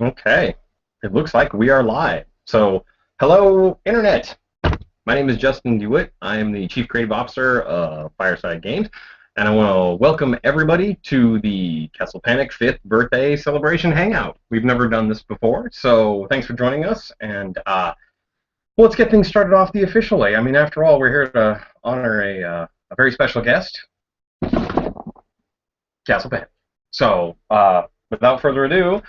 Okay, it looks like we are live. So, hello, Internet. My name is Justin De Witt. I am the Chief Creative Officer of Fireside Games, and I want to welcome everybody to the Castle Panic 5th Birthday Celebration Hangout. We've never done this before, so thanks for joining us, and well, let's get things started off the official way. I mean, after all, we're here to honor a very special guest, Castle Panic. So, without further ado,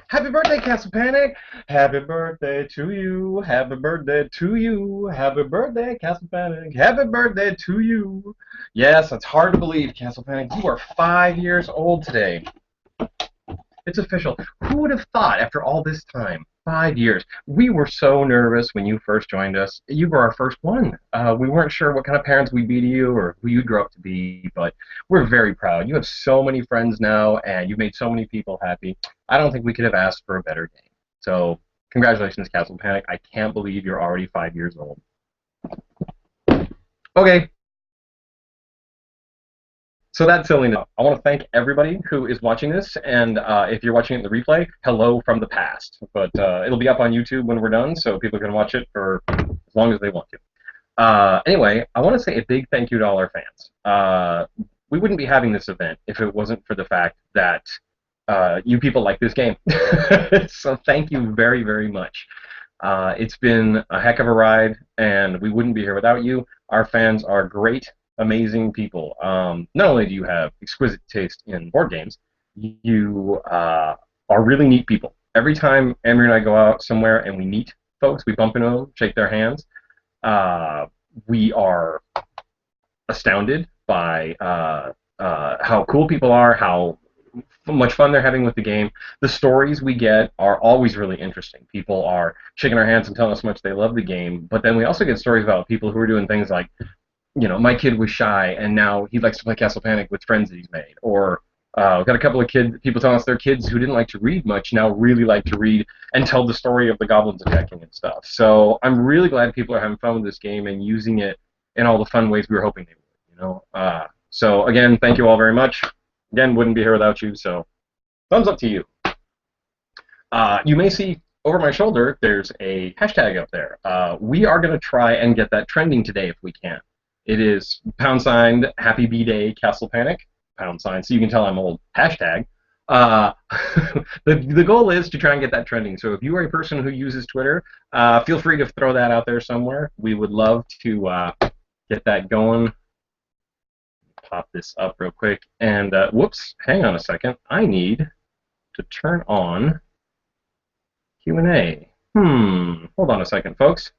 happy birthday, Castle Panic! Happy birthday to you! Happy birthday to you! Happy birthday, Castle Panic! Happy birthday to you! Yes, it's hard to believe, Castle Panic. You are 5 years old today. It's official. Who would have thought after all this time? 5 years. We were so nervous when you first joined us. You were our first one. We weren't sure what kind of parents we'd be to you or who you'd grow up to be, but we're very proud. You have so many friends now, and you've made so many people happy. I don't think we could have asked for a better day. So, congratulations, Castle Panic. I can't believe you're already 5 years old. Okay, so that's silly enough. I want to thank everybody who is watching this, and if you're watching it in the replay, hello from the past. But it'll be up on YouTube when we're done, so people can watch it for as long as they want to. Anyway, I want to say a big thank you to all our fans. We wouldn't be having this event if it wasn't for the fact that you people like this game. So thank you very, very much. It's been a heck of a ride, and we wouldn't be here without you. Our fans are great, amazing people. Not only do you have exquisite taste in board games, you are really neat people. Every time Emery and I go out somewhere and we meet folks, we bump into them, shake their hands, we are astounded by how cool people are, how much fun they're having with the game. The stories we get are always really interesting. People are shaking our hands and telling us how much they love the game, but then we also get stories about people who are doing things like, you know, my kid was shy and now he likes to play Castle Panic with friends that he's made. Or we've got a couple of people telling us their kids who didn't like to read much now really like to read and tell the story of the goblins attacking and stuff. So I'm really glad people are having fun with this game and using it in all the fun ways we were hoping they would. You know. So again, thank you all very much. Again, wouldn't be here without you. So thumbs up to you. You may see over my shoulder there's a hashtag up there. We are going to try and get that trending today if we can. It is # Happy B-Day Castle Panic, #, so you can tell I'm old, hashtag. The goal is to try and get that trending. So if you are a person who uses Twitter, feel free to throw that out there somewhere. We would love to get that going. Pop this up real quick. And whoops, hang on a second. I need to turn on Q&A. Hold on a second, folks.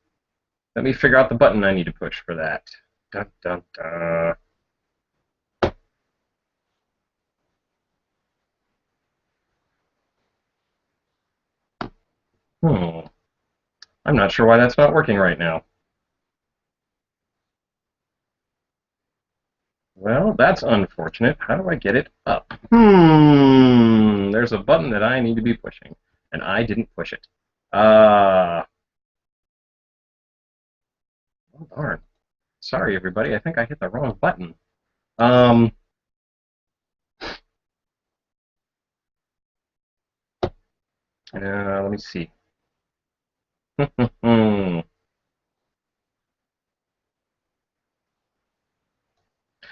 Let me figure out the button I need to push for that. Dun, dun, dun. I'm not sure why that's not working right now. Well, that's unfortunate. How do I get it up? There's a button that I need to be pushing, and I didn't push it. Oh, darn. Sorry, everybody. I think I hit the wrong button. Let me see.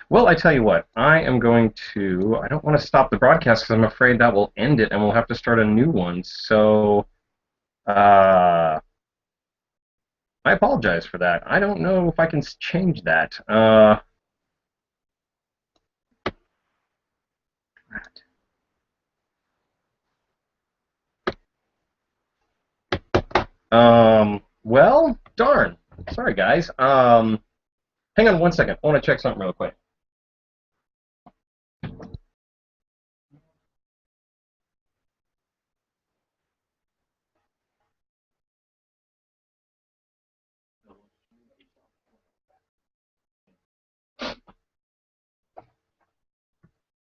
Well, I tell you what, I am going to, I don't want to stop the broadcast because I'm afraid that will end it and we'll have to start a new one. So, I apologize for that. I don't know if I can change that. Well, darn. Sorry, guys. Hang on one second. I want to check something real quick.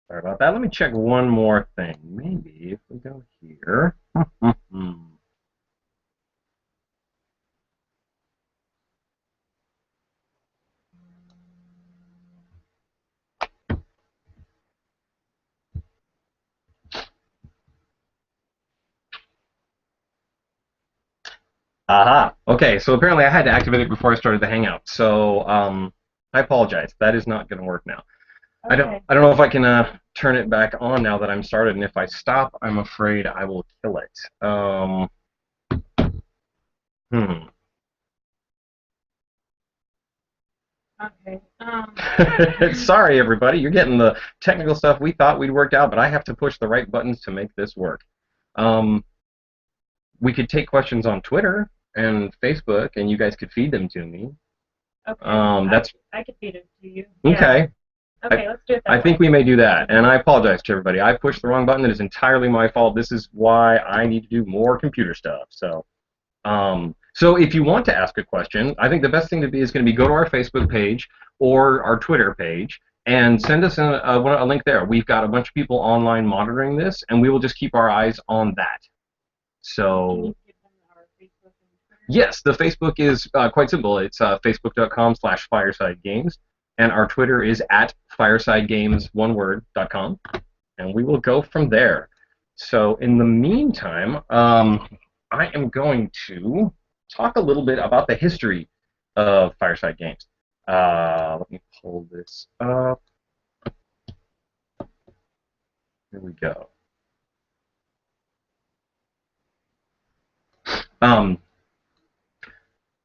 Sorry about that. Let me check one more thing. Maybe if we go here. Aha. Okay, so apparently I had to activate it before I started the Hangout. So I apologize. That is not going to work now. Okay. I don't know if I can turn it back on now that I'm started, and if I stop, I'm afraid I will kill it. Hmm. Okay. Sorry, everybody. You're getting the technical stuff we thought we'd worked out, but I have to push the right buttons to make this work. Um, we could take questions on Twitter and Facebook, and you guys could feed them to me. Okay. That's I could feed it to you. Yeah. okay. Okay, let's do it I that think way. we may do that, and I apologize to everybody. I pushed the wrong button. It is entirely my fault. This is why I need to do more computer stuff. So if you want to ask a question, I think the best thing to be is going to be go to our Facebook page or our Twitter page and send us a link there. We've got a bunch of people online monitoring this, and we will just keep our eyes on that. Can So you give them our Facebook and Twitter? yes, the Facebook is quite simple. It's facebook.com/Fireside Games, and our Twitter is at Fireside Games, one word.com, and we will go from there. So in the meantime, I am going to talk a little bit about the history of Fireside Games. Let me pull this up. Here we go. Um,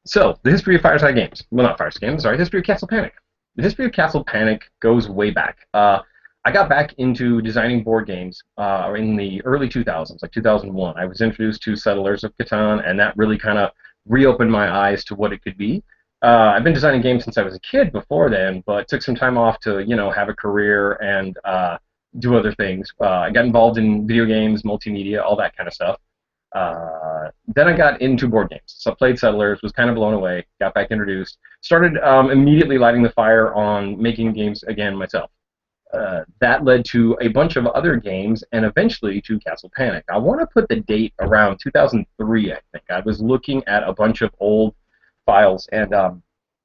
So, the history of Fireside Games. Well, not Fireside Games, sorry, history of Castle Panic. The history of Castle Panic goes way back. I got back into designing board games in the early 2000s, like 2001. I was introduced to Settlers of Catan, and that really kind of reopened my eyes to what it could be. I've been designing games since I was a kid before then, but took some time off to, have a career and do other things. I got involved in video games, multimedia, all that kind of stuff. Then I got into board games. So I played Settlers, was kind of blown away, got back introduced, started immediately lighting the fire on making games again myself. That led to a bunch of other games and eventually to Castle Panic. I want to put the date around 2003, I think. I was looking at a bunch of old files, and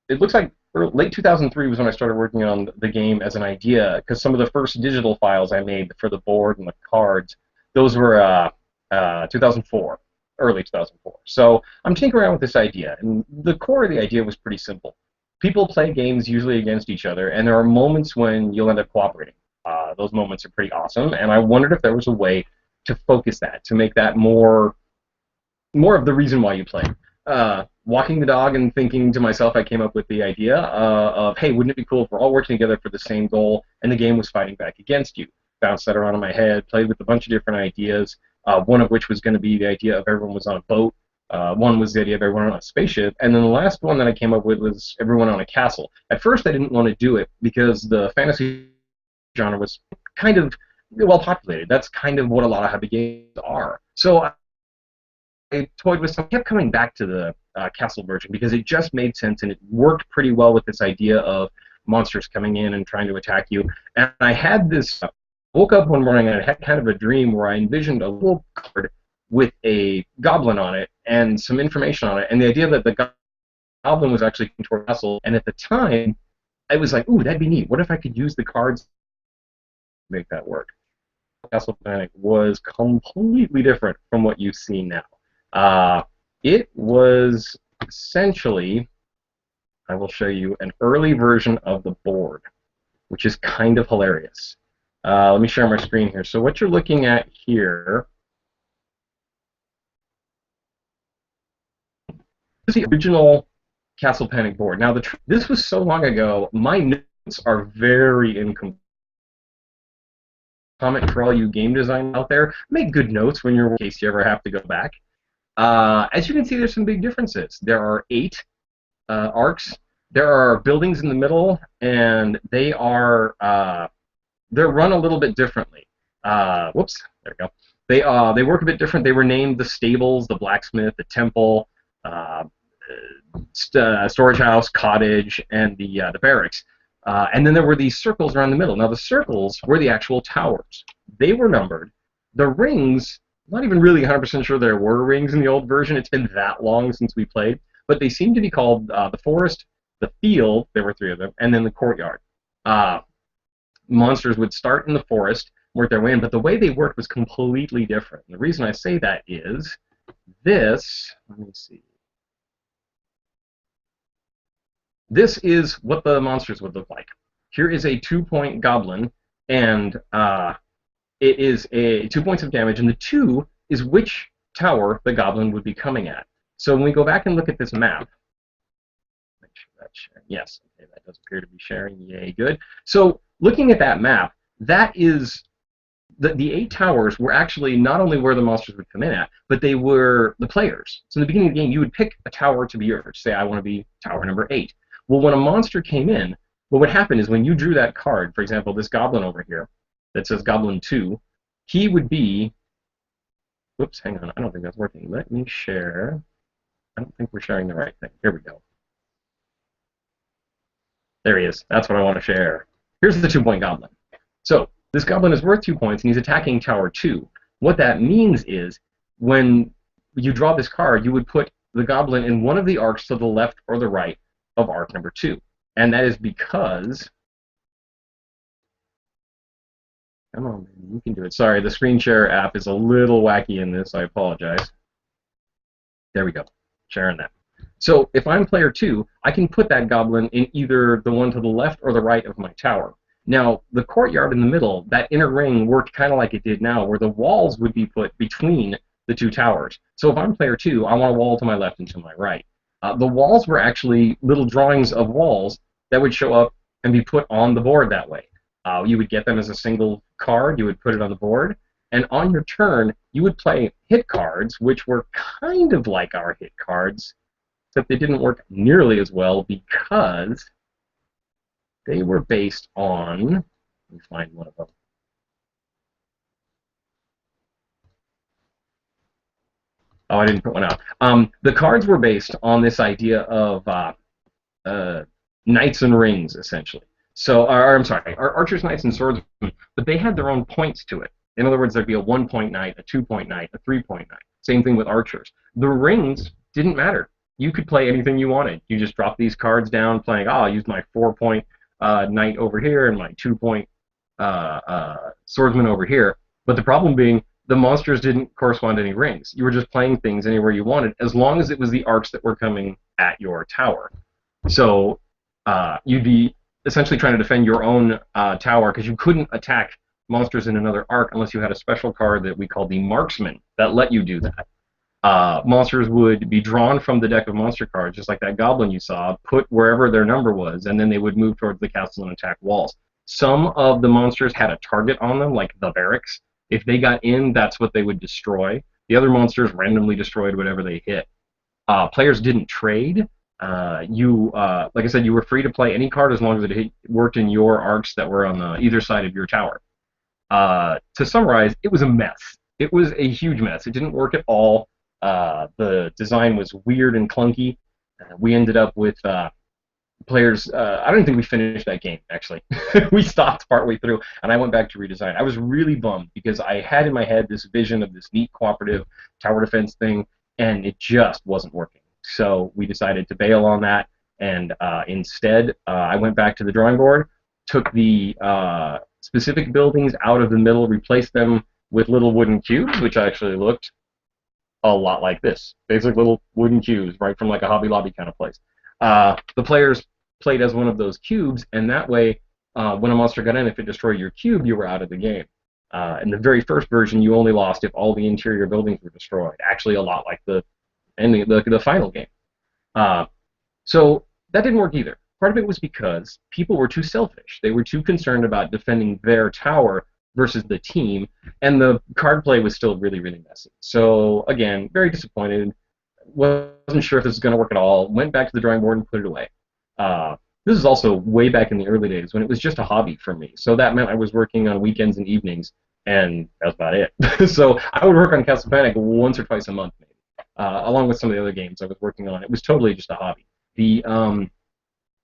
it looks like late 2003 was when I started working on the game as an idea, because some of the first digital files I made for the board and the cards, those were 2004, early 2004. So I'm tinkering around with this idea, and the core of the idea was pretty simple. People play games usually against each other, and there are moments when you'll end up cooperating. Those moments are pretty awesome, and I wondered if there was a way to focus that, to make that more of the reason why you play. Walking the dog and thinking to myself, I came up with the idea of, hey, wouldn't it be cool if we're all working together for the same goal and the game was fighting back against you? Bounced that around in my head, played with a bunch of different ideas, one of which was going to be the idea of everyone was on a boat. One was the idea of everyone on a spaceship, and then the last one that I came up with was everyone on a castle. At first, I didn't want to do it because the fantasy genre was kind of well populated. That's kind of what a lot of hobby games are. So I toyed with some, kept coming back to the castle version because it just made sense and it worked pretty well with this idea of monsters coming in and trying to attack you. And I had this, woke up one morning and I had kind of a dream where I envisioned a little card with a goblin on it and some information on it, and the idea that the goblin was actually toward a castle. And at the time, I was like, ooh, that'd be neat. What if I could use the cards to make that work? Castle Panic was completely different from what you see now. Uh, it was essentially, I will show you an early version of the board, which is kind of hilarious. Let me share my screen here. So what you're looking at here is the original Castle Panic board. Now, this was so long ago, my notes are very incomplete. Comment for all you game design out there, make good notes when you're in case you ever have to go back. As you can see, there's some big differences. There are 8 arcs. There are buildings in the middle, and they're run a little bit differently. Whoops, there we go. They work a bit different. They were named the stables, the blacksmith, the temple, storage house, cottage, and the barracks. And then there were these circles around the middle. Now the circles were the actual towers. They were numbered. The rings, not even really 100% sure there were rings in the old version. It's been that long since we played. But they seem to be called the forest, the field, there were 3 of them, and then the courtyard. Monsters would start in the forest, work their way in, but the way they worked was completely different. And the reason I say that is this, let me see. this is what the monsters would look like. Here is a 2-point goblin, and it is a 2 points of damage, and the 2 is which tower the goblin would be coming at. So when we go back and look at this map, make sure that's sharing. Yes, okay, that does appear to be sharing. Yay, good. So looking at that map, that is the 8 towers were actually not only where the monsters would come in at, but they were the players. So in the beginning of the game, you would pick a tower to be yours. Say, I want to be tower number 8. Well, when a monster came in, what would happen is when you drew that card, for example, this goblin over here that says Goblin 2, he would be... Whoops, hang on. I don't think that's working. Let me share. I don't think we're sharing the right thing. Here we go. There he is. That's what I want to share. Here's the 2-point goblin. So this goblin is worth 2 points, and he's attacking Tower 2. What that means is when you draw this card, you would put the goblin in one of the arcs to the left or the right of arc number 2. And that is because... Come on, man, you can do it. Sorry, the screen share app is a little wacky in this. I apologize. There we go. Sharing that. So if I'm player 2, I can put that goblin in either the one to the left or the right of my tower. Now, the courtyard in the middle, that inner ring worked kind of like it did now, where the walls would be put between the 2 towers. So if I'm player 2, I want a wall to my left and to my right. The walls were actually little drawings of walls that would show up and be put on the board that way. You would get them as a single card, you would put it on the board, and on your turn, you would play hit cards, which were kind of like our hit cards, except they didn't work nearly as well because they were based on... Let me find one of them. Oh, I didn't put one out. The cards were based on this idea of knights and rings, essentially. So, I'm sorry, archers, knights, and swordsmen, but they had their own points to it. In other words, there'd be a 1-point knight, a 2-point knight, a 3-point knight. Same thing with archers. The rings didn't matter. You could play anything you wanted. You just drop these cards down, playing, I'll use my 4-point knight over here and my 2-point swordsman over here. But the problem being, the monsters didn't correspond to any rings. You were just playing things anywhere you wanted, as long as it was the arcs that were coming at your tower. So you'd be essentially trying to defend your own tower, because you couldn't attack monsters in another arc unless you had a special card that we called the Marksman that let you do that. Monsters would be drawn from the deck of monster cards, just like that goblin you saw, put wherever their number was, and then they would move towards the castle and attack walls. Some of the monsters had a target on them, like the barracks. If they got in, that's what they would destroy. The other monsters randomly destroyed whatever they hit. Players didn't trade. Like I said, you were free to play any card as long as it worked in your arcs that were on either side of your tower. To summarize, it was a mess. It was a huge mess. It didn't work at all. The design was weird and clunky. We ended up with players... I don't think we finished that game, actually. We stopped partway through, and I went back to redesign. I was really bummed, because I had in my head this vision of this neat cooperative tower defense thing, and it just wasn't working. So we decided to bail on that, and instead I went back to the drawing board, took the specific buildings out of the middle, replaced them with little wooden cubes, which actually looked a lot like this. Basic little wooden cubes, right from like a Hobby Lobby kind of place. The players played as one of those cubes, and that way, when a monster got in, if it destroyed your cube, you were out of the game. In the very first version, you only lost if all the interior buildings were destroyed. Actually, a lot like the final game. So that didn't work either. Part of it was because people were too selfish. They were too concerned about defending their tower versus the team, and the card play was still really, really messy. So again, very disappointed. Wasn't sure if this was going to work at all. Went back to the drawing board and put it away. This is also way back in the early days when it was just a hobby for me. So that meant I was working on weekends and evenings, and that was about it. So I would work on Castle Panic once or twice a month, maybe. Along with some of the other games I was working on. It was totally just a hobby. The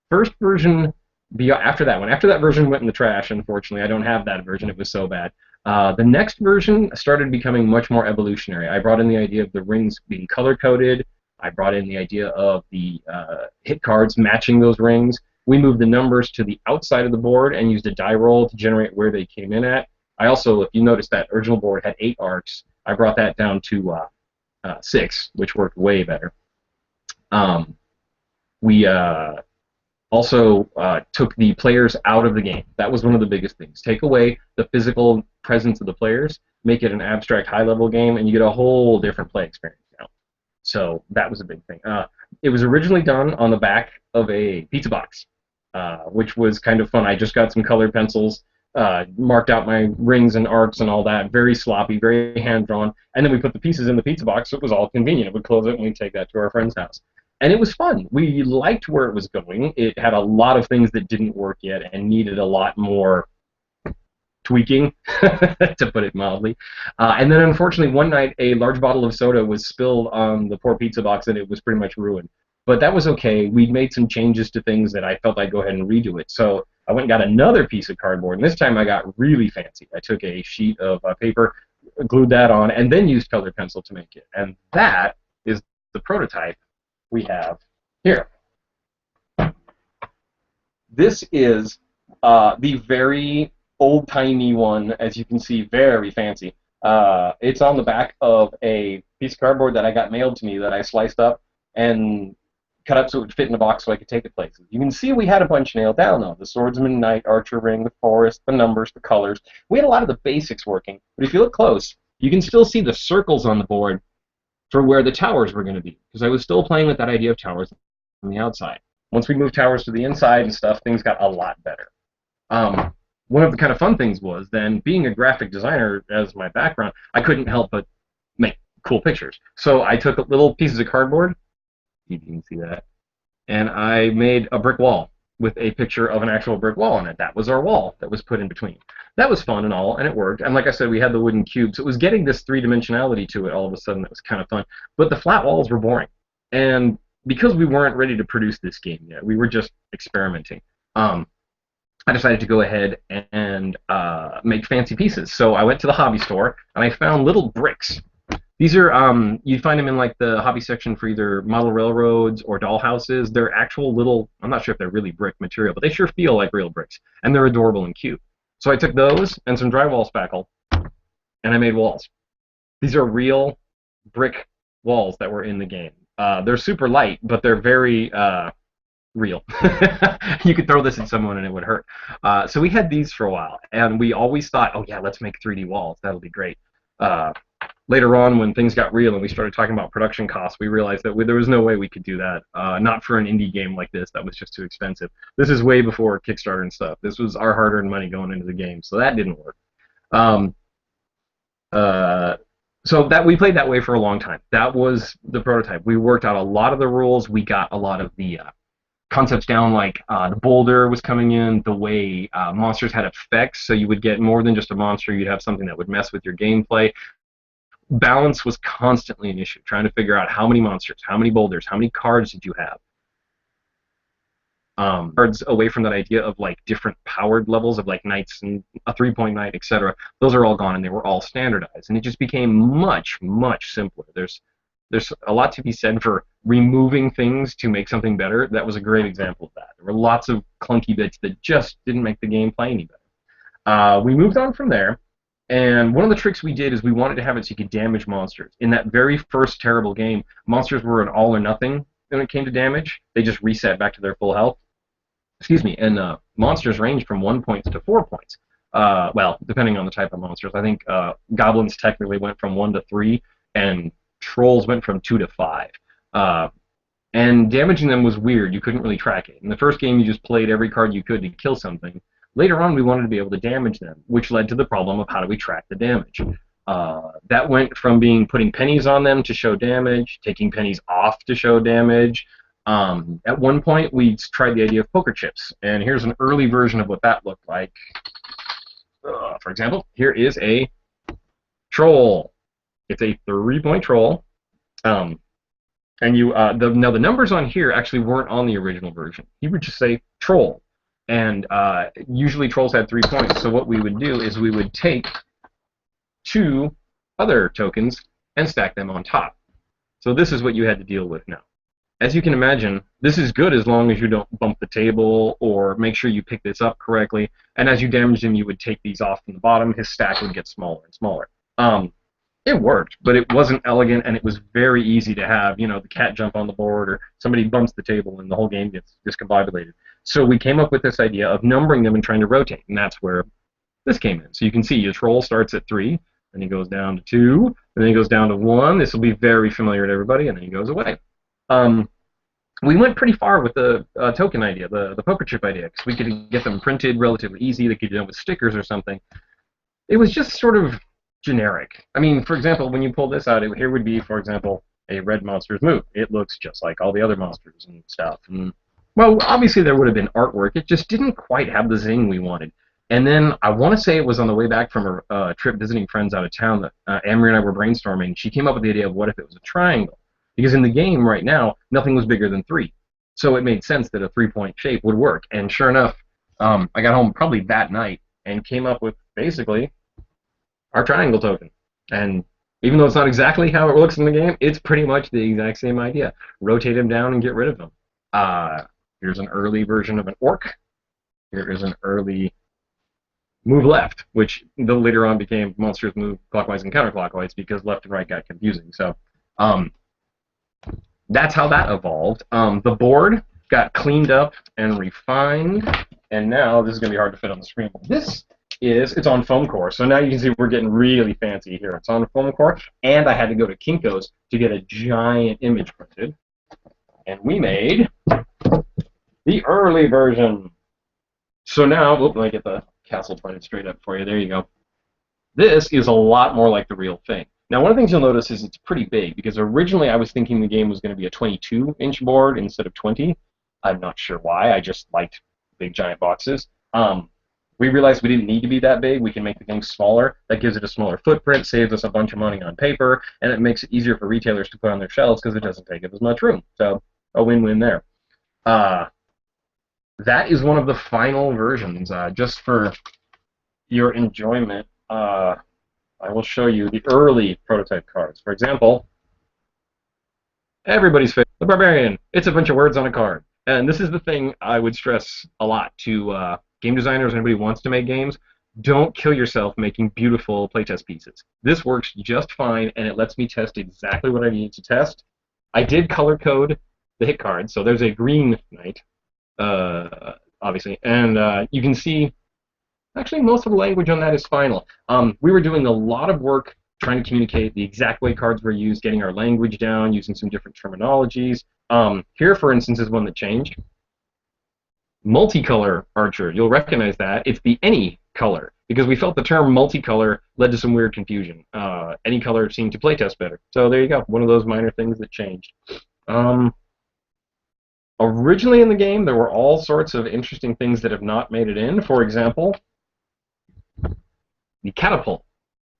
first version, after that version went in the trash, unfortunately. I don't have that version. It was so bad. The next version started becoming much more evolutionary. I brought in the idea of the rings being color-coded. I brought in the idea of the hit cards matching those rings. We moved the numbers to the outside of the board and used a die roll to generate where they came in at. I also, if you notice, that original board had 8 arcs. I brought that down to 6, which worked way better. Also took the players out of the game. That was one of the biggest things. Take away the physical presence of the players, make it an abstract, high-level game, and you get a whole different play experience now. So that was a big thing. It was originally done on the back of a pizza box, which was kind of fun. I just got some colored pencils, marked out my rings and arcs and all that. Very sloppy, very hand-drawn. And then we put the pieces in the pizza box, so it was all convenient. It would close it, and we'd take that to our friend's house. And it was fun. We liked where it was going. It had a lot of things that didn't work yet and needed a lot more tweaking, to put it mildly. And then, unfortunately, one night a large bottle of soda was spilled on the poor pizza box, and it was pretty much ruined. But that was okay. We'd made some changes to things that I felt I'd go ahead and redo it. So I went and got another piece of cardboard, and this time I got really fancy. I took a sheet of paper, glued that on, and then used colored pencil to make it. And that is the prototype we have here. This is the very old-timey one, as you can see, very fancy. It's on the back of a piece of cardboard that I got mailed to me that I sliced up and cut up so it would fit in a box so I could take it places. You can see we had a bunch nailed down, though. The swordsman, knight, archer ring, the forest, the numbers, the colors. We had a lot of the basics working, but if you look close, you can still see the circles on the board for where the towers were going to be, because I was still playing with that idea of towers on the outside. Once we moved towers to the inside and stuff, things got a lot better. One of the kind of fun things was then, being a graphic designer as my background, I couldn't help but make cool pictures. So I took little pieces of cardboard, you can see that, and I made a brick wall with a picture of an actual brick wall on it. That was our wall that was put in between. That was fun and all, and it worked. And like I said, we had the wooden cubes. It was getting this three-dimensionality to it all of a sudden that was kind of fun. But the flat walls were boring. And because we weren't ready to produce this game yet, we were just experimenting. I decided to go ahead and make fancy pieces. So I went to the hobby store, and I found little bricks. These are, you'd find them in like the hobby section for either model railroads or doll houses. They're actual little, I'm not sure if they're really brick material, but they sure feel like real bricks. And they're adorable and cute. So I took those and some drywall spackle, and I made walls. These are real brick walls that were in the game. They're super light, but they're very real. You could throw this at someone and it would hurt. So we had these for a while, and we always thought, oh yeah, let's make 3D walls. That'll be great. Later on, when things got real and we started talking about production costs, we realized that there was no way we could do that. Not for an indie game like this. That was just too expensive. This is way before Kickstarter and stuff. This was our hard-earned money going into the game, so that didn't work. So that we played that way for a long time. That was the prototype. We worked out a lot of the rules. We got a lot of the concepts down, like the boulder was coming in, the way monsters had effects, so you would get more than just a monster. You'd have something that would mess with your gameplay. Balance was constantly an issue, trying to figure out how many monsters, how many boulders, how many cards did you have. Cards away from that idea of like different powered levels of like knights and a 3-point knight, etc. Those are all gone, and they were all standardized, and it just became much, much simpler. There's a lot to be said for removing things to make something better. That was a great example of that. There were lots of clunky bits that just didn't make the game play any better. We moved on from there. And one of the tricks we did is we wanted to have it so you could damage monsters. In that very first terrible game, monsters were an all or nothing when it came to damage. They just reset back to their full health. Excuse me. And monsters ranged from 1 point to 4 points. Well, depending on the type of monsters. I think goblins technically went from 1 to 3, and trolls went from 2 to 5. And damaging them was weird. You couldn't really track it. In the first game, you just played every card you could to kill something. Later on, we wanted to be able to damage them, which led to the problem of how do we track the damage. That went from putting pennies on them to show damage, taking pennies off to show damage. At one point, we tried the idea of poker chips, and here's an early version of what that looked like. For example, here is a troll. It's a 3-point troll. And now the numbers on here actually weren't on the original version. He would just say troll. And usually trolls had 3 points, so what we would do is we would take 2 other tokens and stack them on top. So this is what you had to deal with now. As you can imagine, this is good as long as you don't bump the table or make sure you pick this up correctly. And as you damage him, you would take these off from the bottom. His stack would get smaller and smaller. It worked, but it wasn't elegant, and it was very easy to have, the cat jump on the board or somebody bumps the table and the whole game gets discombobulated. So we came up with this idea of numbering them and trying to rotate, and that's where this came in. So you can see your troll starts at 3, then he goes down to 2, and then he goes down to 1. This will be very familiar to everybody, and then he goes away. We went pretty far with the token idea, the poker chip idea, because we could get them printed relatively easy. They could do it with stickers or something. It was just sort of generic. I mean, for example, when you pull this out, here would be, for example, a red monster's move. It looks just like all the other monsters and stuff. And, well, obviously there would have been artwork. It just didn't quite have the zing we wanted. And then I want to say it was on the way back from a trip visiting friends out of town that Amory and I were brainstorming. She came up with the idea of what if it was a triangle. Because in the game right now, nothing was bigger than 3. So it made sense that a 3-point shape would work. And sure enough, I got home probably that night and came up with basically our triangle token. And even though it's not exactly how it looks in the game, it's pretty much the exact same idea. Rotate them down and get rid of them. Here's an early version of an orc. Here is an early move left, which later on became monsters move clockwise and counterclockwise because left and right got confusing. So that's how that evolved. The board got cleaned up and refined, and now this is going to be hard to fit on the screen. It's on foam core, so now you can see we're getting really fancy here. It's on foam core, and I had to go to Kinko's to get a giant image printed, and we made the early version. So now, let me get the castle pointed straight up for you. There you go. This is a lot more like the real thing. Now, one of the things you'll notice is it's pretty big, because originally I was thinking the game was going to be a 22-inch board instead of 20. I'm not sure why. I just liked big, giant boxes. We realized we didn't need to be that big. We can make the thing smaller. That gives it a smaller footprint, saves us a bunch of money on paper, and it makes it easier for retailers to put on their shelves because it doesn't take up as much room. So, a win-win there. That is one of the final versions. Just for your enjoyment, I will show you the early prototype cards. For example, everybody's favorite, the Barbarian. It's a bunch of words on a card. And this is the thing I would stress a lot to game designers, anybody who wants to make games. Don't kill yourself making beautiful playtest pieces. This works just fine, and it lets me test exactly what I need to test. I did color code the hit card, so there's a green knight, obviously, and you can see actually most of the language on that is final. We were doing a lot of work trying to communicate the exact way cards were used, getting our language down, using some different terminologies. Here, for instance, is one that changed. Multicolor archer, you'll recognize that. It's the any color, because we felt the term multicolor led to some weird confusion. Any color seemed to playtest better. So there you go, one of those minor things that changed. Originally in the game, there were all sorts of interesting things that have not made it in. For example, the catapult.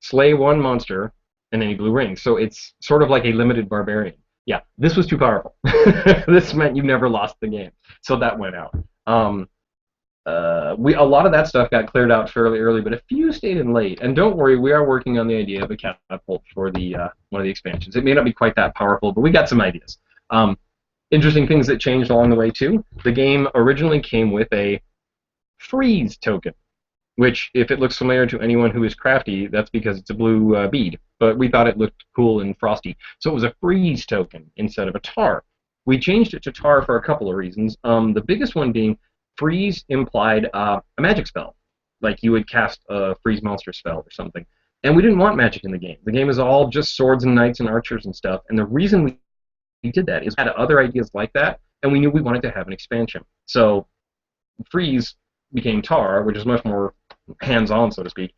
Slay one monster and any blue rings. So it's sort of like a limited barbarian. Yeah, this was too powerful. This meant you never lost the game. So that went out. A lot of that stuff got cleared out fairly early, but a few stayed in late. And don't worry, we are working on the idea of a catapult for the one of the expansions. It may not be quite that powerful, but we got some ideas. Interesting things that changed along the way, too. The game originally came with a freeze token, which, if it looks familiar to anyone who is crafty, that's because it's a blue bead. But we thought it looked cool and frosty. So it was a freeze token instead of a tar. We changed it to tar for a couple of reasons. The biggest one being freeze implied a magic spell. Like you would cast a freeze monster spell or something. And we didn't want magic in the game. The game is all just swords and knights and archers and stuff. And the reason we did that is we had other ideas like that, and we knew we wanted to have an expansion. So freeze became tar, which is much more hands-on, so to speak,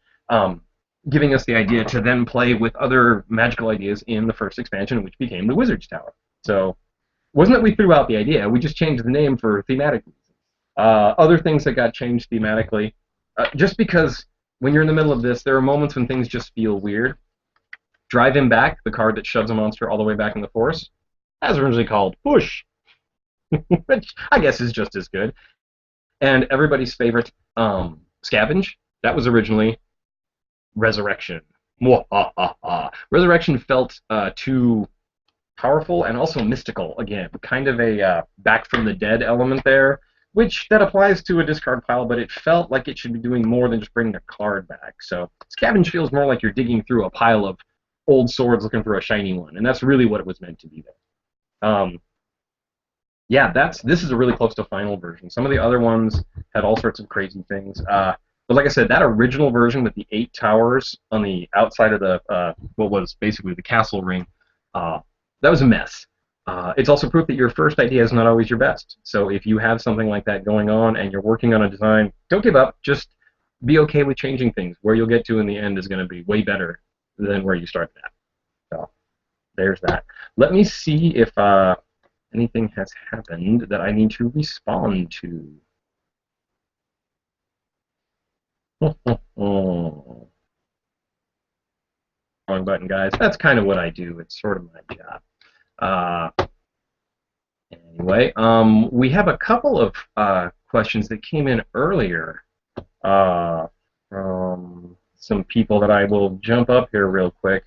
giving us the idea to then play with other magical ideas in the first expansion, which became the Wizard's Tower. So it wasn't that we threw out the idea, we just changed the name for thematic reasons. Other things that got changed thematically, just because when you're in the middle of this, there are moments when things just feel weird. Drive Him Back, the card that shoves a monster all the way back in the forest, as originally called Push, which I guess is just as good. And everybody's favorite, Scavenge, that was originally Resurrection. Resurrection felt too powerful and also mystical, again, kind of a back from the dead element there, which that applies to a discard pile, but it felt like it should be doing more than just bringing a card back. So Scavenge feels more like you're digging through a pile of old swords looking for a shiny one, and that's really what it was meant to be there. Yeah, this is a really close to final version. Some of the other ones had all sorts of crazy things. But like I said, that original version with the 8 towers on the outside of the what was basically the castle ring, uh, that was a mess. It's also proof that your first idea is not always your best. So if you have something like that going on and you're working on a design, don't give up. Just be okay with changing things. Where you'll get to in the end is going to be way better than where you started at. So there's that. Let me see if anything has happened that I need to respond to. Wrong button, guys. That's kind of what I do. It's sort of my job. Anyway, we have a couple of questions that came in earlier from some people that I will jump up here real quick.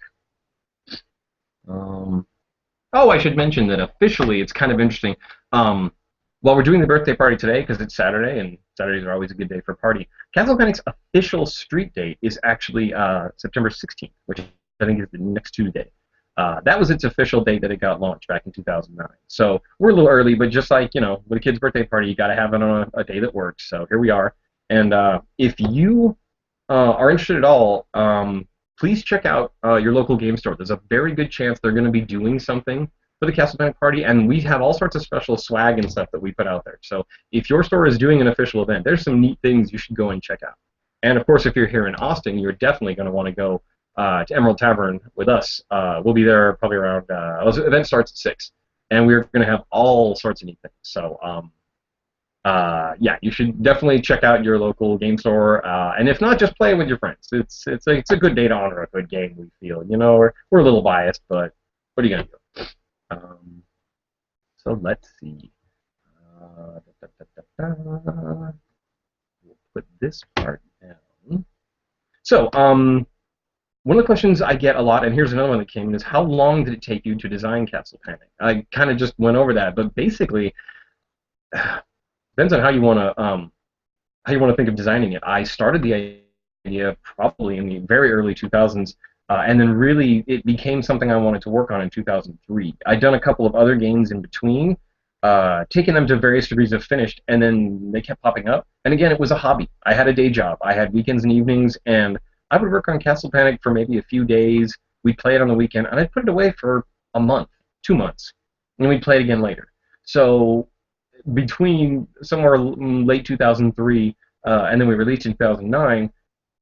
Oh, I should mention that officially it's kind of interesting. While we're doing the birthday party today, because it's Saturday, and Saturdays are always a good day for a party, Castle Panic's official street date is actually September 16th, which I think is the next Tuesday. That was its official date that it got launched back in 2009. So we're a little early, but just like, with a kid's birthday party, you got to have it on a day that works. So here we are. And if you are interested at all, please check out your local game store. There's a very good chance they're going to be doing something for the Castle Panic Party, and we have all sorts of special swag and stuff that we put out there. So if your store is doing an official event, there's some neat things you should go and check out. And of course, if you're here in Austin, you're definitely going to want to go to Emerald Tavern with us. We'll be there probably around, the event starts at 6, and we're going to have all sorts of neat things. So yeah, you should definitely check out your local game store, and if not, just play it with your friends. It's a good day to honor a good game. We feel, we're a little biased, but what are you gonna do? So let's see. We'll put this part down. So one of the questions I get a lot, and here's another one that came in, is how long did it take you to design Castle Panic? I kind of just went over that, but basically. Depends on how you want to think of designing it. I started the idea probably in the very early 2000s, and then really it became something I wanted to work on in 2003. I'd done a couple of other games in between, taken them to various degrees of finished, and then they kept popping up. And again, it was a hobby. I had a day job. I had weekends and evenings, and I would work on Castle Panic for maybe a few days. We'd play it on the weekend, and I'd put it away for a month, 2 months, and we'd play it again later. So between somewhere late 2003 and then we released in 2009,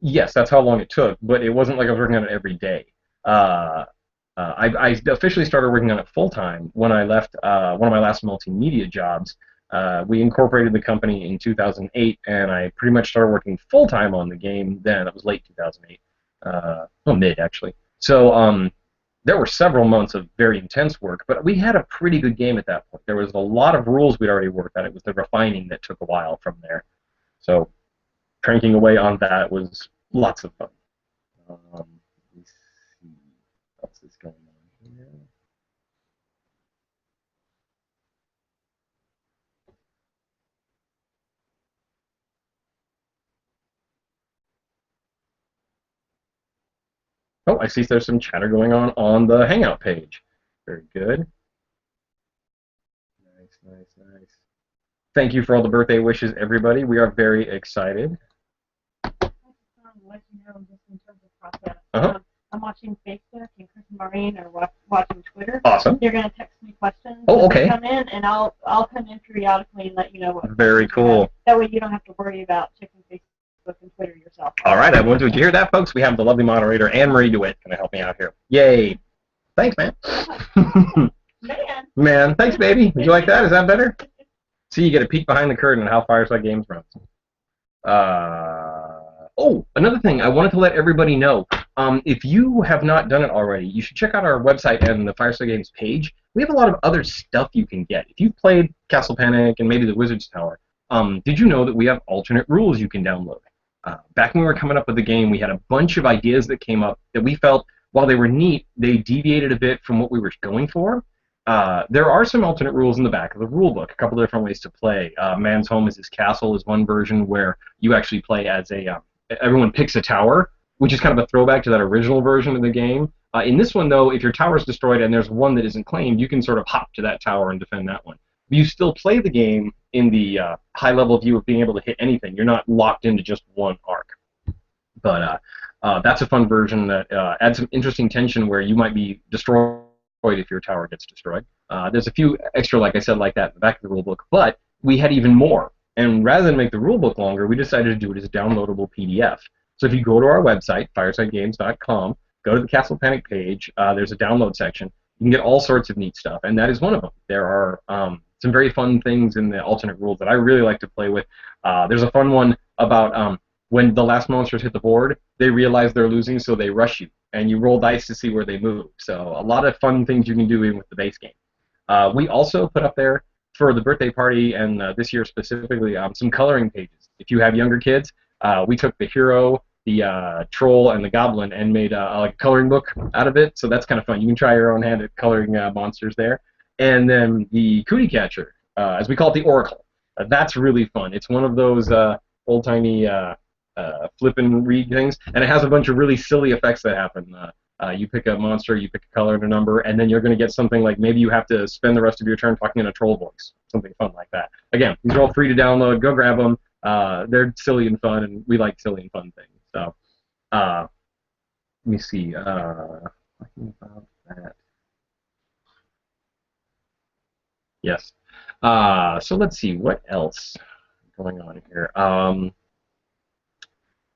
yes, that's how long it took, but it wasn't like I was working on it every day. I officially started working on it full-time when I left one of my last multimedia jobs. We incorporated the company in 2008, and I pretty much started working full-time on the game then. That was late 2008. Well, mid, actually. So there were several months of very intense work, but we had a pretty good game at that point. There was a lot of rules we'd already worked on. It was the refining that took a while from there. So cranking away on that was lots of fun. Let's see what else is going on here. Oh, I see there's some chatter going on the Hangout page. Very good. Nice, nice, nice. Thank you for all the birthday wishes, everybody. We are very excited. I just want to let you know, just in terms of process. I'm watching Facebook, and Chris and Maureen are watching Twitter. Awesome. They're going to text me questions. Oh, okay. Come in, and I'll come in periodically and let you know what. Very cool. That way, you don't have to worry about checking Facebook and Twitter yourself. All right, everyone. Did you hear that, folks? We have the lovely moderator, Anne-Marie DeWitt, going to help me out here. Yay! Thanks, man. Man, thanks, baby. Would you like that? Is that better? See, you get a peek behind the curtain on how Fireside Games runs. Oh, another thing, I wanted to let everybody know, if you have not done it already, you should check out our website and the Fireside Games page. We have a lot of other stuff you can get. If you've played Castle Panic and maybe the Wizard's Tower, did you know that we have alternate rules you can download? Back when we were coming up with the game, we had a bunch of ideas that came up that we felt, while they were neat, they deviated a bit from what we were going for. There are some alternate rules in the back of the rule book, a couple of different ways to play. Man's Home is His Castle is one version where you actually play as a, everyone picks a tower, which is kind of a throwback to that original version of the game. In this one, though, if your tower is destroyed and there's one that isn't claimed, you can sort of hop to that tower and defend that one. You still play the game in the high-level view of being able to hit anything. You're not locked into just one arc. But that's a fun version that adds some interesting tension where you might be destroyed if your tower gets destroyed. There's a few extra, like I said, like that in the back of the rulebook, but we had even more. And rather than make the rulebook longer, we decided to do it as a downloadable PDF. So if you go to our website, firesidegames.com, go to the Castle Panic page, there's a download section. You can get all sorts of neat stuff, and that is one of them. There are some very fun things in the alternate rules that I really like to play with. There's a fun one about when the last monsters hit the board, they realize they're losing, so they rush you, and you roll dice to see where they move. So a lot of fun things you can do even with the base game. We also put up there for the birthday party, and this year specifically, some coloring pages. If you have younger kids, we took the hero, the troll, and the goblin and made a coloring book out of it, so that's kind of fun. You can try your own hand at coloring monsters there. And then the cootie catcher, as we call it, the oracle. That's really fun. It's one of those old-timey flip and read things, and it has a bunch of really silly effects that happen. You pick a monster, you pick a color and a number, and then you're going to get something like maybe you have to spend the rest of your turn talking in a troll voice, something fun like that. Again, these are all free to download. Go grab them. They're silly and fun, and we like silly and fun things. So, let me see. Talking about that. Yes. So let's see. What else is going on here?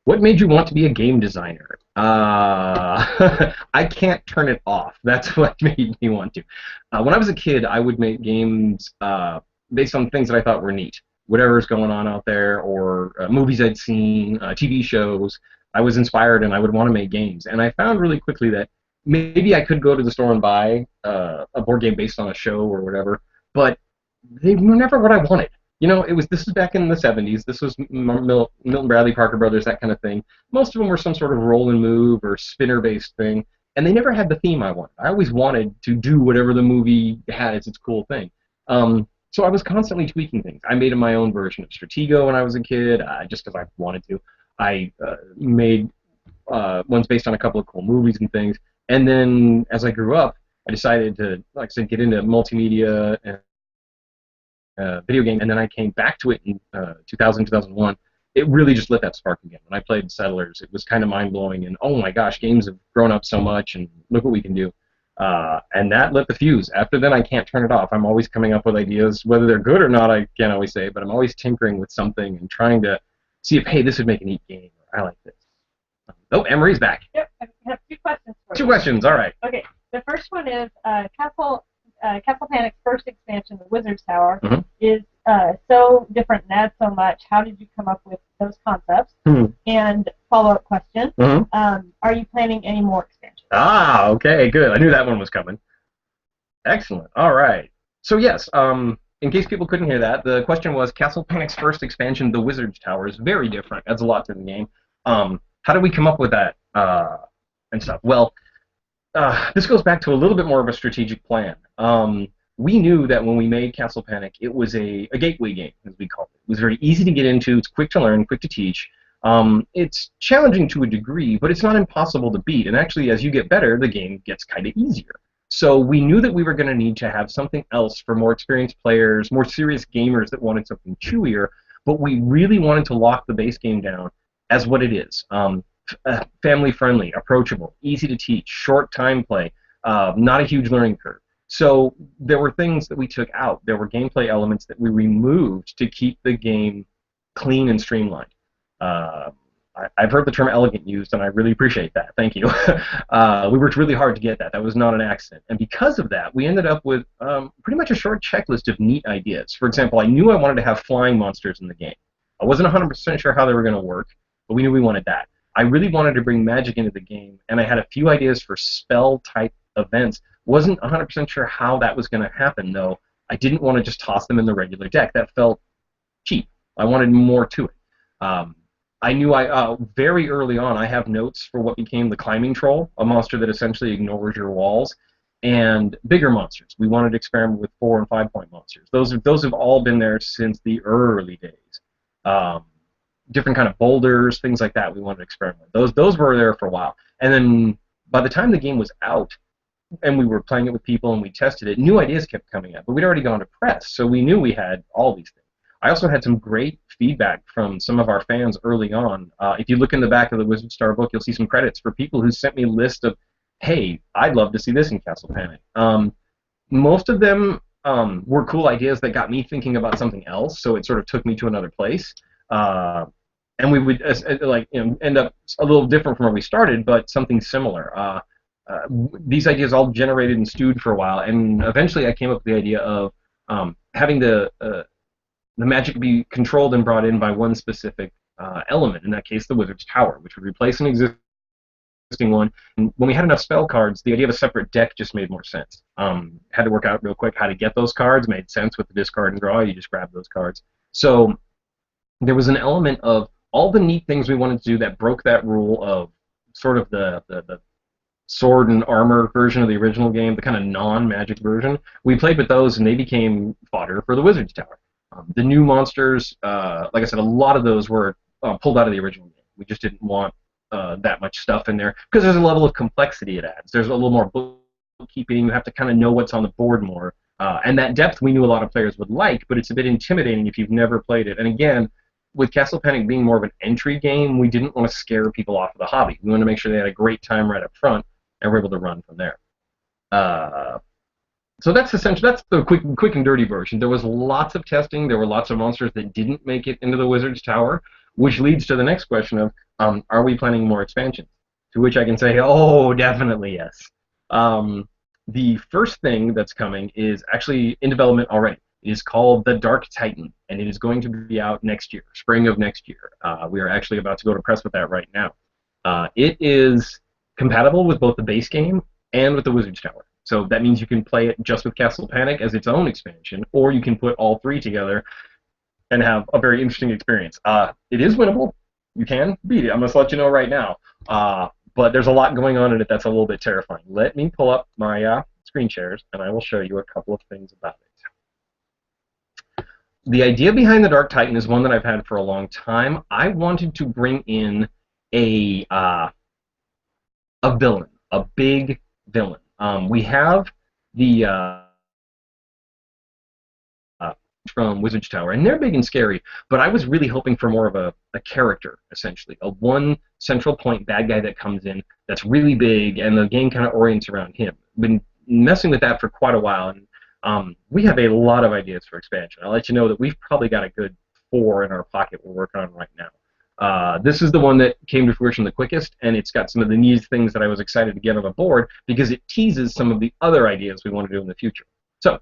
What made you want to be a game designer? I can't turn it off. That's what made me want to. When I was a kid, I would make games based on things that I thought were neat. Whatever's going on out there, or movies I'd seen, TV shows. I was inspired, and I would want to make games. And I found really quickly that maybe I could go to the store and buy a board game based on a show or whatever, but they were never what I wanted. You know, this was back in the 70s. This was Milton Bradley, Parker Brothers, that kind of thing. Most of them were some sort of roll and move or spinner-based thing, and they never had the theme I wanted. I always wanted to do whatever the movie had as its cool thing. So I was constantly tweaking things. I made my own version of Stratego when I was a kid, just because I wanted to. I made ones based on a couple of cool movies and things. And then as I grew up, I decided to, like I said, get into multimedia and video game, and then I came back to it in 2000, 2001. It really just lit that spark again. When I played Settlers, it was kind of mind-blowing, and oh my gosh, games have grown up so much, and look what we can do. And that lit the fuse. After then, I can't turn it off. I'm always coming up with ideas. Whether they're good or not, I can't always say, but I'm always tinkering with something and trying to see if, hey, this would make a neat game, or I like this. Oh, Emery's back. Yep, I have two questions for you. Two questions, all right. Okay, the first one is Castle Panic's first expansion, the Wizard's Tower, is so different and adds so much. How did you come up with those concepts? And follow-up question, are you planning any more expansions? Ah, okay, good. I knew that one was coming. Excellent. All right. So yes, in case people couldn't hear that, the question was Castle Panic's first expansion, the Wizard's Tower, is very different. Adds a lot to the game. How did we come up with that and stuff? Well, this goes back to a little bit more of a strategic plan. We knew that when we made Castle Panic, it was a gateway game, as we called it. It was very easy to get into. It's quick to learn, quick to teach. It's challenging to a degree, but it's not impossible to beat. And actually, as you get better, the game gets kind of easier. So we knew that we were going to need to have something else for more experienced players, more serious gamers that wanted something chewier, but we really wanted to lock the base game down as what it is. Family-friendly, approachable, easy to teach, short time play, not a huge learning curve. So there were things that we took out. There were gameplay elements that we removed to keep the game clean and streamlined. I've heard the term elegant used, and I really appreciate that. Thank you. We worked really hard to get that. That was not an accident. And because of that, we ended up with pretty much a short checklist of neat ideas. For example, I knew I wanted to have flying monsters in the game. I wasn't 100% sure how they were going to work, but we knew we wanted that. I really wanted to bring magic into the game, and I had a few ideas for spell-type events. Wasn't 100% sure how that was going to happen, though. I didn't want to just toss them in the regular deck. That felt cheap. I wanted more to it. I knew very early on I have notes for what became the climbing troll, a monster that essentially ignores your walls, and bigger monsters. We wanted to experiment with 4- and 5-point monsters. Those have all been there since the early days. Different kind of boulders, things like that we wanted to experiment with. Those were there for a while. And then by the time the game was out, and we were playing it with people and we tested it, new ideas kept coming up. But we'd already gone to press, so we knew we had all these things. I also had some great feedback from some of our fans early on. If you look in the back of the Wizard Star book, you'll see some credits for people who sent me a list of, hey, I'd love to see this in Castle Panic. Most of them were cool ideas that got me thinking about something else, so it sort of took me to another place. And we would end up a little different from where we started, but something similar. These ideas all generated and stewed for a while, and eventually I came up with the idea of having the magic be controlled and brought in by one specific element, in that case the Wizard's Tower, which would replace an existing one. And when we had enough spell cards, the idea of a separate deck just made more sense. Had to work out real quick how to get those cards, made sense with the discard and draw, you just grab those cards. So there was an element of all the neat things we wanted to do that broke that rule of sort of the sword and armor version of the original game, the kind of non-magic version. We played with those, and they became fodder for the Wizard's Tower. The new monsters, like I said, a lot of those were pulled out of the original game. We just didn't want that much stuff in there, because there's a level of complexity it adds. There's a little more bookkeeping. You have to kind of know what's on the board more. And that depth we knew a lot of players would like, but it's a bit intimidating if you've never played it. And again, with Castle Panic being more of an entry game, we didn't want to scare people off of the hobby. We wanted to make sure they had a great time right up front, and we're able to run from there. So that's essentially, that's the quick and dirty version. There was lots of testing. There were lots of monsters that didn't make it into the Wizard's Tower, which leads to the next question of, are we planning more expansions? To which I can say, oh, definitely yes. The first thing that's coming is actually in development already. It is called the Dark Titan, and it is going to be out next year, spring of next year. We are actually about to go to press with that right now. It is compatible with both the base game and with the Wizard's Tower. So that means you can play it just with Castle Panic as its own expansion, or you can put all three together and have a very interesting experience. It is winnable. You can beat it. I'm going to let you know right now. But there's a lot going on in it that's a little bit terrifying. Let me pull up my screen shares, and I will show you a couple of things about it. The idea behind the Dark Titan is one that I've had for a long time. I wanted to bring in a villain, a big villain. We have the from Wizard's Tower, and they're big and scary, but I was really hoping for more of a character, essentially. A one central point bad guy that comes in that's really big, and the game kind of orients around him. Been messing with that for quite a while, and we have a lot of ideas for expansion. I'll let you know that we've probably got a good 4 in our pocket we're working on right now. This is the one that came to fruition the quickest, and it's got some of the neat things that I was excited to get on the board because it teases some of the other ideas we want to do in the future. So,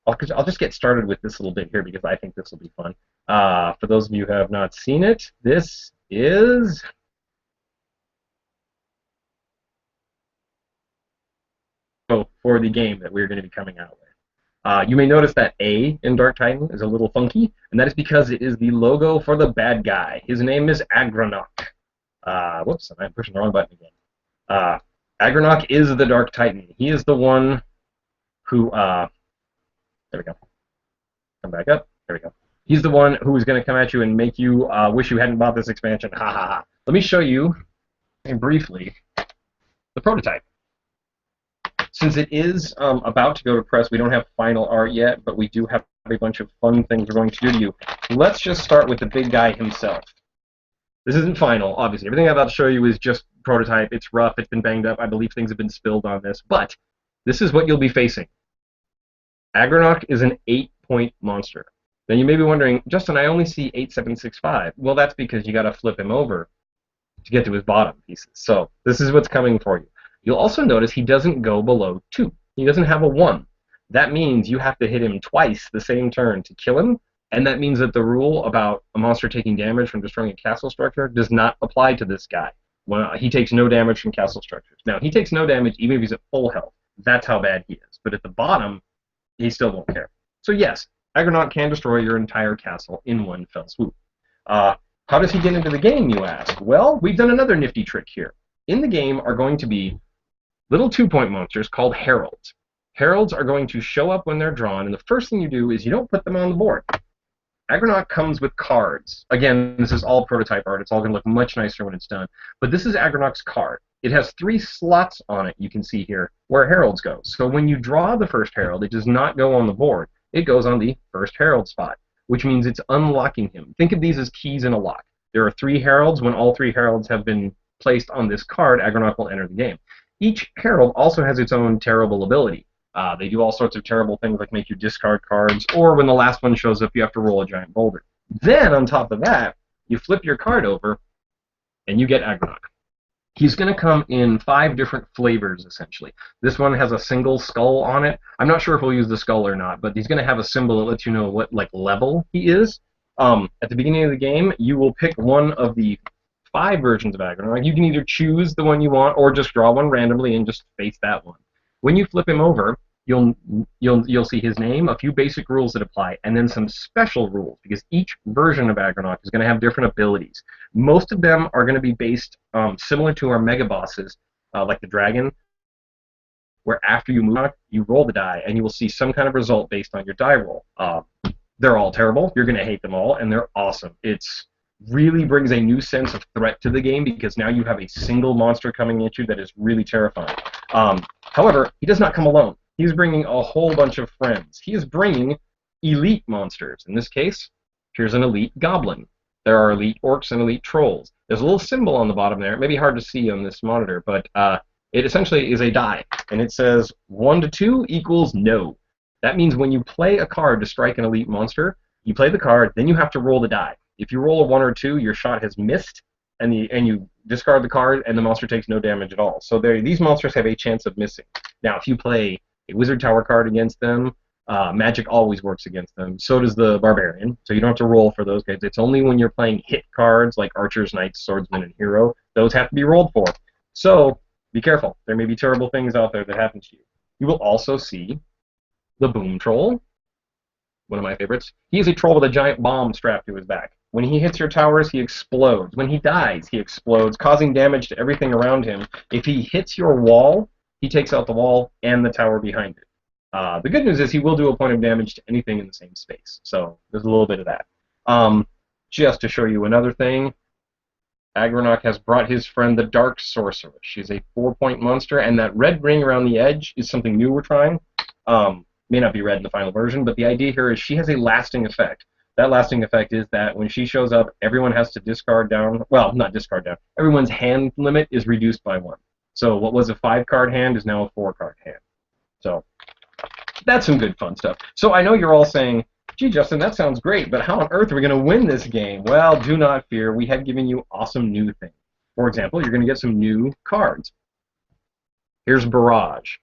I'll just get started with this little bit here because I think this will be fun. For those of you who have not seen it, this is for the game that we're going to be coming out with. You may notice that A in Dark Titan is a little funky, and that is because it is the logo for the bad guy. His name is Agronok. Whoops, I'm pushing the wrong button again. Agronok is the Dark Titan. He is the one who... there we go. Come back up. There we go. He's the one who is going to come at you and make you wish you hadn't bought this expansion. Ha ha ha. Let me show you, briefly, the prototype. Since it is about to go to press, we don't have final art yet, but we do have a bunch of fun things we're going to do to you. Let's just start with the big guy himself. This isn't final, obviously. Everything I'm about to show you is just prototype. It's rough. It's been banged up. I believe things have been spilled on this. But this is what you'll be facing. Agronok is an 8-point monster. Then you may be wondering, Justin, I only see 8, 7, 6, 5. Well, that's because you got to flip him over to get to his bottom pieces. So this is what's coming for you. You'll also notice he doesn't go below 2. He doesn't have a 1. That means you have to hit him twice the same turn to kill him, and that means that the rule about a monster taking damage from destroying a castle structure does not apply to this guy. Well, he takes no damage from castle structures. Now, he takes no damage even if he's at full health. That's how bad he is. But at the bottom, he still won't care. So yes, Agronok can destroy your entire castle in one fell swoop. How does he get into the game, you ask? Well, we've done another nifty trick here. In the game are going to be little 2-point monsters called heralds. Heralds are going to show up when they're drawn, and the first thing you do is you don't put them on the board. Agronach comes with cards. Again, this is all prototype art. It's all going to look much nicer when it's done. But this is Agronach's card. It has 3 slots on it, you can see here, where heralds go. So when you draw the first herald, it does not go on the board. It goes on the first herald spot, which means it's unlocking him. Think of these as keys in a lock. There are 3 heralds. When all 3 heralds have been placed on this card, Agronach will enter the game. Each herald also has its own terrible ability. They do all sorts of terrible things like make you discard cards, or when the last one shows up, you have to roll a giant boulder. Then, on top of that, you flip your card over, and you get Agronach. He's going to come in 5 different flavors, essentially. This one has a single skull on it. I'm not sure if we'll use the skull or not, but he's going to have a symbol that lets you know what level he is. At the beginning of the game, you will pick one of the 5 versions of Agronach. You can either choose the one you want, or just draw one randomly and just face that one. When you flip him over, you'll see his name, a few basic rules that apply, and then some special rules, because each version of Agronach is going to have different abilities. Most of them are going to be based similar to our mega bosses, like the dragon, where after you move, you roll the die, and you will see some kind of result based on your die roll. They're all terrible. You're going to hate them all, and they're awesome. It's really brings a new sense of threat to the game, because now you have a single monster coming at you that is really terrifying. However, he does not come alone. He's bringing a whole bunch of friends. He is bringing elite monsters. In this case, here's an elite goblin. There are elite orcs and elite trolls. There's a little symbol on the bottom there. It may be hard to see on this monitor, but it essentially is a die, and it says 1 to 2 equals no. That means when you play a card to strike an elite monster, you play the card, then you have to roll the die. If you roll a 1 or 2, your shot has missed, and you discard the card, and the monster takes no damage at all. So these monsters have a chance of missing. Now, if you play a Wizard Tower card against them, magic always works against them. So does the Barbarian, so you don't have to roll for those guys. It's only when you're playing hit cards like Archers, Knights, Swordsmen, and Hero, those have to be rolled for. So be careful. There may be terrible things out there that happen to you. You will also see the Boom Troll, one of my favorites. He is a troll with a giant bomb strapped to his back. When he hits your towers, he explodes. When he dies, he explodes, causing damage to everything around him. If he hits your wall, he takes out the wall and the tower behind it. The good news is he will do a point of damage to anything in the same space. So there's a little bit of that. Just to show you another thing, Agronach has brought his friend the Dark Sorceress. She's a 4-point monster, and that red ring around the edge is something new we're trying. May not be red in the final version, but the idea here is she has a lasting effect. That lasting effect is that when she shows up, everyone has to discard down. Well, not discard down. Everyone's hand limit is reduced by 1. So what was a 5-card hand is now a 4-card hand. So that's some good fun stuff. So I know you're all saying, gee, Justin, that sounds great, but how on earth are we going to win this game? Well, do not fear. We have given you awesome new things. For example, you're going to get some new cards. Here's Barrage.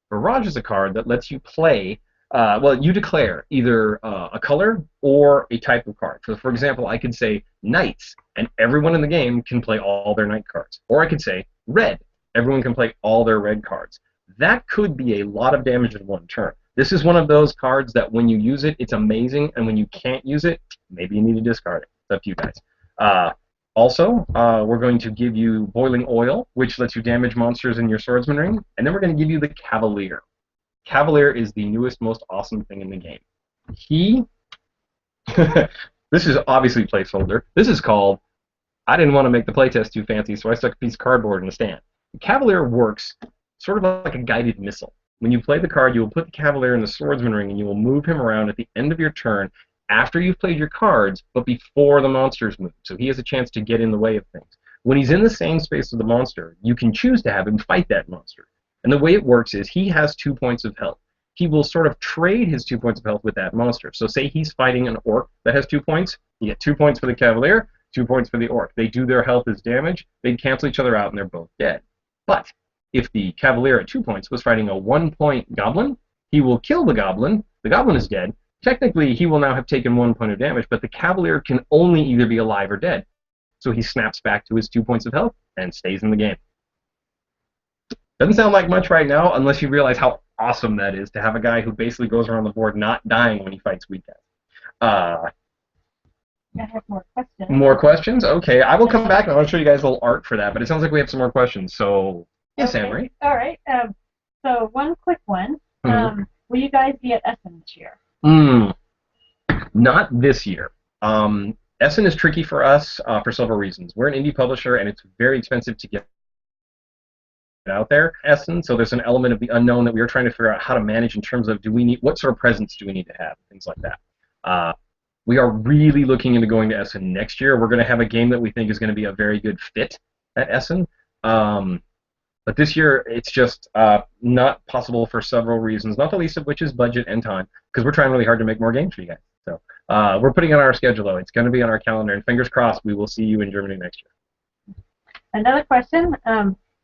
Barrage is a card that lets you play, well, you declare either a color or a type of card. So, for example, I could say Knights, and everyone in the game can play all their Knight cards. Or I could say Red. Everyone can play all their red cards. That could be a lot of damage in one turn. This is one of those cards that when you use it, it's amazing, and when you can't use it, maybe you need to discard it. It's up to you guys. Also, we're going to give you Boiling Oil, which lets you damage monsters in your Swordsman Ring, and then we're going to give you the Cavalier. Cavalier is the newest, most awesome thing in the game. This is obviously placeholder. This is called, I didn't want to make the playtest too fancy, so I stuck a piece of cardboard in the stand. The Cavalier works sort of like a guided missile. When you play the card, you will put the Cavalier in the Swordsman Ring, and you will move him around at the end of your turn after you've played your cards, but before the monsters move. So he has a chance to get in the way of things. When he's in the same space as the monster, you can choose to have him fight that monster. And the way it works is he has 2 points of health. He will sort of trade his 2 points of health with that monster. So say he's fighting an orc that has 2 points, you get 2 points for the Cavalier, 2 points for the orc. They do their health as damage, they cancel each other out, and they're both dead. But if the Cavalier at 2 points was fighting a 1-point goblin, he will kill the goblin is dead. Technically, he will now have taken 1 point of damage, but the Cavalier can only either be alive or dead. So he snaps back to his 2 points of health and stays in the game. Doesn't sound like much right now, unless you realize how awesome that is to have a guy who basically goes around the board not dying when he fights weak guys. I have more questions. More questions? Okay, I will come back and I'll show you guys a little art for that, but it sounds like we have some more questions. So, yes, okay. Anne-Marie? All right. So one quick one. Will you guys be at Essen this year? Not this year. Essen is tricky for us for several reasons. We're an indie publisher, and it's very expensive to get out there, Essen. So there's an element of the unknown that we are trying to figure out how to manage in terms of what sort of presence do we need to have, things like that. We are really looking into going to Essen next year. We're going to have a game that we think is going to be a very good fit at Essen. But this year, it's just not possible for several reasons, not the least of which is budget and time, because we're trying really hard to make more games for you guys. So we're putting it on our schedule, though. It's going to be on our calendar, and fingers crossed we will see you in Germany next year. Another question.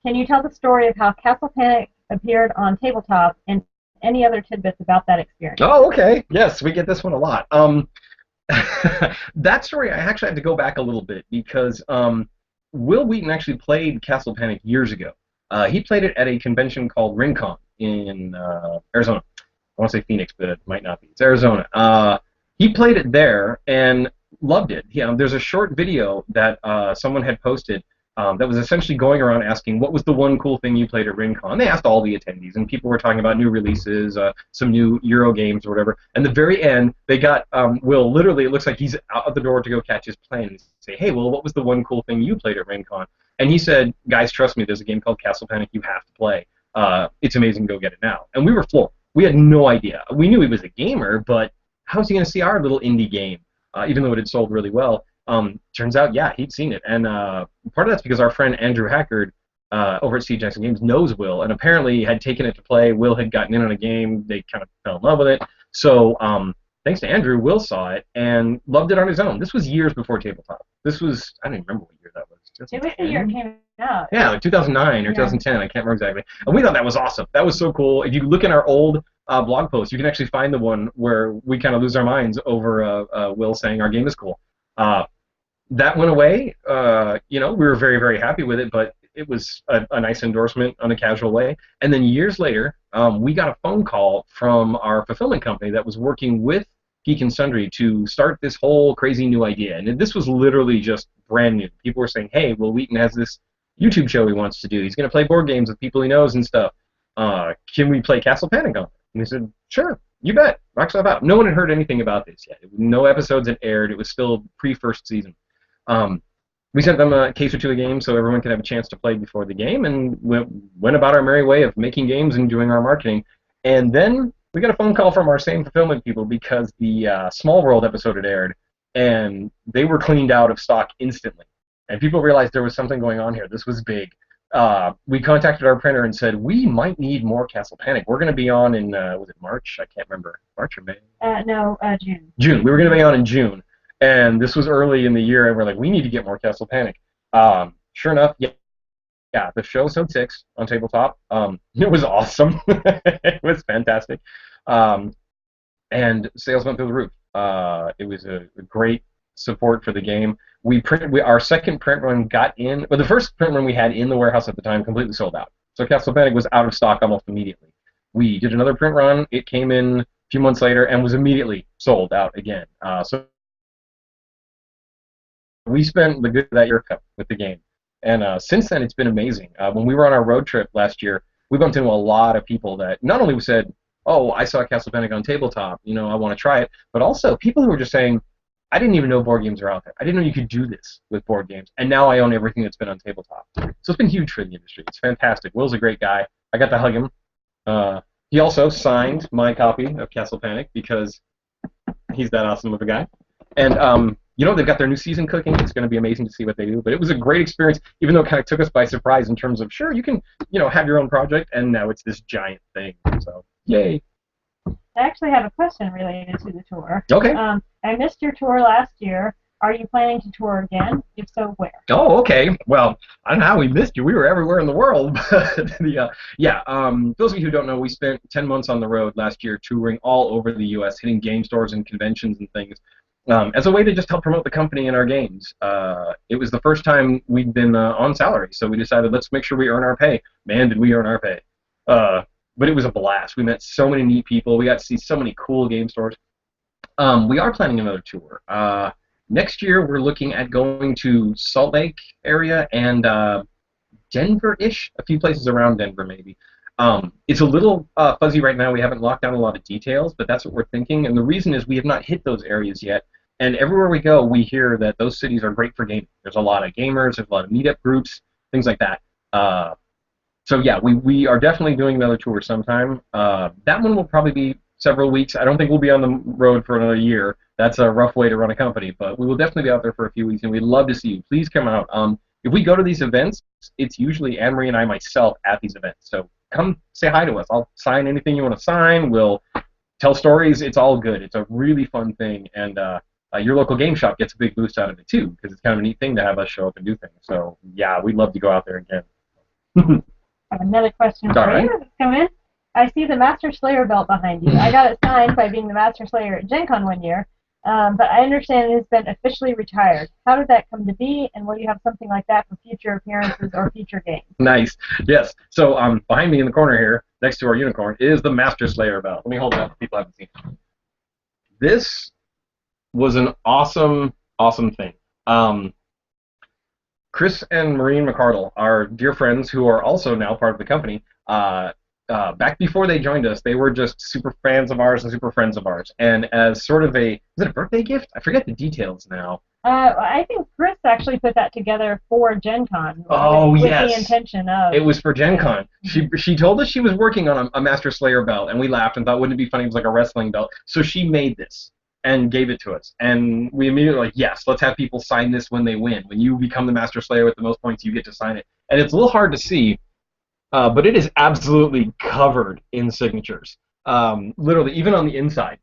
Can you tell the story of how Castle Panic appeared on tabletop and any other tidbits about that experience? Oh, okay. Yes, we get this one a lot. That story, I actually had to go back a little bit because Will Wheaton actually played Castle Panic years ago. He played it at a convention called RinCon in Arizona. I want to say Phoenix, but it might not be. It's Arizona. He played it there and loved it. There's a short video that someone had posted that was essentially going around asking what was the one cool thing you played at RinCon. They asked all the attendees, and people were talking about new releases, some new Euro games or whatever. And the very end, they got Will, literally, it looks like he's out the door to go catch his plane and say, hey, Will, what was the one cool thing you played at RinCon? And he said, guys, trust me, there's a game called Castle Panic you have to play. It's amazing, go get it now. And we were floored. We had no idea. We knew he was a gamer, but how's he going to see our little indie game, even though it had sold really well? Turns out, yeah, he'd seen it. And part of that's because our friend Andrew Hackard over at C. Jackson Games knows Will, and apparently had taken it to play. Will had gotten in on a game. They kind of fell in love with it. So thanks to Andrew, Will saw it and loved it on his own. This was years before tabletop. This was, I don't even remember what year that was. It was the year it came out. Yeah, like 2009 or 2010. I can't remember exactly. And we thought that was awesome. That was so cool. If you look in our old blog post, you can actually find the one where we kind of lose our minds over Will saying our game is cool. That went away. We were very, very happy with it, but it was a nice endorsement on a casual way. And then years later, we got a phone call from our fulfillment company that was working with Geek and Sundry to start this whole crazy new idea. And this was literally just brand new. People were saying, hey, Will Wheaton has this YouTube show he wants to do. He's going to play board games with people he knows and stuff. Can we play Castle Panic on it? And we said, sure, you bet. Rock yourself out. No one had heard anything about this yet. No episodes had aired. It was still pre-first season. We sent them a case or two of games so everyone could have a chance to play before the game, and went about our merry way of making games and doing our marketing. And then we got a phone call from our same fulfillment people because the Small World episode had aired, and they were cleaned out of stock instantly. And people realized there was something going on here. This was big. We contacted our printer and said, we might need more Castle Panic. We're going to be on in, was it March? I can't remember. March or May? June. June. We were going to be on in June. And this was early in the year, and we're like, we need to get more Castle Panic. Sure enough, yeah, the show showed 6 on tabletop. It was awesome. It was fantastic. And sales went through the roof. It was a great support for the game. Our second print run got in, the first print run we had in the warehouse at the time completely sold out. So Castle Panic was out of stock almost immediately. We did another print run. It came in a few months later and was immediately sold out again. So we spent the good of that year with the game. And since then, it's been amazing. When we were on our road trip last year, we bumped into a lot of people that not only said, oh, I saw Castle Panic on tabletop, I want to try it, but also people who were just saying, I didn't even know board games are out there. I didn't know you could do this with board games, and now I own everything that's been on tabletop. So it's been huge for the industry. It's fantastic. Will's a great guy. I got to hug him. He also signed my copy of Castle Panic because he's that awesome of a guy. And they've got their new season cooking. It's going to be amazing to see what they do. But it was a great experience, even though it kind of took us by surprise in terms of, sure, you can, have your own project, and now it's this giant thing. So, yay. I actually have a question related to the tour. Okay. I missed your tour last year. Are you planning to tour again? If so, where? Oh, okay. Well, I don't know how we missed you. We were everywhere in the world. But those of you who don't know, we spent 10 months on the road last year touring all over the U.S., hitting game stores and conventions and things. As a way to just help promote the company and our games. It was the first time we'd been on salary, so we decided let's make sure we earn our pay. Man, did we earn our pay. But it was a blast. We met so many neat people. We got to see so many cool game stores. We are planning another tour. Next year, we're looking at going to Salt Lake area and Denver-ish, a few places around Denver maybe. It's a little fuzzy right now. We haven't locked down a lot of details, but that's what we're thinking. And the reason is we have not hit those areas yet. And everywhere we go, we hear that those cities are great for gaming. There's a lot of gamers, there's a lot of meetup groups, things like that. So yeah, we are definitely doing another tour sometime. That one will probably be several weeks. I don't think we'll be on the road for another year. That's a rough way to run a company, but we will definitely be out there for a few weeks, and we'd love to see you. Please come out. If we go to these events, it's usually Anne-Marie and I myself at these events. So come say hi to us. I'll sign anything you want to sign. We'll tell stories. It's all good. It's a really fun thing, and your local game shop gets a big boost out of it too, because it's kind of a neat thing to have us show up and do things. So yeah, we'd love to go out there again. I have another question for you. Come in. I see the Master Slayer belt behind you. I got it signed by being the Master Slayer at Gen Con one year, but I understand it has been officially retired. How did that come to be, and will you have something like that for future appearances or future games? Nice. Yes. So behind me in the corner here, next to our unicorn, is the Master Slayer belt. Let me hold it up. People haven't seen it. This was an awesome, awesome thing. Chris and Maureen McCardle, our dear friends who are also now part of the company, back before they joined us, they were just super fans of ours and super friends of ours. And as sort of is it a birthday gift? I forget the details now. I think Chris actually put that together for Gen Con. Oh, yes. With the intention of... It was for Gen Con. She told us she was working on a Master Slayer belt, and we laughed and thought, wouldn't it be funny if it was like a wrestling belt? So she made this and gave it to us. And we immediately were like, yes, let's have people sign this when they win. When you become the Master Slayer with the most points, you get to sign it. And it's a little hard to see, but it is absolutely covered in signatures. Literally, even on the inside.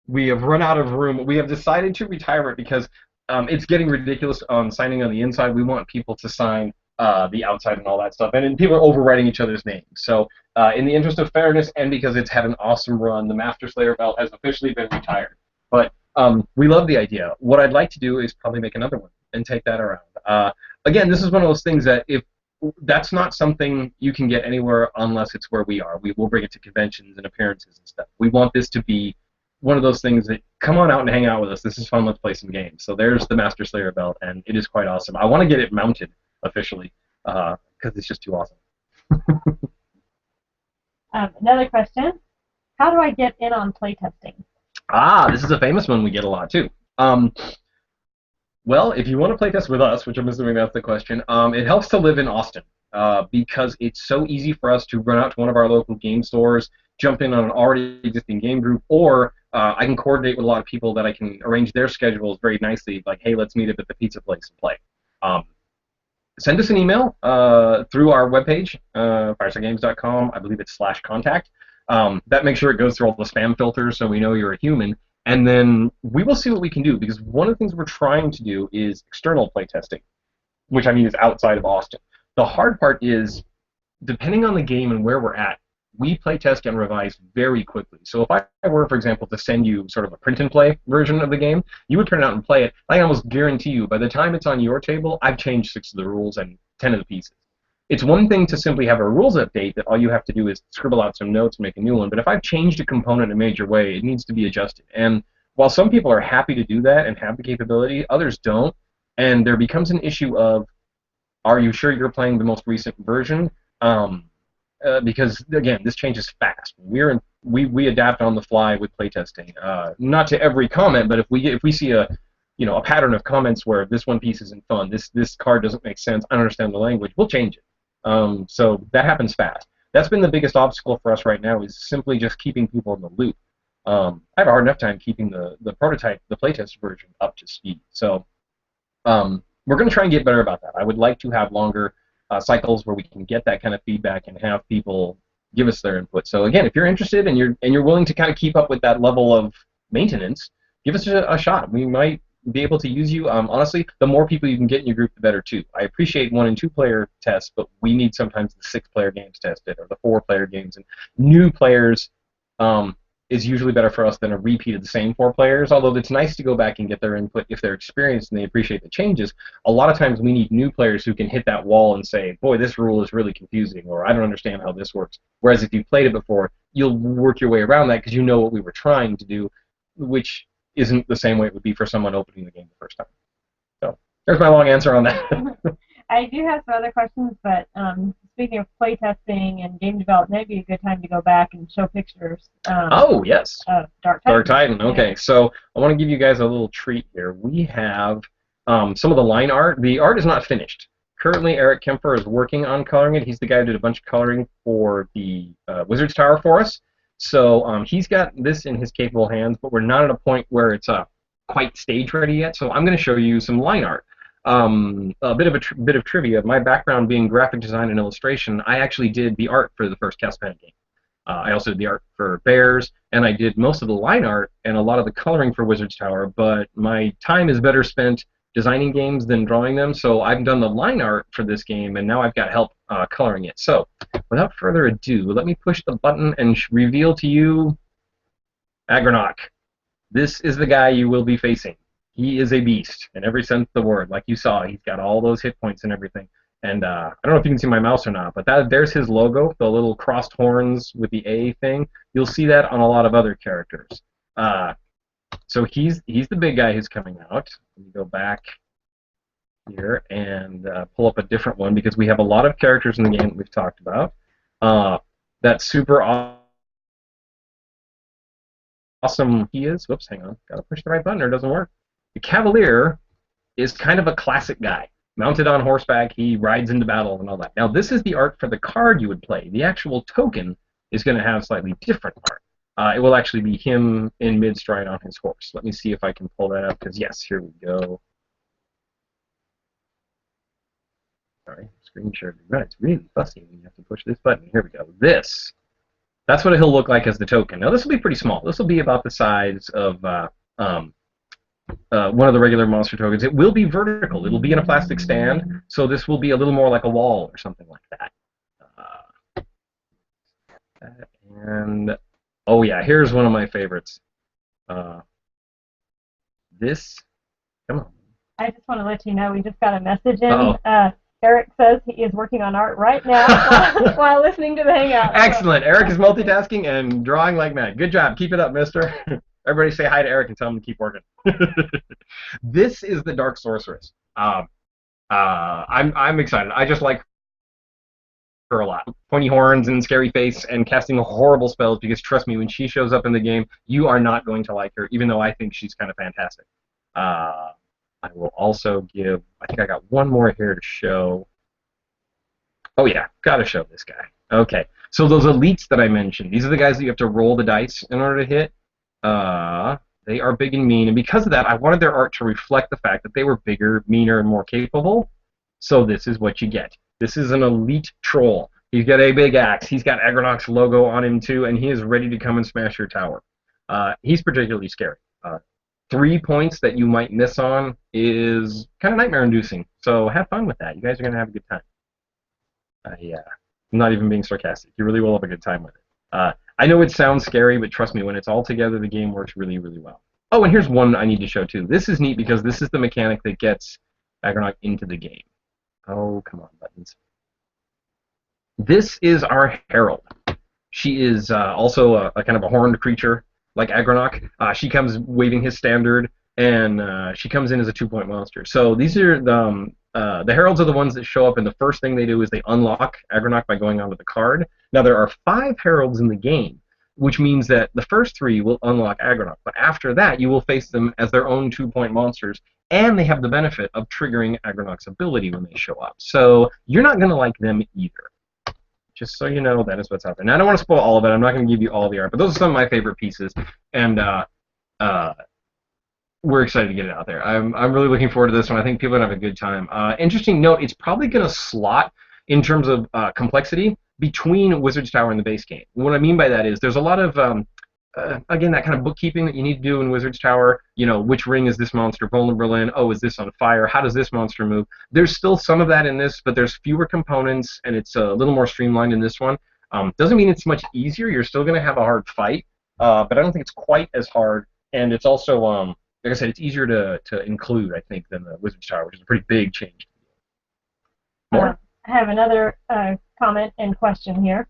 We have run out of room. We have decided to retire it because it's getting ridiculous on signing on the inside. We want people to sign the outside and all that stuff. And people are overwriting each other's names. So in the interest of fairness and because it's had an awesome run, the Master Slayer belt has officially been retired. But we love the idea. What I'd like to do is probably make another one and take that around. Again, this is one of those things that if that's not something you can get anywhere unless it's where we are. We will bring it to conventions and appearances and stuff. We want this to be one of those things that come on out and hang out with us. This is fun. Let's play some games. So there's the Master Slayer belt, and it is quite awesome. I want to get it mounted officially because it's just too awesome. Another question. How do I get in on playtesting? This is a famous one we get a lot, too. Well, if you want to playtest with us, which I'm assuming that's the question, it helps to live in Austin because it's so easy for us to run out to one of our local game stores, jump in on an already existing game group, or I can coordinate with a lot of people that I can arrange their schedules very nicely, like, hey, let's meet up at the pizza place and play. Send us an email through our webpage, firesidegames.com. I believe it's /contact. That makes sure it goes through all the spam filters so we know you're a human. And then we will see what we can do, because one of the things we're trying to do is external playtesting, which I mean is outside of Austin. The hard part is, depending on the game and where we're at, we playtest and revise very quickly. So if I were, for example, to send you sort of a print-and-play version of the game, you would print it out and play it. I almost guarantee you, by the time it's on your table, I've changed 6 of the rules and 10 of the pieces. It's one thing to simply have a rules update that all you have to do is scribble out some notes and make a new one, but if I've changed a component in a major way, it needs to be adjusted. And while some people are happy to do that and have the capability, others don't, and there becomes an issue of, are you sure you're playing the most recent version? Because, again, this changes fast. We adapt on the fly with playtesting. Not to every comment, but if we see a pattern of comments where this one piece isn't fun, this card doesn't make sense, I don't understand the language, we'll change it. So that happens fast. That's been the biggest obstacle for us right now, is simply just keeping people in the loop. I have a hard enough time keeping the prototype, the playtest version, up to speed. So we're going to try and get better about that. I would like to have longer cycles where we can get that kind of feedback and have people give us their input. So again, if you're interested and you're willing to kind of keep up with that level of maintenance, give us a shot. We might be able to use you. Honestly, the more people you can get in your group, the better too. I appreciate 1- and 2-player tests, but we need sometimes the 6-player games tested or the 4-player games. And new players is usually better for us than a repeat of the same 4 players, although it's nice to go back and get their input if they're experienced and they appreciate the changes. A lot of times we need new players who can hit that wall and say, boy, this rule is really confusing, or I don't understand how this works. Whereas if you've played it before, you'll work your way around that because you know what we were trying to do, which isn't the same way it would be for someone opening the game the first time. So there's my long answer on that. I do have some other questions, but speaking of playtesting and game development, maybe a good time to go back and show pictures. Oh, yes. Of Dark Titan. Dark Titan. Okay, so I want to give you guys a little treat here. We have some of the line art. The art is not finished. Currently, Eric Kemper is working on coloring it. He's the guy who did a bunch of coloring for the Wizard's Tower for us. So he's got this in his capable hands, but we're not at a point where it's quite stage ready yet. So I'm going to show you some line art. A bit of trivia. My background being graphic design and illustration, I actually did the art for the first Castlevania game. I also did the art for Bears, and I did most of the line art and a lot of the coloring for Wizard's Tower, but my time is better spent designing games than drawing them, so I've done the line art for this game, and now I've got help coloring it. So, without further ado, let me push the button and reveal to you Agronach. This is the guy you will be facing. He is a beast in every sense of the word. Like you saw, he's got all those hit points and everything. And I don't know if you can see my mouse or not, but there's his logo, the little crossed horns with the A thing. You'll see that on a lot of other characters. So he's the big guy who's coming out. Let me go back here and pull up a different one because we have a lot of characters in the game that we've talked about. That's super awesome he is. Whoops, hang on. Gotta push the right button or it doesn't work. The Cavalier is kind of a classic guy. Mounted on horseback, he rides into battle and all that. Now, this is the art for the card you would play. The actual token is going to have slightly different art. It will actually be him in mid-stride on his horse. Let me see if I can pull that up, because yes, here we go. Sorry, screen share. It's really fussy when you have to push this button. Here we go. That's what he'll look like as the token. Now, this will be pretty small. This will be about the size of one of the regular monster tokens. It will be vertical. It'll be in a plastic stand, so this will be a little more like a wall or something like that. And oh yeah, here's one of my favorites. This, come on. I just want to let you know we just got a message in. Eric says he is working on art right now while listening to the Hangout. Excellent. Eric is multitasking and drawing like mad. Good job. Keep it up, mister. Everybody say hi to Eric and tell him to keep working. This is the Dark Sorceress. I'm excited. I just like her a lot. Pointy horns and scary face and casting horrible spells because trust me, when she shows up in the game, you are not going to like her, even though I think she's kind of fantastic. I will also give, I think I got one more here to show. Oh yeah, gotta show this guy. Okay, so those elites that I mentioned, these are the guys that you have to roll the dice in order to hit. They are big and mean, and because of that, I wanted their art to reflect the fact that they were bigger, meaner, and more capable. So this is what you get. This is an elite troll. He's got a big axe. He's got Agronach's logo on him too, and he is ready to come and smash your tower. He's particularly scary. 3 points that you might miss on is kind of nightmare-inducing. So have fun with that. You guys are gonna have a good time. Yeah, I'm not even being sarcastic. You really will have a good time with it. I know it sounds scary, but trust me, when it's all together, the game works really, really well. Oh, and here's one I need to show too. This is neat because this is the mechanic that gets Agronach into the game. Oh, come on, buttons. This is our Herald. She is also a kind of a horned creature like Agronach. She comes waving his standard, and she comes in as a 2-point monster. So these are the Heralds are the ones that show up, and the first thing they do is they unlock Agronach by going onto the card. Now, there are 5 Heralds in the game, which means that the first 3 will unlock Agronach, but after that, you will face them as their own 2-point monsters, and they have the benefit of triggering Agronach's ability when they show up. So you're not going to like them either. Just so you know, that is what's out there. Now, I don't want to spoil all of it. I'm not going to give you all the art, but those are some of my favorite pieces, and we're excited to get it out there. I'm really looking forward to this one. I think people are going to have a good time. Interesting note, it's probably going to slot in terms of complexity between Wizard's Tower and the base game. What I mean by that is there's a lot of, again, that kind of bookkeeping that you need to do in Wizard's Tower. You know, which ring is this monster vulnerable in? Oh, is this on fire? How does this monster move? There's still some of that in this, but there's fewer components, and it's a little more streamlined in this one. Doesn't mean it's much easier. You're still going to have a hard fight, but I don't think it's quite as hard, and it's also, like I said, it's easier to include, I think, than the Wizard's Tower, which is a pretty big change. More? I have another comment and question here.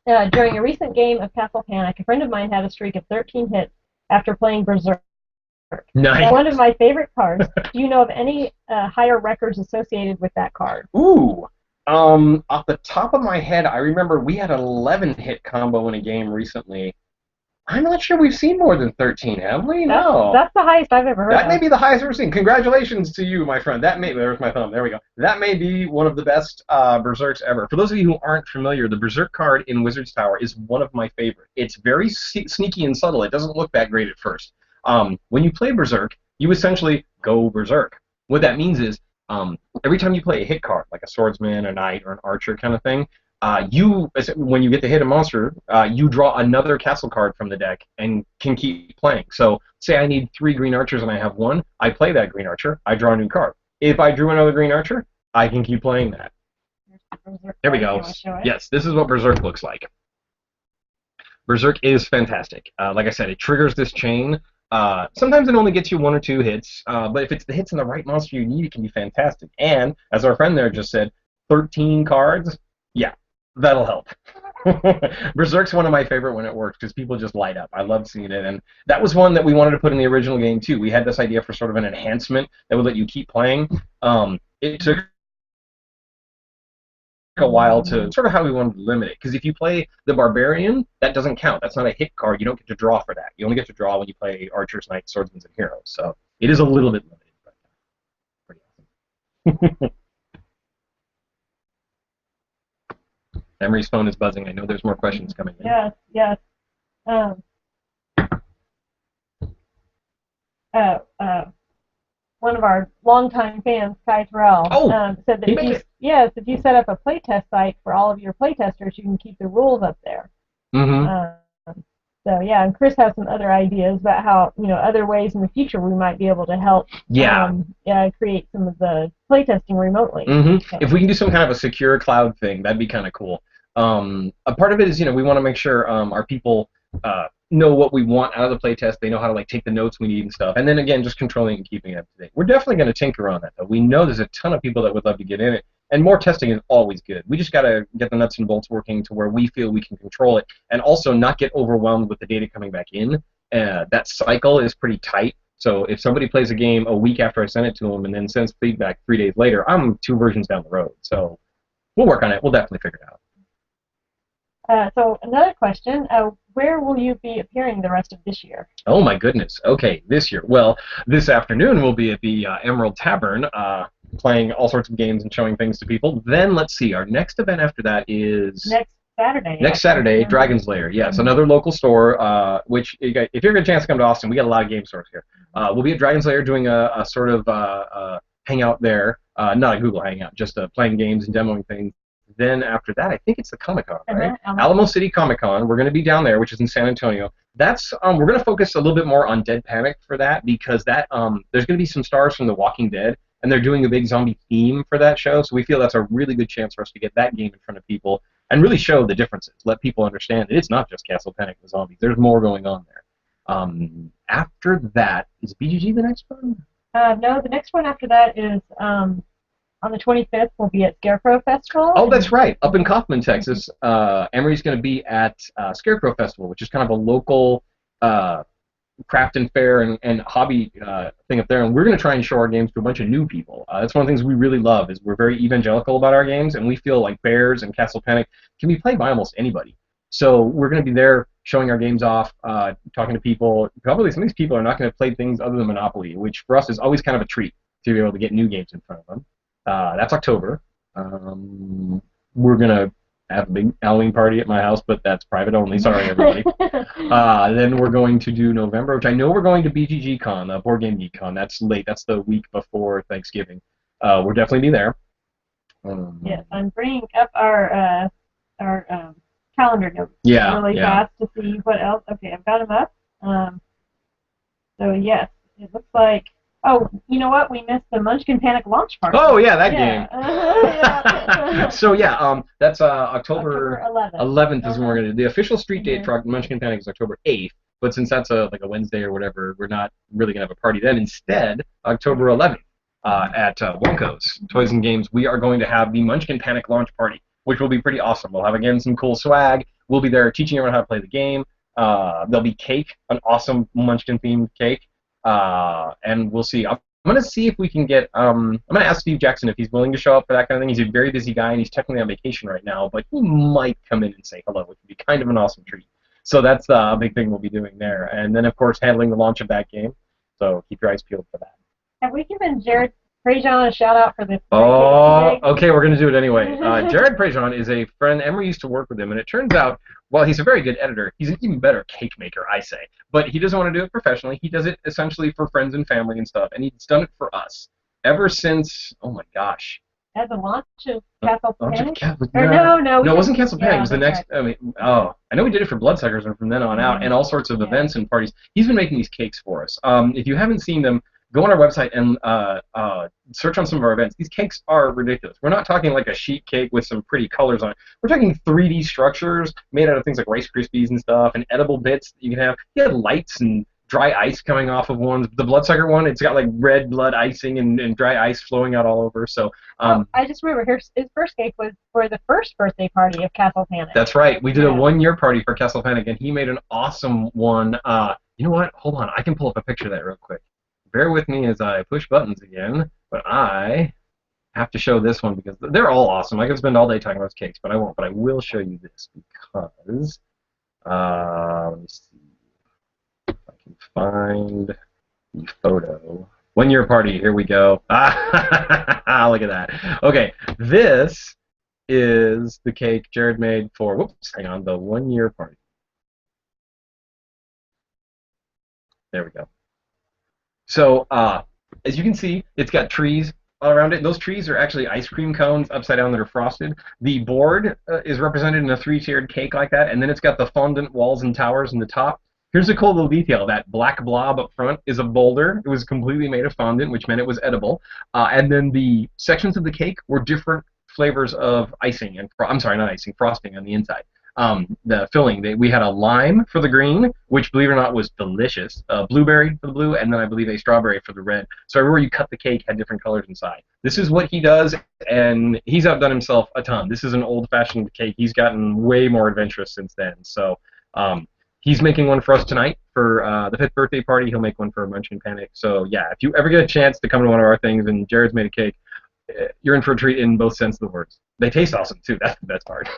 During a recent game of Castle Panic, a friend of mine had a streak of 13 hits after playing Berserk. Nice. One of my favorite cards. Do you know of any higher records associated with that card? Ooh. Off the top of my head, I remember we had an 11-hit combo in a game recently. I'm not sure we've seen more than 13, have we? No. That's the highest I've ever heard That of. may be the highest I've ever seen. Congratulations to you, my friend. There's my thumb. There we go. That may be one of the best Berserks ever. For those of you who aren't familiar, the Berserk card in Wizard's Tower is one of my favorites. It's very sneaky and subtle. It doesn't look that great at first. When you play Berserk, you essentially go Berserk. What that means is every time you play a hit card, like a swordsman, a knight, or an archer kind of thing, when you get to hit a monster, you draw another castle card from the deck and can keep playing. So, say I need 3 green archers and I have 1, I play that green archer, I draw a new card. If I drew another green archer, I can keep playing that. There we go. Yes, this is what Berserk looks like. Berserk is fantastic. Like I said, it triggers this chain. Sometimes it only gets you 1 or 2 hits, but if it's the hits in the right monster you need, it can be fantastic. And, as our friend there just said, 13 cards, yeah. That'll help. Berserk's one of my favorite when it works because people just light up. I love seeing it, and that was one that we wanted to put in the original game too. We had this idea for sort of an enhancement that would let you keep playing. It took a while to sort of how we wanted to limit it, because if you play the Barbarian, that doesn't count. That's not a hit card. You don't get to draw for that. You only get to draw when you play Archers, Knights, Swordsmen, and Heroes. So it is a little bit limited, but pretty awesome. Emery's phone is buzzing. I know there's more questions coming in. Yes, yes. One of our longtime fans, Kai Terrell, said that if you set up a playtest site for all of your playtesters, you can keep the rules up there. So yeah, and Chris has some other ideas about how, other ways in the future we might be able to help create some of the playtesting remotely. So. If we can do some kind of a secure cloud thing, that'd be kind of cool. A part of it is, we want to make sure our people know what we want out of the playtest. They know how to take the notes we need and stuff. And then again, just controlling and keeping it up to date. We're definitely going to tinker on that, though. We know there's a ton of people that would love to get in it. And more testing is always good. We just got to get the nuts and bolts working to where we feel we can control it, and also not get overwhelmed with the data coming back in. That cycle is pretty tight. So if somebody plays a game a week after I send it to them and then sends feedback 3 days later, I'm 2 versions down the road. So we'll work on it. We'll definitely figure it out. So another question, where will you be appearing the rest of this year? Oh my goodness. Okay, this year. Well, this afternoon we'll be at the Emerald Tavern playing all sorts of games and showing things to people. Then let's see, our next event after that is... Next Saturday. Next Saturday, Dragon's Lair. Yes, another local store, which if you get a chance to come to Austin, we got a lot of game stores here. We'll be at Dragon's Lair doing a sort of hangout there. Not a Google Hangout, just playing games and demoing things. Then after that, I think it's the Comic-Con, right? Alamo City Comic-Con. We're going to be down there, which is in San Antonio. That's we're going to focus a little bit more on Dead Panic for that, because that there's going to be some stars from The Walking Dead, and they're doing a big zombie theme for that show. So we feel that's a really good chance for us to get that game in front of people and really show the differences. Let people understand that it's not just Castle Panic and zombies. There's more going on there. After that, is BGG the next one? No, the next one after that is on the 25th, we'll be at Scarecrow Festival. Oh, that's right. Up in Kaufman, Texas. Emery's going to be at Scarecrow Festival, which is kind of a local craft and fair and hobby thing up there. And we're going to try and show our games to a bunch of new people. That's one of the things we really love, is we're very evangelical about our games, and we feel like Bears and Castle Panic can be played by almost anybody. So we're going to be there showing our games off, talking to people. Probably some of these people are not going to play things other than Monopoly, which for us is always kind of a treat to be able to get new games in front of them. That's October. We're going to have a big Halloween party at my house, but that's private only. Sorry, everybody. Then we're going to do November, which I know we're going to BGG Con, Board Game Geek Con. That's late. That's the week before Thanksgiving. We'll definitely be there. Yes, I'm bringing up our calendar notes really fast to see what else. Okay, I've got them up. So, yes, it looks like... Oh, you know what? We missed the Munchkin Panic launch party. Oh, yeah, that game. So, yeah, that's October 11th is when we're going to do. The official street date for Munchkin Panic is October 8th, but since that's like a Wednesday or whatever, we're not really going to have a party then. Instead, October 11th at Wonko's Toys and Games, we are going to have the Munchkin Panic launch party, which will be pretty awesome. We'll have, again, some cool swag. We'll be there teaching everyone how to play the game. There'll be cake, an awesome Munchkin-themed cake. and we'll see. I'm going to see if we can get. I'm going to ask Steve Jackson if he's willing to show up for that kind of thing. He's a very busy guy, and he's technically on vacation right now, but he might come in and say hello, which would be kind of an awesome treat. So that's a big thing we'll be doing there. And then, of course, handling the launch of that game. So keep your eyes peeled for that. Have we given Jared Prejean a shout out for this? Oh, okay, we're going to do it anyway. Jared Prejean is a friend. Emery used to work with him, and it turns out, while he's a very good editor, he's an even better cake maker, I say. But he doesn't want to do it professionally. He does it essentially for friends and family and stuff, and he's done it for us ever since, oh my gosh. At the launch of Castle Panic? No, it wasn't Castle Panic. It was the next, right. I know we did it for Bloodsuckers and from then on out, and all sorts of events and parties. He's been making these cakes for us. If you haven't seen them, go on our website and search on some of our events. These cakes are ridiculous. We're not talking like a sheet cake with some pretty colors on it. We're talking 3D structures made out of things like Rice Krispies and stuff, and edible bits that you can have. He had lights and dry ice coming off of one. The Bloodsucker one, it's got like red blood icing and dry ice flowing out all over. So I just remember his first cake was for the first birthday party of Castle Panic. That's right. We did a 1-year party for Castle Panic, and he made an awesome one. You know what? Hold on. I can pull up a picture of that real quick. Bear with me as I push buttons again, but I have to show this one because they're all awesome. I could spend all day talking about cakes, but I won't. But I will show you this because, let me see if I can find the photo. 1-year party, here we go. Look at that. Okay, this is the cake Jared made for, whoops, hang on, the 1-year party. There we go. So, as you can see, it's got trees all around it. Those trees are actually ice cream cones upside down that are frosted. The board is represented in a 3-tiered cake like that, and then it's got the fondant walls and towers in the top. Here's a cool little detail. That black blob up front is a boulder. It was completely made of fondant, which meant it was edible. And then the sections of the cake were different flavors of icing, and I'm sorry, not icing, frosting on the inside. The filling, we had a lime for the green, which, believe it or not, was delicious. Blueberry for the blue, and then I believe a strawberry for the red. So everywhere you cut the cake had different colors inside. This is what he does, and he's outdone himself a ton. This is an old-fashioned cake. He's gotten way more adventurous since then. So he's making one for us tonight for the 5th birthday party. He'll make one for Munchkin Panic. So yeah, if you ever get a chance to come to one of our things and Jared's made a cake, you're in for a treat in both sense of the words. They taste awesome, too. That's the best part.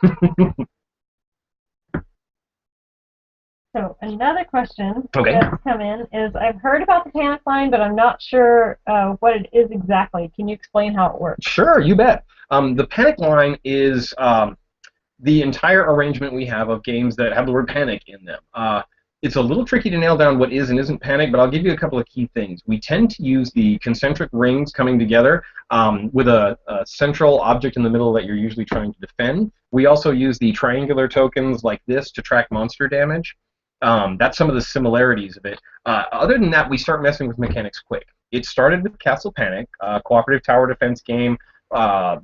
So another question that's come in is, I've heard about the Panic line, but I'm not sure what it is exactly. Can you explain how it works? Sure, you bet. The Panic line is the entire arrangement we have of games that have the word Panic in them. It's a little tricky to nail down what is and isn't Panic, but I'll give you a couple of key things. We tend to use the concentric rings coming together with a central object in the middle that you're usually trying to defend. We also use the triangular tokens like this to track monster damage. That's some of the similarities of it. Other than that, we start messing with mechanics quick. It started with Castle Panic, a cooperative tower defense game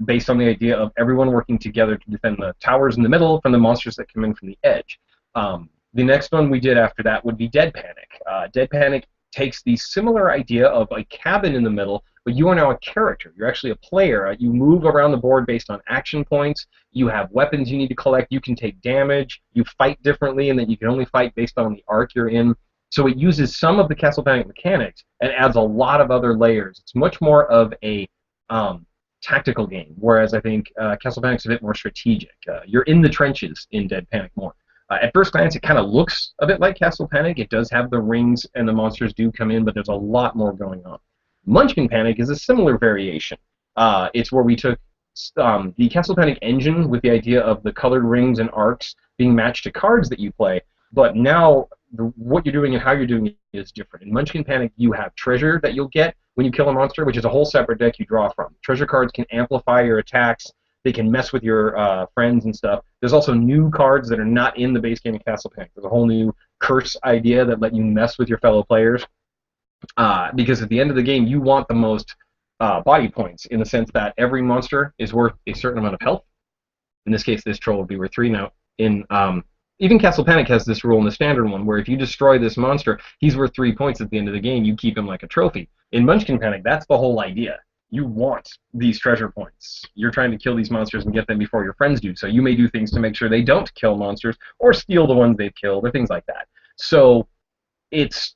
based on the idea of everyone working together to defend the towers in the middle from the monsters that come in from the edge. The next one we did after that would be Dead Panic. Dead Panic takes the similar idea of a cabin in the middle, but you are now a character. You're actually a player. You move around the board based on action points. You have weapons you need to collect. You can take damage. You fight differently, and then you can only fight based on the arc you're in. So it uses some of the Castle Panic mechanics and adds a lot of other layers. It's much more of a tactical game, whereas I think Castle Panic's a bit more strategic. You're in the trenches in Dead Panic more. At first glance, it kind of looks a bit like Castle Panic. It does have the rings, and the monsters do come in, but there's a lot more going on. Munchkin Panic is a similar variation. It's where we took the Castle Panic engine with the idea of the colored rings and arcs being matched to cards that you play, but now what you're doing and how you're doing it is different. In Munchkin Panic, you have treasure that you'll get when you kill a monster, which is a whole separate deck you draw from. Treasure cards can amplify your attacks. They can mess with your friends and stuff. There's also new cards that are not in the base game of Castle Panic. There's a whole new curse idea that let you mess with your fellow players. Because at the end of the game, you want the most body points in the sense that every monster is worth a certain amount of health. In this case, this troll would be worth 3 now. Even Castle Panic has this rule in the standard one where if you destroy this monster, he's worth 3 points at the end of the game. You keep him like a trophy. In Munchkin Panic, that's the whole idea. You want these treasure points. You're trying to kill these monsters and get them before your friends do. So you may do things to make sure they don't kill monsters or steal the ones they've killed or things like that. So it's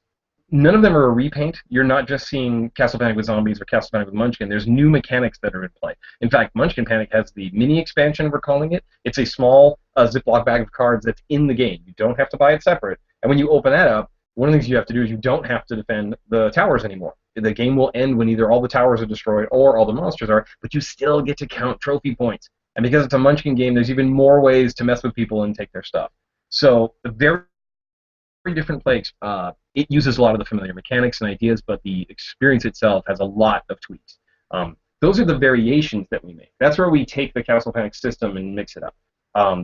none of them are a repaint. You're not just seeing Castle Panic with zombies or Castle Panic with Munchkin. There's new mechanics that are in play. In fact, Munchkin Panic has the mini expansion, we're calling it. It's a small Ziploc bag of cards that's in the game. You don't have to buy it separate. And when you open that up, one of the things you have to do is you don't have to defend the towers anymore. The game will end when either all the towers are destroyed or all the monsters are, but you still get to count trophy points. And because it's a Munchkin game, there's even more ways to mess with people and take their stuff. So the very different play. It uses a lot of the familiar mechanics and ideas, but the experience itself has a lot of tweaks. Those are the variations that we make. That's where we take the Castle Panic system and mix it up.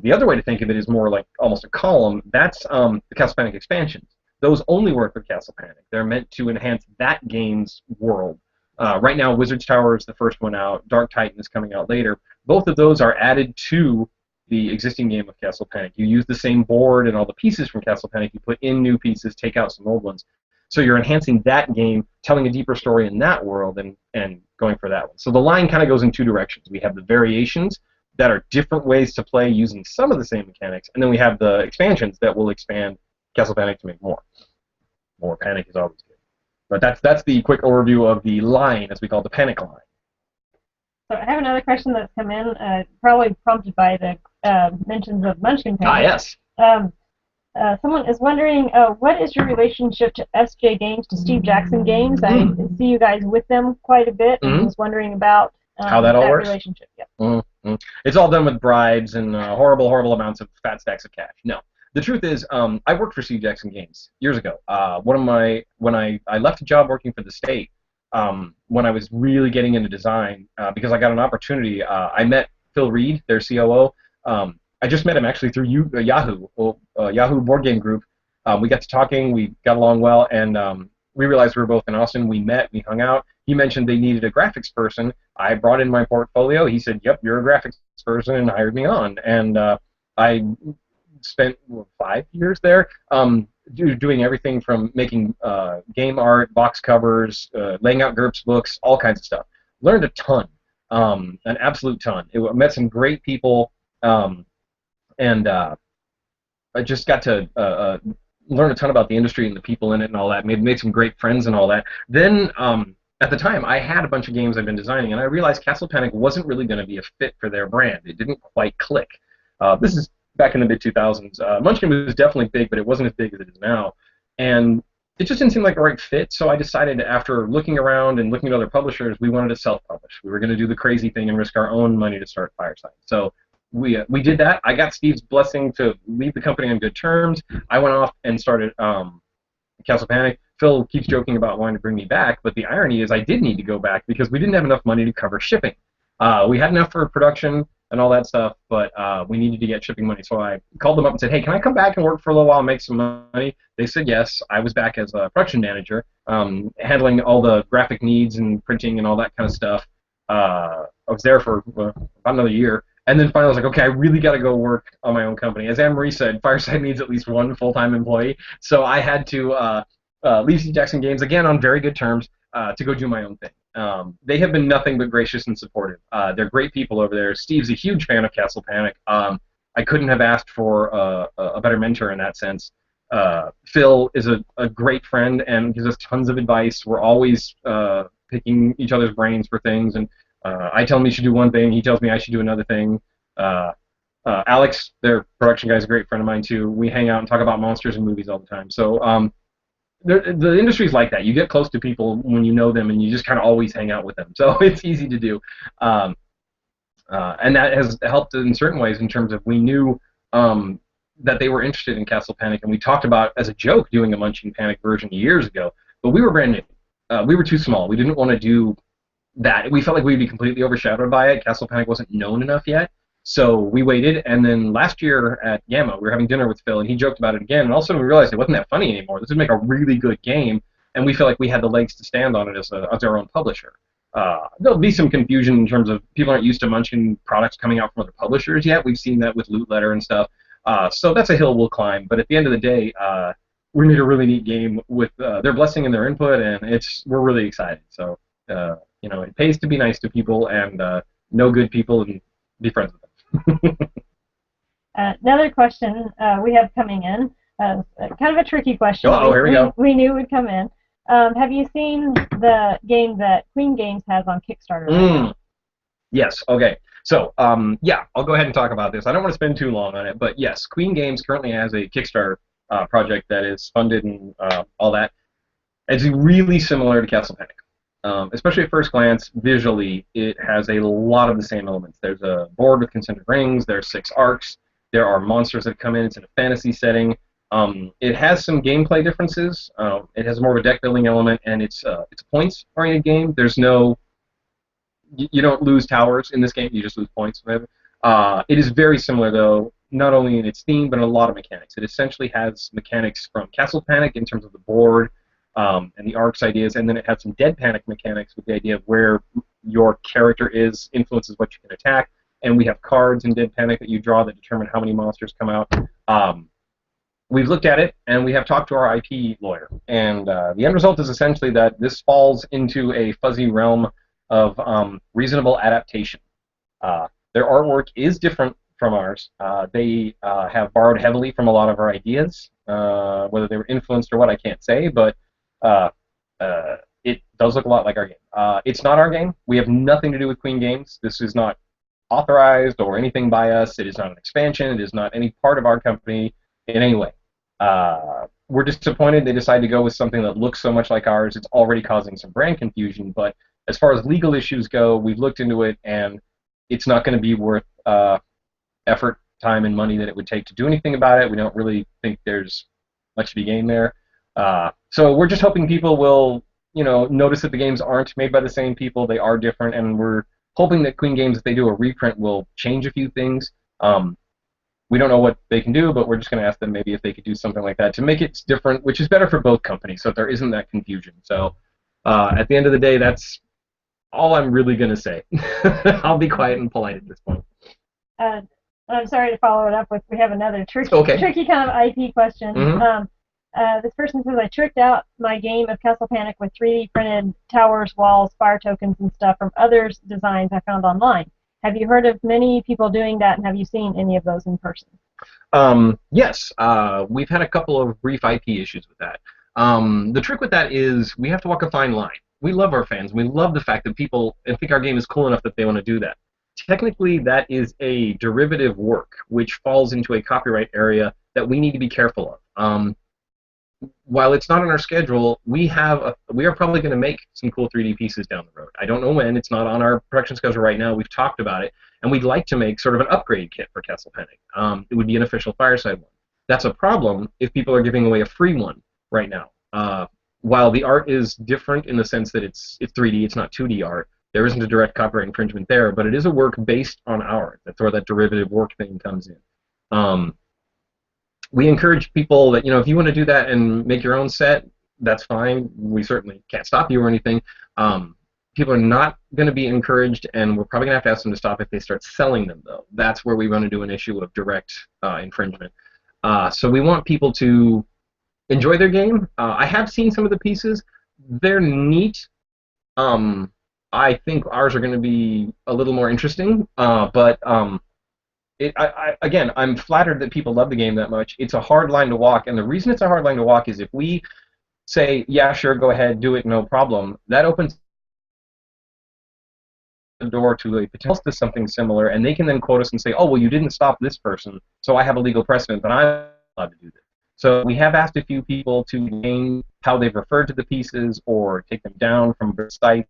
The other way to think of it is more like almost a column. That's the Castle Panic expansions. Those only work with Castle Panic. They're meant to enhance that game's world. Right now, Wizard's Tower is the first one out. Dark Titan is coming out later. Both of those are added to the existing game of Castle Panic. You use the same board and all the pieces from Castle Panic. You put in new pieces, take out some old ones. So you're enhancing that game, telling a deeper story in that world, and going for that one. So the line kind of goes in two directions. We have the variations that are different ways to play using some of the same mechanics, and then we have the expansions that will expand Castle Panic to make more. More Panic is always good. But that's the quick overview of the line, as we call it, the Panic line. So I have another question that's come in, probably prompted by the mentions of Munchkin Panic. Ah, yes. Someone is wondering, what is your relationship to SJ Games, to Steve Jackson Games? I see you guys with them quite a bit, and was wondering about how that all works. Relationship. Yep. It's all done with bribes and horrible, horrible amounts of fat stacks of cash. No. The truth is, I worked for Steve Jackson Games years ago. When I left a job working for the state, when I was really getting into design, because I got an opportunity, I met Phil Reed, their COO. I just met him actually through Yahoo board game group. We got to talking, we got along well, and we realized we were both in Austin. We met, we hung out. He mentioned they needed a graphics person. I brought in my portfolio. He said, "Yep, you're a graphics person," and hired me on. And I spent 5 years there doing everything from making game art, box covers, laying out GURPS books, all kinds of stuff. Learned a ton, an absolute ton. Met some great people, and I just got to learn a ton about the industry and the people in it and all that. Made some great friends and all that. Then at the time, I had a bunch of games I've been designing, and I realized Castle Panic wasn't really going to be a fit for their brand. It didn't quite click. This is back in the mid-2000s. Munchkin was definitely big, but it wasn't as big as it is now. And it just didn't seem like a right fit, so I decided, after looking around and looking at other publishers, we wanted to self-publish. We were going to do the crazy thing and risk our own money to start Fireside. So we did that. I got Steve's blessing to leave the company on good terms. I went off and started Castle Panic. Phil keeps joking about wanting to bring me back, but the irony is I did need to go back because we didn't have enough money to cover shipping. We had enough for production and all that stuff, but we needed to get shipping money. So I called them up and said, "Hey, can I come back and work for a little while and make some money?" They said yes. I was back as a production manager, handling all the graphic needs and printing and all that kind of stuff. I was there for about another year. And then finally I was like, okay, I really got to go work on my own company. As Anne-Marie said, Fireside needs at least one full-time employee. So I had to leave Steve Jackson Games, again on very good terms, to go do my own thing. They have been nothing but gracious and supportive. They're great people over there. Steve's a huge fan of Castle Panic. I couldn't have asked for a better mentor in that sense. Phil is a great friend and gives us tons of advice. We're always picking each other's brains for things, and I tell him he should do one thing, he tells me I should do another thing. Alex, their production guy, is a great friend of mine too. We hang out and talk about monsters and movies all the time. So the industry's like that. You get close to people when you know them, and you just kind of always hang out with them. So it's easy to do. And that has helped in certain ways in terms of we knew that they were interested in Castle Panic, and we talked about, as a joke, doing a Munchkin Panic version years ago, but we were brand new. We were too small. We didn't want to do that. We felt like we'd be completely overshadowed by it. Castle Panic wasn't known enough yet, so we waited. And then last year at Gamma, we were having dinner with Phil, and he joked about it again. And all of a sudden, we realized it wasn't that funny anymore. This would make a really good game, and we felt like we had the legs to stand on it as our own publisher. There'll be some confusion in terms of people aren't used to Munchkin products coming out from other publishers yet. We've seen that with Loot Letter and stuff. So that's a hill we'll climb. But at the end of the day, we made a really neat game with their blessing and their input, and we're really excited. So. You know, it pays to be nice to people and know good people and be friends with them. Another question we have coming in, kind of a tricky question. Oh, here we go. We knew would come in. Have you seen the game that Queen Games has on Kickstarter right now? Yes. Okay. So, yeah, I'll go ahead and talk about this. I don't want to spend too long on it, but yes, Queen Games currently has a Kickstarter project that is funded and all that. It's really similar to Castle Panic. Especially at first glance, visually, it has a lot of the same elements. There's a board with concentric rings. There's 6 arcs. There are monsters that come in. It's in a fantasy setting. It has some gameplay differences. It has more of a deck building element, and it's a points-oriented game. There's no you don't lose towers in this game. You just lose points. Whatever. It is very similar, though, not only in its theme, but in a lot of mechanics. It essentially has mechanics from Castle Panic in terms of the board and the arcs ideas, and then it has some Dead Panic mechanics with the idea of where your character is influences what you can attack. And we have cards in Dead Panic that you draw that determine how many monsters come out. We've looked at it, and we have talked to our IP lawyer. And the end result is essentially that this falls into a fuzzy realm of reasonable adaptation. Their artwork is different from ours. They have borrowed heavily from a lot of our ideas. Whether they were influenced or what, I can't say, but it does look a lot like our game. It's not our game. We have nothing to do with Queen Games. This is not authorized or anything by us. It is not an expansion. It is not any part of our company in any way. We're disappointed they decided to go with something that looks so much like ours. It's already causing some brand confusion, but as far as legal issues go, we've looked into it, and it's not going to be worth effort, time, and money that it would take to do anything about it. We don't really think there's much to be gained there. So we're just hoping people will, notice that the games aren't made by the same people. They are different, and we're hoping that Queen Games, if they do a reprint, will change a few things. We don't know what they can do, but we're just going to ask them maybe if they could do something like that to make it different, which is better for both companies, so there isn't that confusion. So at the end of the day, that's all I'm really going to say. I'll be quiet and polite at this point. I'm sorry to follow it up with, we have another tricky kind of IP question. This person says, I tricked out my game of Castle Panic with 3D printed towers, walls, fire tokens, and stuff from others' designs I found online. Have you heard of many people doing that, and have you seen any of those in person? Yes. We've had a couple of brief IP issues with that. The trick with that is we have to walk a fine line. We love our fans. We love the fact that people think our game is cool enough that they want to do that. Technically, that is a derivative work, which falls into a copyright area that we need to be careful of. While it's not on our schedule, we are probably going to make some cool 3D pieces down the road. I don't know when. It's not on our production schedule right now. We've talked about it, and we'd like to make sort of an upgrade kit for Castle Panic. It would be an official Fireside one. That's a problem if people are giving away a free one right now. While the art is different in the sense that it's 3D, it's not 2D art, there isn't a direct copyright infringement there, but it is a work based on ours. That's where that derivative work thing comes in. We encourage people that, if you want to do that and make your own set, that's fine. We certainly can't stop you or anything. People are not going to be encouraged, and we're probably going to have to ask them to stop if they start selling them, though. That's where we run into an issue of direct infringement. So we want people to enjoy their game. I have seen some of the pieces. They're neat. I think ours are going to be a little more interesting, but again, I'm flattered that people love the game that much. It's a hard line to walk, and the reason it's a hard line to walk is if we say, yeah, sure, go ahead, do it, no problem, that opens the door to a potential to something similar, and they can then quote us and say, oh, well, you didn't stop this person, so I have a legal precedent, and I'm allowed to do this. So we have asked a few people to name how they've referred to the pieces or take them down from the site.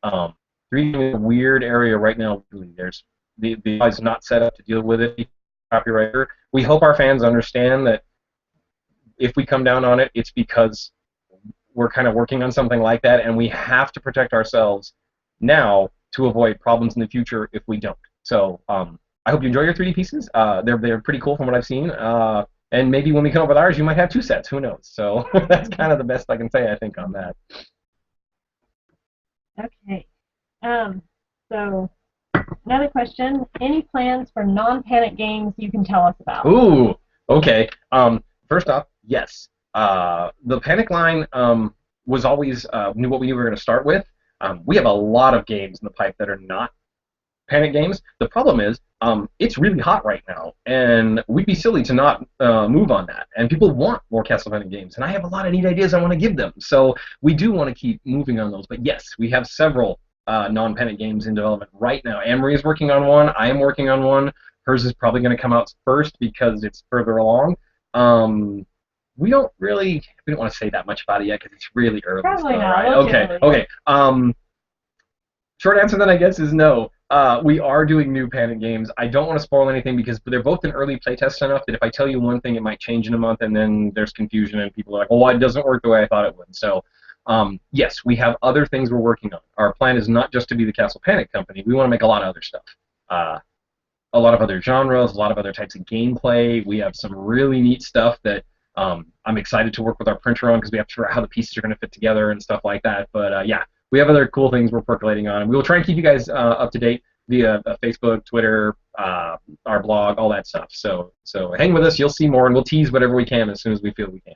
3D is a weird area right now. There's the is not set up to deal with it. Copywriter. We hope our fans understand that if we come down on it, it's because we're kind of working on something like that, and we have to protect ourselves now to avoid problems in the future if we don't. So I hope you enjoy your 3D pieces. They're pretty cool from what I've seen. And maybe when we come up with ours, you might have 2 sets. Who knows? So that's kind of the best I can say, I think, on that. Okay. So another question: any plans for non-panic games you can tell us about? Ooh. Okay. First off, yes. The Panic line was always knew what we were going to start with. We have a lot of games in the pipe that are not Panic games. The problem is it's really hot right now, and we'd be silly to not move on that. And people want more Castlevania games, and I have a lot of neat ideas I want to give them. So we do want to keep moving on those. But yes, we have several non-pennant games in development right now. Anne-Marie is working on one. I am working on one. Hers is probably going to come out first because it's further along. We don't want to say that much about it yet because it's really early. Probably still, not. right? Okay. Okay. Short answer then I guess is no. We are doing new Panic games. I don't want to spoil anything because they're both in early playtest enough that if I tell you one thing, it might change in a month, and then there's confusion, and people are like, "Oh, it doesn't work the way I thought it would." So, yes, we have other things we're working on. Our plan is not just to be the Castle Panic company. We want to make a lot of other stuff. A lot of other genres, a lot of other types of gameplay. We have some really neat stuff that I'm excited to work with our printer on because we have to figure out how the pieces are going to fit together and stuff like that. But yeah, we have other cool things we're percolating on, and we will try and keep you guys up to date via Facebook, Twitter, our blog, all that stuff. So hang with us. You'll see more, and we'll tease whatever we can as soon as we feel we can.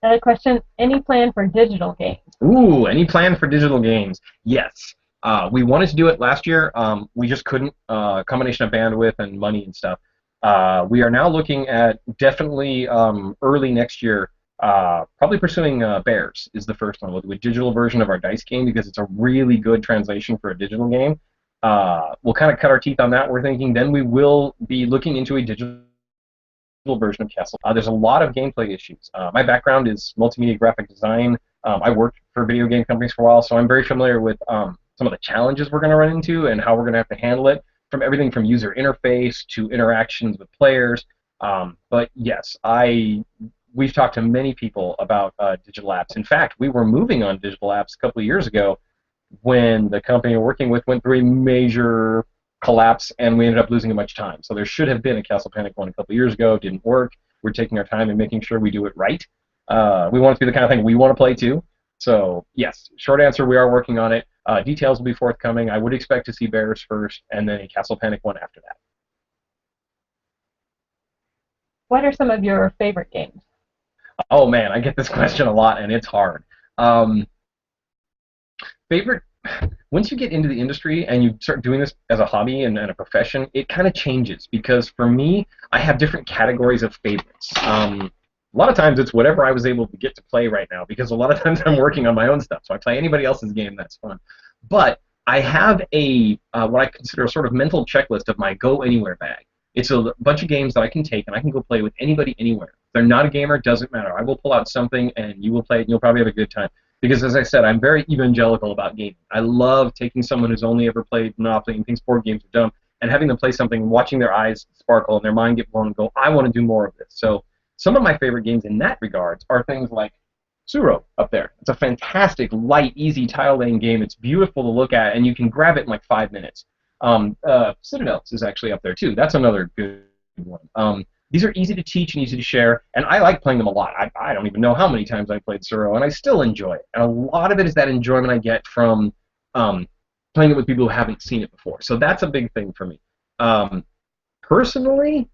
Another question, any plan for digital games? Ooh, any plan for digital games? Yes. We wanted to do it last year. We just couldn't. Combination of bandwidth and money and stuff. We are now looking at definitely early next year, probably pursuing Bears is the first one. We'll do a digital version of our dice game because it's a really good translation for a digital game. We'll kind of cut our teeth on that, we're thinking. Then we will be looking into a digital version of Castle. There's a lot of gameplay issues. My background is multimedia graphic design. I worked for video game companies for a while, so I'm very familiar with some of the challenges we're going to run into and how we're going to have to handle it, from everything from user interface to interactions with players. But yes, we've talked to many people about digital apps. In fact, we were moving on digital apps a couple of years ago when the company we're working with went through a major collapse, and we ended up losing a bunch of time. So there should have been a Castle Panic one a couple of years ago. It didn't work. We're taking our time and making sure we do it right. We want it to be the kind of thing we want to play too. So yes, short answer, we are working on it. Details will be forthcoming. I would expect to see Bears first, and then a Castle Panic one after that. What are some of your favorite games? Oh man, I get this question a lot, and it's hard. Favorite? Once you get into the industry and you start doing this as a hobby and a profession, it kind of changes, because for me, I have different categories of favorites. A lot of times it's whatever I was able to get to play right now, because a lot of times I'm working on my own stuff, so I play anybody else's game, that's fun. But I have a what I consider a sort of mental checklist of my go anywhere bag. It's a bunch of games that I can take and I can go play with anybody anywhere. If they're not a gamer, it doesn't matter. I will pull out something and you will play it and you'll probably have a good time. Because as I said, I'm very evangelical about gaming. I love taking someone who's only ever played Monopoly and thinks board games are dumb and having them play something, watching their eyes sparkle and their mind get blown and go, I want to do more of this. So some of my favorite games in that regard are things like Suro up there. It's a fantastic, light, easy tile-laying game. It's beautiful to look at, and you can grab it in like 5 minutes. Citadels is actually up there, too. That's another good one. These are easy to teach and easy to share, and I like playing them a lot. I don't even know how many times I've played Suro, and I still enjoy it. And a lot of it is that enjoyment I get from playing it with people who haven't seen it before. So that's a big thing for me. Personally,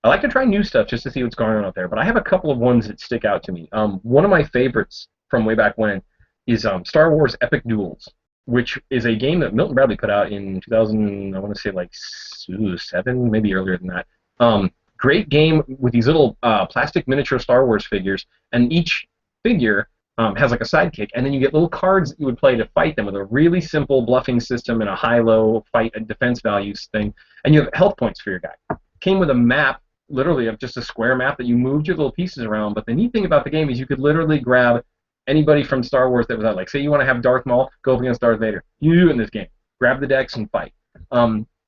I like to try new stuff just to see what's going on out there, but I have a couple of ones that stick out to me. One of my favorites from way back when is Star Wars Epic Duels, which is a game that Milton Bradley put out in 2000, I want to say like 7, maybe earlier than that. Great game with these little plastic miniature Star Wars figures, and each figure has like a sidekick, and then you get little cards that you would play to fight them with a really simple bluffing system and a high-low fight and defense values thing, and you have health points for your guy. Came with a map, literally of just a square map that you moved your little pieces around, but the neat thing about the game is you could literally grab anybody from Star Wars that was out. Like, say you want to have Darth Maul go up against Darth Vader. You do it in this game. Grab the decks and fight.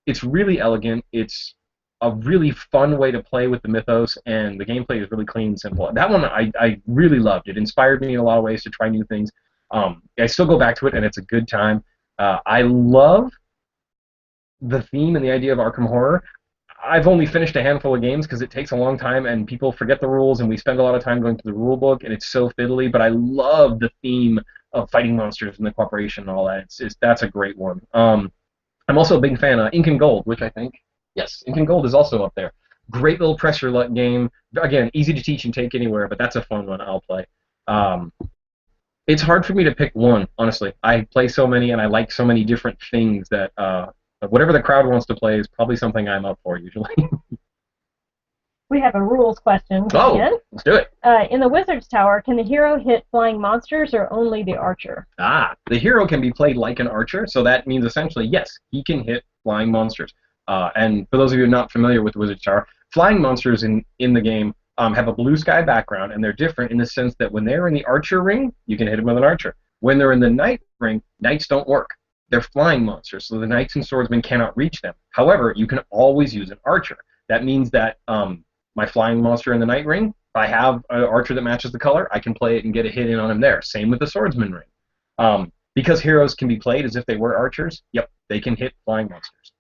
It's really elegant. It's a really fun way to play with the mythos, and the gameplay is really clean and simple. That one I really loved. It inspired me in a lot of ways to try new things. I still go back to it, and it's a good time. I love the theme and the idea of Arkham Horror. I've only finished a handful of games because it takes a long time and people forget the rules, and we spend a lot of time going through the rule book, and it's so fiddly, but I love the theme of fighting monsters and the corporation and all that. That's a great one. I'm also a big fan of Ink and Gold, which I think, yes, Ink and Gold is also up there. Great little pressure game. Again, easy to teach and take anywhere, but that's a fun one I'll play. It's hard for me to pick one, honestly. I play so many and I like so many different things that whatever the crowd wants to play is probably something I'm up for usually. We have a rules question. Let's do it. In the Wizard's Tower, can the hero hit flying monsters or only the archer? The hero can be played like an archer, so that means essentially, yes, he can hit flying monsters. And for those of you not familiar with Wizard's Tower, flying monsters in the game have a blue sky background, and they're different in the sense that when they're in the archer ring, you can hit them with an archer. When they're in the knight ring, knights don't work. They're flying monsters, so the knights and swordsmen cannot reach them. However, you can always use an archer. That means that my flying monster in the knight ring, if I have an archer that matches the color, I can play it and get a hit in on him there. Same with the swordsman ring. Because heroes can be played as if they were archers, yep, they can hit flying monsters.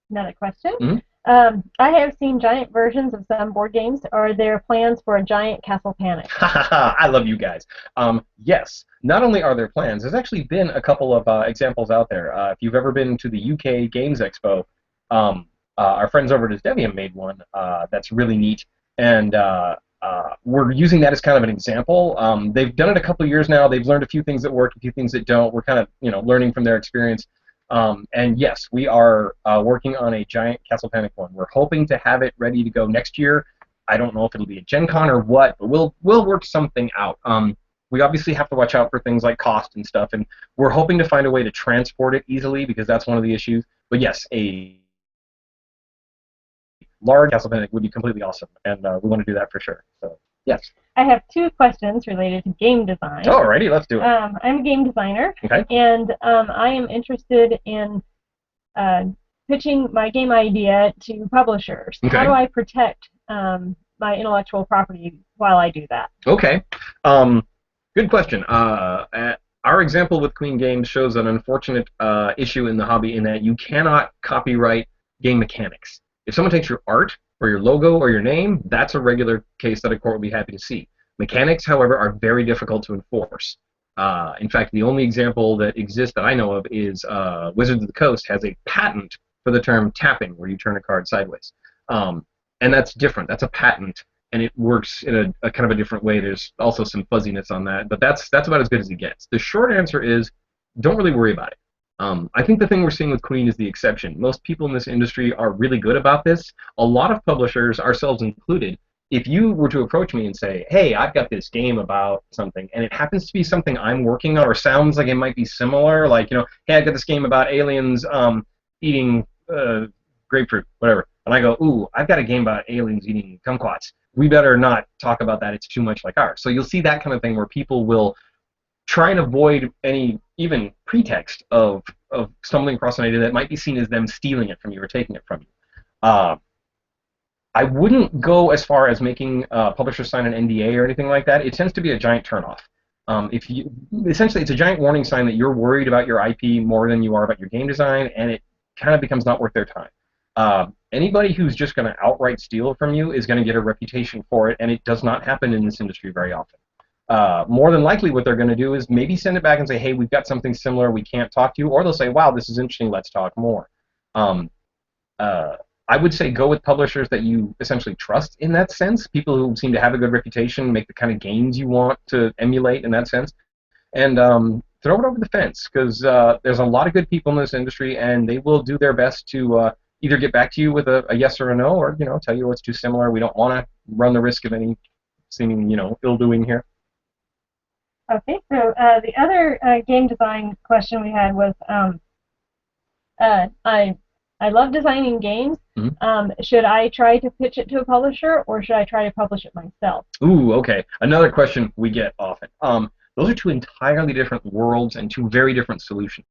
Another question. Mm-hmm. I have seen giant versions of some board games. Are there plans for a giant Castle Panic? I love you guys. Yes, not only are there plans, there's actually been a couple of examples out there. If you've ever been to the UK Games Expo, our friends over at Devium made one that's really neat, and we're using that as kind of an example. They've done it a couple of years now. They've learned a few things that work, a few things that don't. We're kind of learning from their experience. And yes, we are working on a giant Castle Panic one. We're hoping to have it ready to go next year. I don't know if it'll be a Gen Con or what, but we'll work something out. We obviously have to watch out for things like cost and stuff, and we're hoping to find a way to transport it easily because that's one of the issues. But yes, a large Castle Panic would be completely awesome, and we want to do that for sure. So yes. I have two questions related to game design. Alrighty, let's do it. I'm a game designer, okay. And I am interested in pitching my game idea to publishers. Okay. How do I protect my intellectual property while I do that? Okay. Good question. Our example with Queen Games shows an unfortunate issue in the hobby in that you cannot copyright game mechanics. If someone takes your art or your logo or your name, that's a regular case that a court would be happy to see. Mechanics, however, are very difficult to enforce. In fact, the only example that exists that I know of is Wizards of the Coast has a patent for the term tapping, where you turn a card sideways. And that's different. That's a patent, and it works in a kind of a different way. There's also some fuzziness on that, but that's about as good as it gets. The short answer is don't really worry about it. I think the thing we're seeing with Queen is the exception. Most people in this industry are really good about this. A lot of publishers, ourselves included, if you were to approach me and say, hey, I've got this game about something, and it happens to be something I'm working on or sounds like it might be similar, like, hey, I've got this game about aliens eating grapefruit, whatever, and I go, ooh, I've got a game about aliens eating kumquats. We better not talk about that. It's too much like ours. So you'll see that kind of thing where people will try and avoid any even pretext of stumbling across an idea that might be seen as them stealing it from you or taking it from you. I wouldn't go as far as making publishers sign an NDA or anything like that. It tends to be a giant turnoff. Essentially, it's a giant warning sign that you're worried about your IP more than you are about your game design, and it kind of becomes not worth their time. Anybody who's just going to outright steal from you is going to get a reputation for it, and it does not happen in this industry very often. More than likely what they're going to do is maybe send it back and say, hey, we've got something similar, we can't talk to you, or they'll say, wow, this is interesting, let's talk more. I would say go with publishers that you essentially trust in that sense, people who seem to have a good reputation, make the kind of games you want to emulate in that sense, and throw it over the fence, because there's a lot of good people in this industry, and they will do their best to either get back to you with a yes or a no, or tell you what's too similar. We don't want to run the risk of any seeming ill-doing here. Okay, so the other game design question we had was, I love designing games. Mm-hmm. Should I try to pitch it to a publisher, or should I try to publish it myself? Ooh, okay. Another question we get often. Those are two entirely different worlds and two very different solutions.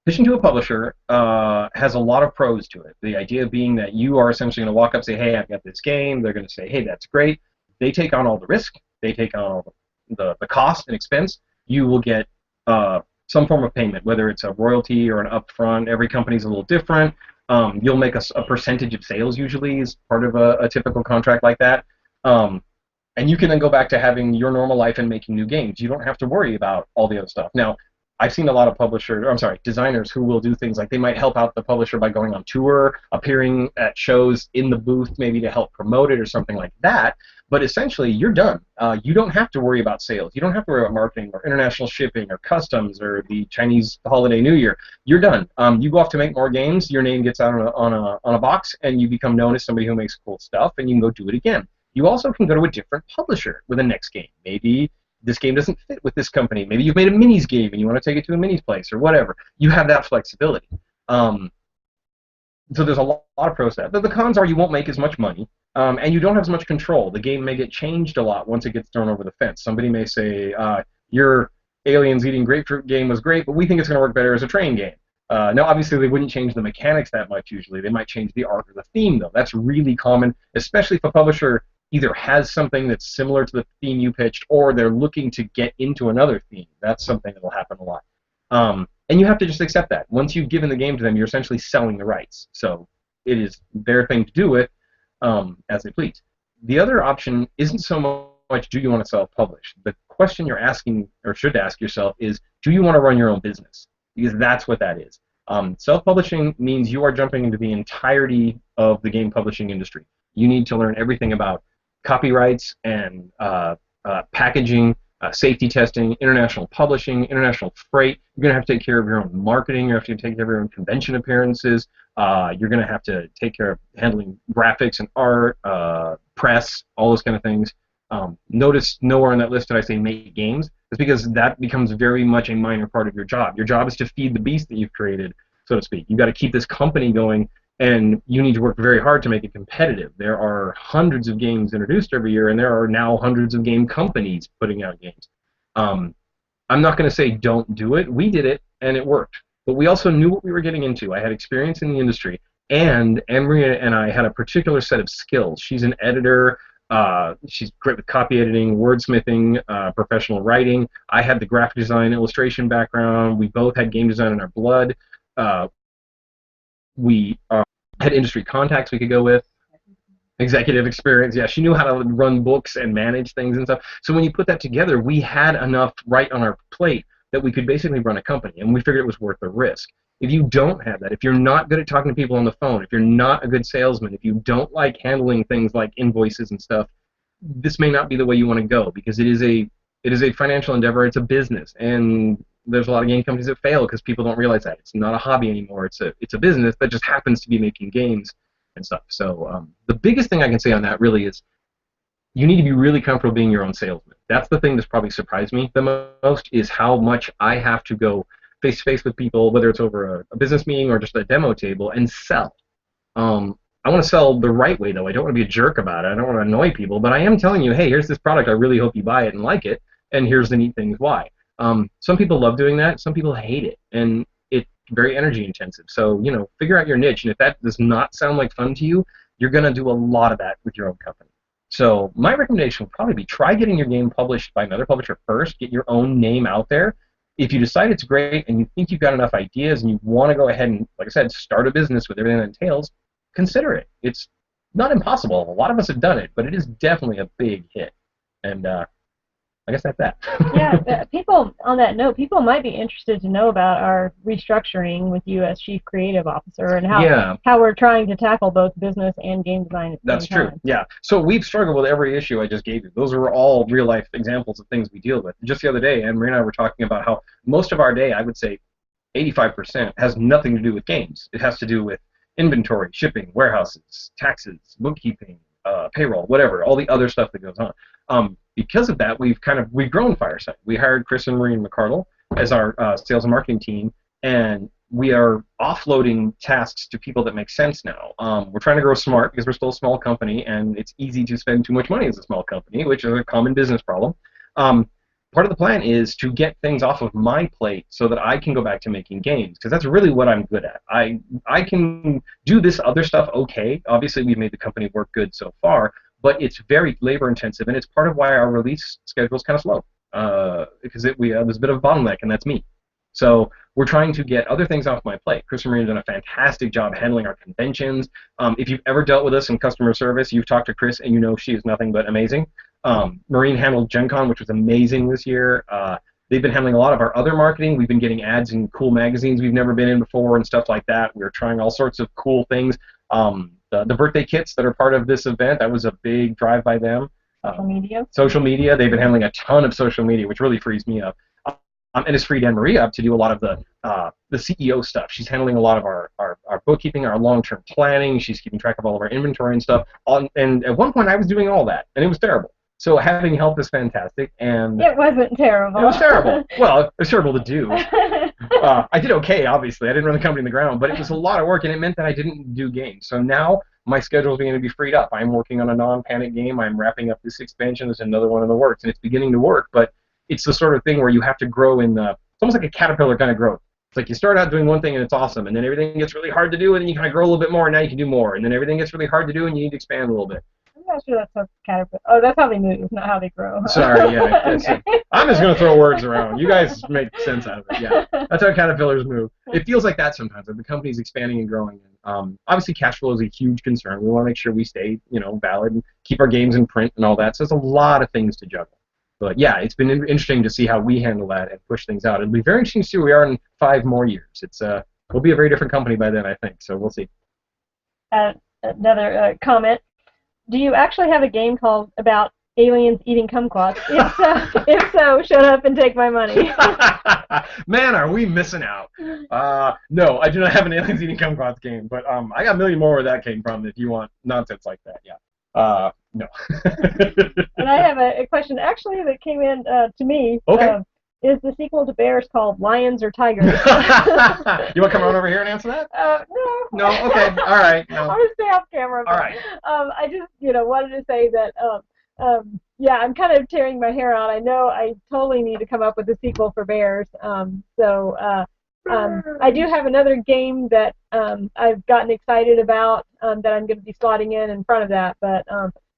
Pitching to a publisher has a lot of pros to it. The idea being that you are essentially going to walk up and say, hey, I've got this game. They're going to say, hey, that's great. They take on all the risk. They take on all the cost and expense. You will get some form of payment, whether it's a royalty or an upfront. Every company's a little different. You'll make a percentage of sales usually as part of a typical contract like that. And you can then go back to having your normal life and making new games. You don't have to worry about all the other stuff. Now, I've seen a lot of designers who will do things like they might help out the publisher by going on tour, appearing at shows in the booth maybe to help promote it or something like that. But essentially, you're done. You don't have to worry about sales. You don't have to worry about marketing or international shipping or customs or the Chinese holiday New Year. You're done. You go off to make more games. Your name gets out on a box, and you become known as somebody who makes cool stuff, and you can go do it again. You also can go to a different publisher with the next game. Maybe this game doesn't fit with this company. Maybe you've made a minis game and you want to take it to a minis place or whatever. You have that flexibility. So there's a lot of pros to that. But the cons are you won't make as much money, and you don't have as much control. The game may get changed a lot once it gets thrown over the fence. Somebody may say, your aliens eating grapefruit game was great, but we think it's going to work better as a train game. Now, obviously, they wouldn't change the mechanics that much usually. They might change the art or the theme, though. That's really common, especially if a publisher either has something that's similar to the theme you pitched or they're looking to get into another theme. That's something that will happen a lot. And you have to just accept that. Once you've given the game to them, you're essentially selling the rights. So it is their thing to do it as they please. The other option isn't so much do you want to self-publish. The question you're asking or should ask yourself is do you want to run your own business? Because that's what that is. Self-publishing means you are jumping into the entirety of the game publishing industry. You need to learn everything about copyrights and packaging, safety testing, international publishing, international freight. You're going to have to take care of your own marketing. You're going to have to take care of your own convention appearances. You're going to have to take care of handling graphics and art, press, all those kind of things. Notice nowhere on that list did I say make games. It's because that becomes very much a minor part of your job. Your job is to feed the beast that you've created, so to speak. You've got to keep this company going, and you need to work very hard to make it competitive. There are hundreds of games introduced every year, and there are now hundreds of game companies putting out games. I'm not going to say don't do it. We did it, and it worked. But we also knew what we were getting into. I had experience in the industry, and Anne-Marie and I had a particular set of skills. She's an editor. She's great with copy editing, wordsmithing, professional writing. I had the graphic design, illustration background. We both had game design in our blood. We had industry contacts we could go with. Executive experience. Yeah, she knew how to run books and manage things and stuff. So when you put that together, we had enough right on our plate that we could basically run a company, and we figured it was worth the risk. If you don't have that, if you're not good at talking to people on the phone, if you're not a good salesman, if you don't like handling things like invoices and stuff, this may not be the way you want to go, because it is a financial endeavor. It's a business, and there's a lot of game companies that fail because people don't realize that it's not a hobby anymore. It's a business that just happens to be making games and stuff. So the biggest thing I can say on that really is you need to be really comfortable being your own salesman. That's the thing that's probably surprised me the most, is how much I have to go face-to-face with people, whether it's over a business meeting or just a demo table, and sell. I want to sell the right way, though. I don't want to be a jerk about it. I don't want to annoy people, but I am telling you, hey, here's this product. I really hope you buy it and like it, and here's the neat things why. Some people love doing that. Some people hate it, and it's very energy intensive. So, figure out your niche, and if that does not sound like fun to you, you're going to do a lot of that with your own company. So my recommendation would probably be try getting your game published by another publisher first. Get your own name out there. If you decide it's great and you think you've got enough ideas and you want to go ahead and, like I said, start a business with everything that entails, consider it. It's not impossible. A lot of us have done it, but it is definitely a big hit. And I guess that's that. Yeah, people, on that note, people might be interested to know about our restructuring with you as Chief Creative Officer and how we're trying to tackle both business and game design at the That's same true, time. yeah. So we've struggled with every issue I just gave you. Those are all real-life examples of things we deal with. Just the other day, Anne-Marie and I were talking about how most of our day, I would say 85%, has nothing to do with games. It has to do with inventory, shipping, warehouses, taxes, bookkeeping, payroll, whatever, all the other stuff that goes on. Because of that, we've grown Fireside. We hired Chris and Maureen McCardle as our sales and marketing team, and we are offloading tasks to people that make sense now. We're trying to grow smart because we're still a small company, and it's easy to spend too much money as a small company, which is a common business problem. Part of the plan is to get things off of my plate so that I can go back to making games, because that's really what I'm good at. I can do this other stuff okay. Obviously, we've made the company work good so far, but it's very labor-intensive, and it's part of why our release schedule is kind of slow, because there's a bit of a bottleneck, and that's me. So we're trying to get other things off my plate. Chris and Marie have done a fantastic job handling our conventions. If you've ever dealt with us in customer service, you've talked to Chris, and you know she is nothing but amazing. Maureen handled Gen Con, which was amazing this year. They've been handling a lot of our other marketing. We've been getting ads in cool magazines we've never been in before and stuff like that. We're trying all sorts of cool things. The birthday kits that are part of this event, that was a big drive by them. Social media. Social media. They've been handling a ton of social media, which really frees me up. And it's freed Anne-Marie up to do a lot of the CEO stuff. She's handling a lot of our bookkeeping, our long-term planning. She's keeping track of all of our inventory and stuff. And at one point, I was doing all that, and it was terrible. So having help is fantastic. And it wasn't terrible. It was terrible. Well, it was terrible to do. I did okay, obviously. I didn't run the company in the ground, but it was a lot of work, and it meant that I didn't do games. So now my schedule is beginning to be freed up. I'm working on a non-panic game. I'm wrapping up this expansion. There's another one in the works, and it's beginning to work. But it's the sort of thing where you have to grow in the. It's almost like a caterpillar kind of growth. It's like you start out doing one thing and it's awesome, and then everything gets really hard to do, and then you kind of grow a little bit more, and now you can do more, and then everything gets really hard to do, and you need to expand a little bit. I'm not sure that's how caterpillar. Oh, that's how they move, not how they grow. Sorry, yeah. Okay. I'm just going to throw words around. You guys make sense out of it. Yeah, that's how caterpillars move. It feels like that sometimes. Like the company's expanding and growing. Obviously, cash flow is a huge concern. We want to make sure we stay, valid and keep our games in print and all that. So there's a lot of things to juggle. But yeah, it's been interesting to see how we handle that and push things out. It'll be very interesting to see where we are in 5 more years. We'll be a very different company by then, I think. So we'll see. Another comment. Do you actually have a game called about aliens eating kumquats? If so, shut up and take my money. Man, are we missing out? No, I do not have an aliens eating kumquats game, but I got a million more where that came from if you want nonsense like that. Yeah. No. And I have a question actually that came in to me. Okay. Is the sequel to Bears called Lions or Tigers? You want to come on over here and answer that? No. No? Okay. All right. No. I'm going to stay off camera. But, all right. I just, wanted to say that, yeah, I'm kind of tearing my hair out. I know I totally need to come up with a sequel for Bears. I do have another game that I've gotten excited about that I'm going to be slotting in front of that.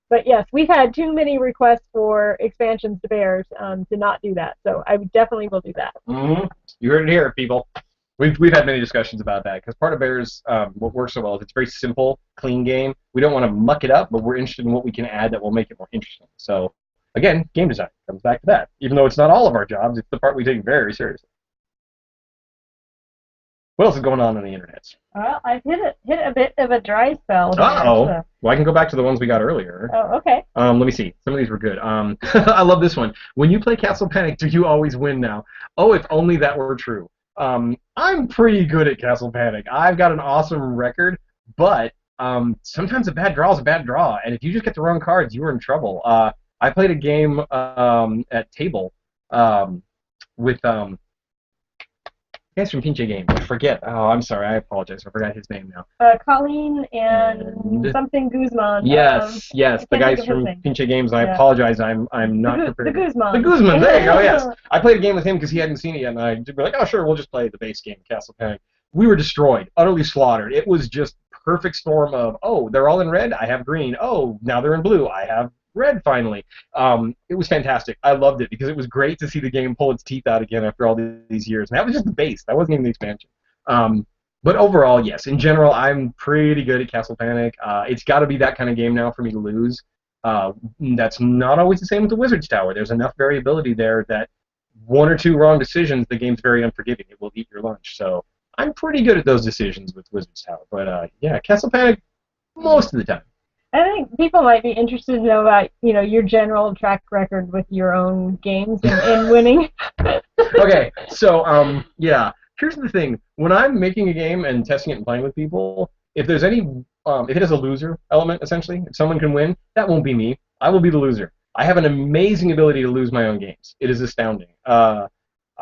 But yes, we've had too many requests for expansions to Bears to not do that. So I definitely will do that. Mm-hmm. You heard it here, people. We've had many discussions about that because part of Bears, what works so well is it's a very simple, clean game. We don't want to muck it up, but we're interested in what we can add that will make it more interesting. So again, game design comes back to that. Even though it's not all of our jobs, it's the part we take very seriously. What else is going on the internet? Well, I've hit a bit of a dry spell. Uh-oh. So. Well, I can go back to the ones we got earlier. Oh, okay. Let me see. Some of these were good. I love this one. When you play Castle Panic, do you always win now? Oh, if only that were true. I'm pretty good at Castle Panic. I've got an awesome record, but sometimes a bad draw is a bad draw, and if you just get the wrong cards, you are in trouble. I played a game at table with guys from Pinche Games. I forget. Oh, I'm sorry. I apologize. I forgot his name now. Colleen and something Guzman. Yes. The guys from Pinche Games. I apologize. I'm not prepared. The Guzman. The Guzman. There you go. Yes. I played a game with him because he hadn't seen it yet, and I'd be like, oh, sure, we'll just play the base game, Castle Panic. We were destroyed, utterly slaughtered. It was just perfect storm of, oh, they're all in red. I have green. Oh, now they're in blue. I have red finally. It was fantastic. I loved it because it was great to see the game pull its teeth out again after all these years. And that was just the base. That wasn't even the expansion. But overall, yes. In general, I'm pretty good at Castle Panic. It's got to be that kind of game now for me to lose. That's not always the same with the Wizard's Tower. There's enough variability there that 1 or 2 wrong decisions, the game's very unforgiving. It will eat your lunch. So I'm pretty good at those decisions with Wizard's Tower. But yeah, Castle Panic most of the time. I think people might be interested to know about, your general track record with your own games and winning. Okay, so yeah, here's the thing: when I'm making a game and testing it and playing with people, if there's any, if it has a loser element, essentially, if someone can win, that won't be me. I will be the loser. I have an amazing ability to lose my own games. It is astounding.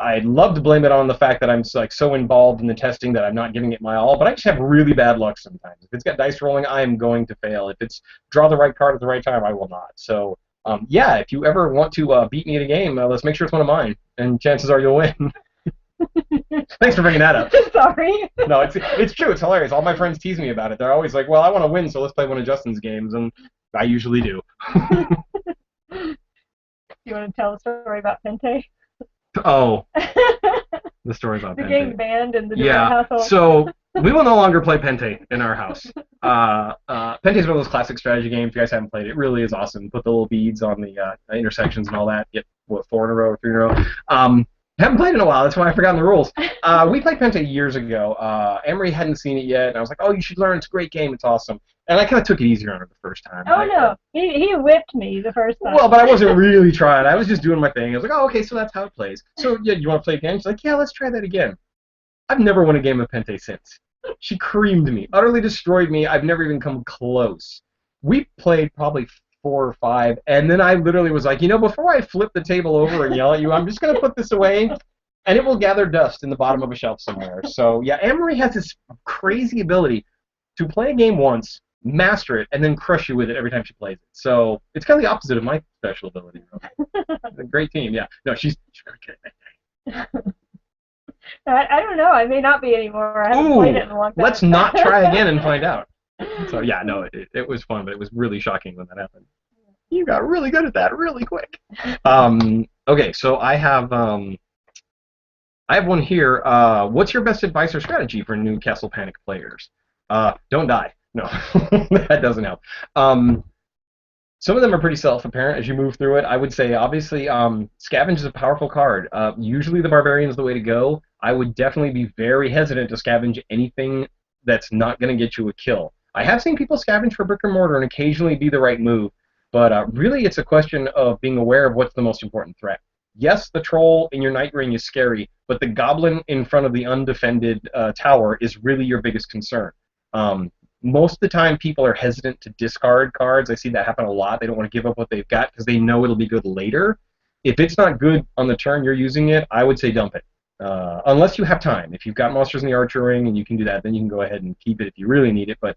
I'd love to blame it on the fact that I'm so involved in the testing that I'm not giving it my all, but I just have really bad luck sometimes. If it's got dice rolling, I am going to fail. If it's draw the right card at the right time, I will not. So, yeah, if you ever want to beat me at a game, let's make sure it's one of mine, and chances are you'll win. Thanks for bringing that up. Sorry. No, it's true. It's hilarious. All my friends tease me about it. They're always like, well, I want to win, so let's play one of Justin's games, and I usually do. You want to tell a story about Pente? Oh, the story about the Pente. getting banned in the household. So we will no longer play Pente in our house. Pente is one of those classic strategy games. If you guys haven't played it, it really is awesome. Put the little beads on the intersections and all that. Get 4 in a row or 3 in a row. Haven't played in a while. That's why I forgot the rules. We played Penta years ago. Emery hadn't seen it yet, and I was like, "Oh, you should learn. It's a great game. It's awesome." And I kind of took it easier on her the first time. Oh no, he whipped me the first time. Well, but I wasn't really trying. I was just doing my thing. I was like, "Oh, okay, so that's how it plays." So yeah, you want to play again? She's like, "Yeah, let's try that again." I've never won a game of Penta since. She creamed me, utterly destroyed me. I've never even come close. We played probably 4 or 5, and then I literally was like, before I flip the table over and yell at you, I'm just going to put this away, and it will gather dust in the bottom of a shelf somewhere. So, yeah, Anne-Marie has this crazy ability to play a game once, master it, and then crush you with it every time she plays it. So it's kind of the opposite of my special ability. A great team, yeah. No, she's very good at that game. I don't know. I may not be anymore. I haven't played it in a long time. Let's not try again and find out. So, yeah, no, it was fun, but it was really shocking when that happened. You got really good at that really quick. Okay, so I have one here. What's your best advice or strategy for new Castle Panic players? Don't die. No, that doesn't help. Some of them are pretty self-apparent as you move through it. I would say, obviously, Scavenge is a powerful card. Usually the Barbarian is the way to go. I would definitely be very hesitant to scavenge anything that's not going to get you a kill. I have seen people scavenge for brick or mortar and occasionally be the right move, but really it's a question of being aware of what's the most important threat. Yes, the troll in your night ring is scary, but the goblin in front of the undefended tower is really your biggest concern. Most of the time, people are hesitant to discard cards. I see that happen a lot. They don't want to give up what they've got because they know it'll be good later. If it's not good on the turn you're using it, I would say dump it. Unless you have time. If you've got monsters in the archer ring and you can do that, then you can go ahead and keep it if you really need it. But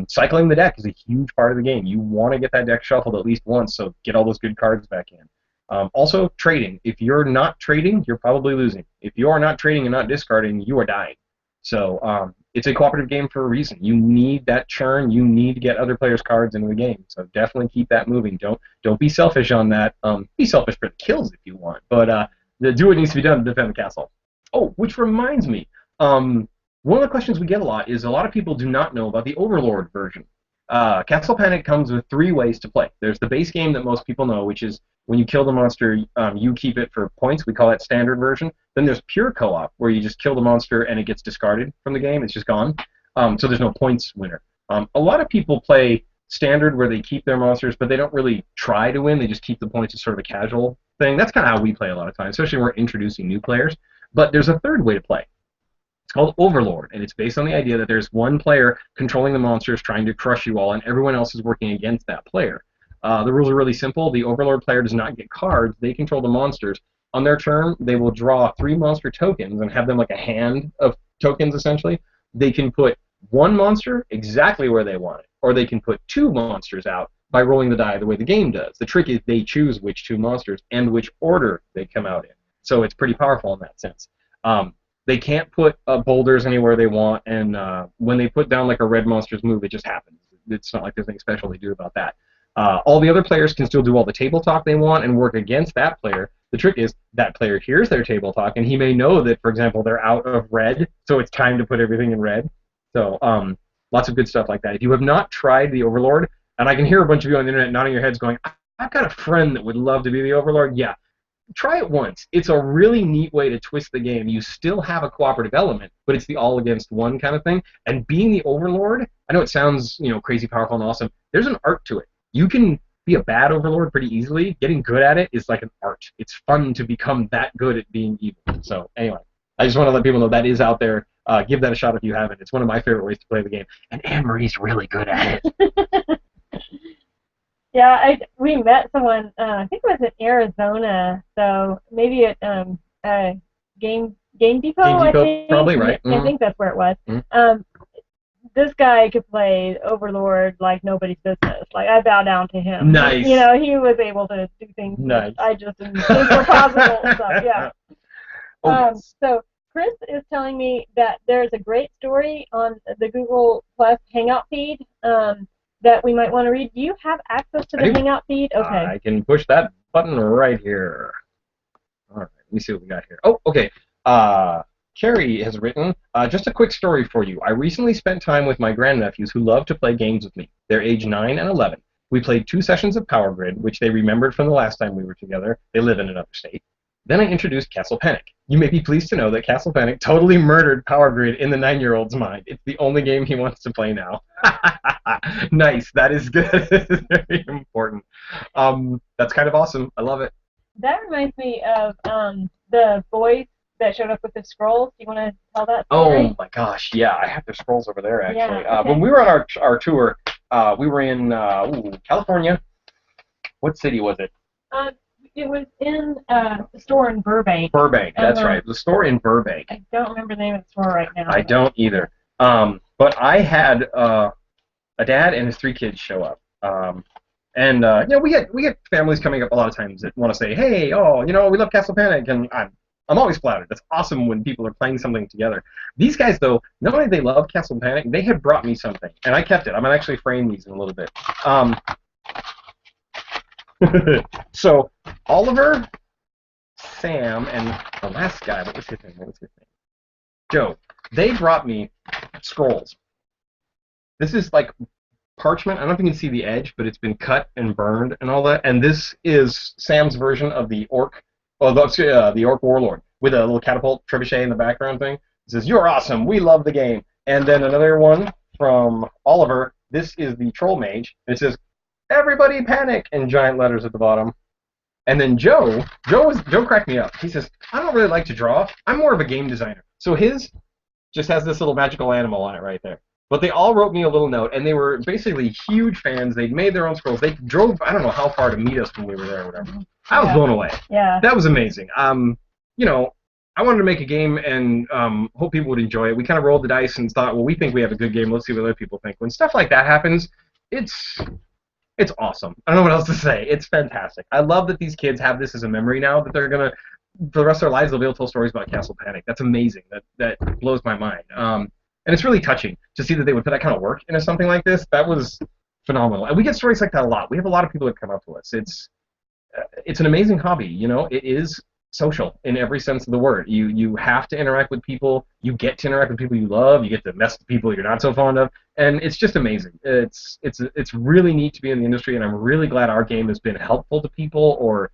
cycling the deck is a huge part of the game. You want to get that deck shuffled at least once, so get all those good cards back in. Also, trading. If you're not trading, you're probably losing. If you are not trading and not discarding, you are dying. So it's a cooperative game for a reason. You need that churn. You need to get other players' cards into the game. So definitely keep that moving. Don't be selfish on that. Be selfish for the kills if you want, but do what needs to be done to defend the castle. Oh, which reminds me, one of the questions we get a lot is a lot of people do not know about the Overlord version. Castle Panic comes with 3 ways to play. There's the base game that most people know, which is when you kill the monster, you keep it for points. We call that standard version. Then there's pure co-op, where you just kill the monster and it gets discarded from the game. It's just gone. So there's no points winner. A lot of people play standard, where they keep their monsters, but they don't really try to win. They just keep the points as sort of a casual thing. That's kind of how we play a lot of times, especially when we're introducing new players. But there's a third way to play. It's called Overlord, and it's based on the idea that there's one player controlling the monsters, trying to crush you all, and everyone else is working against that player. The rules are really simple. The Overlord player does not get cards. They control the monsters. On their turn, they will draw 3 monster tokens and have them like a hand of tokens, essentially. They can put 1 monster exactly where they want it, or they can put 2 monsters out by rolling the die the way the game does. The trick is they choose which 2 monsters and which order they come out in. So it's pretty powerful in that sense. They can't put boulders anywhere they want, and when they put down like a red monster's move, it just happens. It's not like there's anything special they do about that. All the other players can still do all the table talk they want and work against that player. The trick is that player hears their table talk, and he may know that, for example, they're out of red, so it's time to put everything in red. So lots of good stuff like that. If you have not tried the Overlord, and I can hear a bunch of you on the internet nodding your heads going, I've got a friend that would love to be the Overlord. Yeah. Try it once. It's a really neat way to twist the game. You still have a cooperative element, but it's the all against one kind of thing. And being the Overlord, I know it sounds, crazy powerful and awesome. There's an art to it. You can be a bad Overlord pretty easily. Getting good at it is like an art. It's fun to become that good at being evil. So anyway, I just want to let people know that is out there. Give that a shot if you haven't. It's one of my favorite ways to play the game. And Anne-Marie's really good at it. Yeah, we met someone, I think it was in Arizona, so maybe at Game Depot, I think. Probably, right. I think that's where it was. This guy could play Overlord like nobody's business. Like, I bow down to him. Nice. He was able to do things that I just didn't think were possible. So, yeah. So Chris is telling me that there's a great story on the Google Plus Hangout feed that we might want to read. Do you have access to the Hangout feed? Okay. I can push that button right here. All right, let me see what we got here. Oh, okay. Carrie has written, just a quick story for you. I recently spent time with my grandnephews who love to play games with me. They're age 9 and 11. We played 2 sessions of Power Grid, which they remembered from the last time we were together. They live in another state. Then I introduced Castle Panic. You may be pleased to know that Castle Panic totally murdered Power Grid in the 9-year-old's mind. It's the only game he wants to play now. Nice. That is good. Very important. That's kind of awesome. I love it. That reminds me of the boys that showed up with the scrolls. Do you want to tell that story? Oh my gosh, yeah, I have their scrolls over there actually. Yeah, okay. When we were on our tour, we were in California. What city was it? It was in the store in Burbank. Burbank, that's right. The store in Burbank. I don't remember the name of the store right now. I don't either. But I had a dad and his 3 kids show up. And we get families coming up a lot of times that want to say, hey, we love Castle Panic, and I'm always flattered. That's awesome when people are playing something together. These guys, though, not only they love Castle Panic, they had brought me something, and I kept it. I'm going to actually frame these in a little bit. So Oliver, Sam, and the last guy, what was his name? Joe. They brought me scrolls. This is like parchment. I don't know if you can see the edge, but it's been cut and burned and all that. And this is Sam's version of the orc, the orc warlord with a little catapult trebuchet in the background thing. It says, "You're awesome. We love the game." And then another one from Oliver. This is the troll mage. It says, "Everybody panic" in giant letters at the bottom. And then Joe cracked me up. He says, "I don't really like to draw. I'm more of a game designer." So his just has this little magical animal on it right there. But they all wrote me a little note, and they were basically huge fans. They'd made their own scrolls. They drove, I don't know how far to meet us when we were there or whatever. I was blown away. Yeah. That was amazing. I wanted to make a game and hope people would enjoy it. We kind of rolled the dice and thought, well, we think we have a good game. Let's see what other people think. When stuff like that happens, it's awesome. I don't know what else to say. It's fantastic. I love that these kids have this as a memory now that they're going to, for the rest of their lives, they'll be able to tell stories about Castle Panic. That's amazing. That blows my mind. And it's really touching to see that they would put that kind of work into something like this. That was phenomenal. And we get stories like that a lot. We have a lot of people that come up to us. It's an amazing hobby. It is social in every sense of the word. You have to interact with people. You get to interact with people you love. You get to mess with people you're not so fond of. And it's just amazing. It's really neat to be in the industry, and I'm really glad our game has been helpful to people or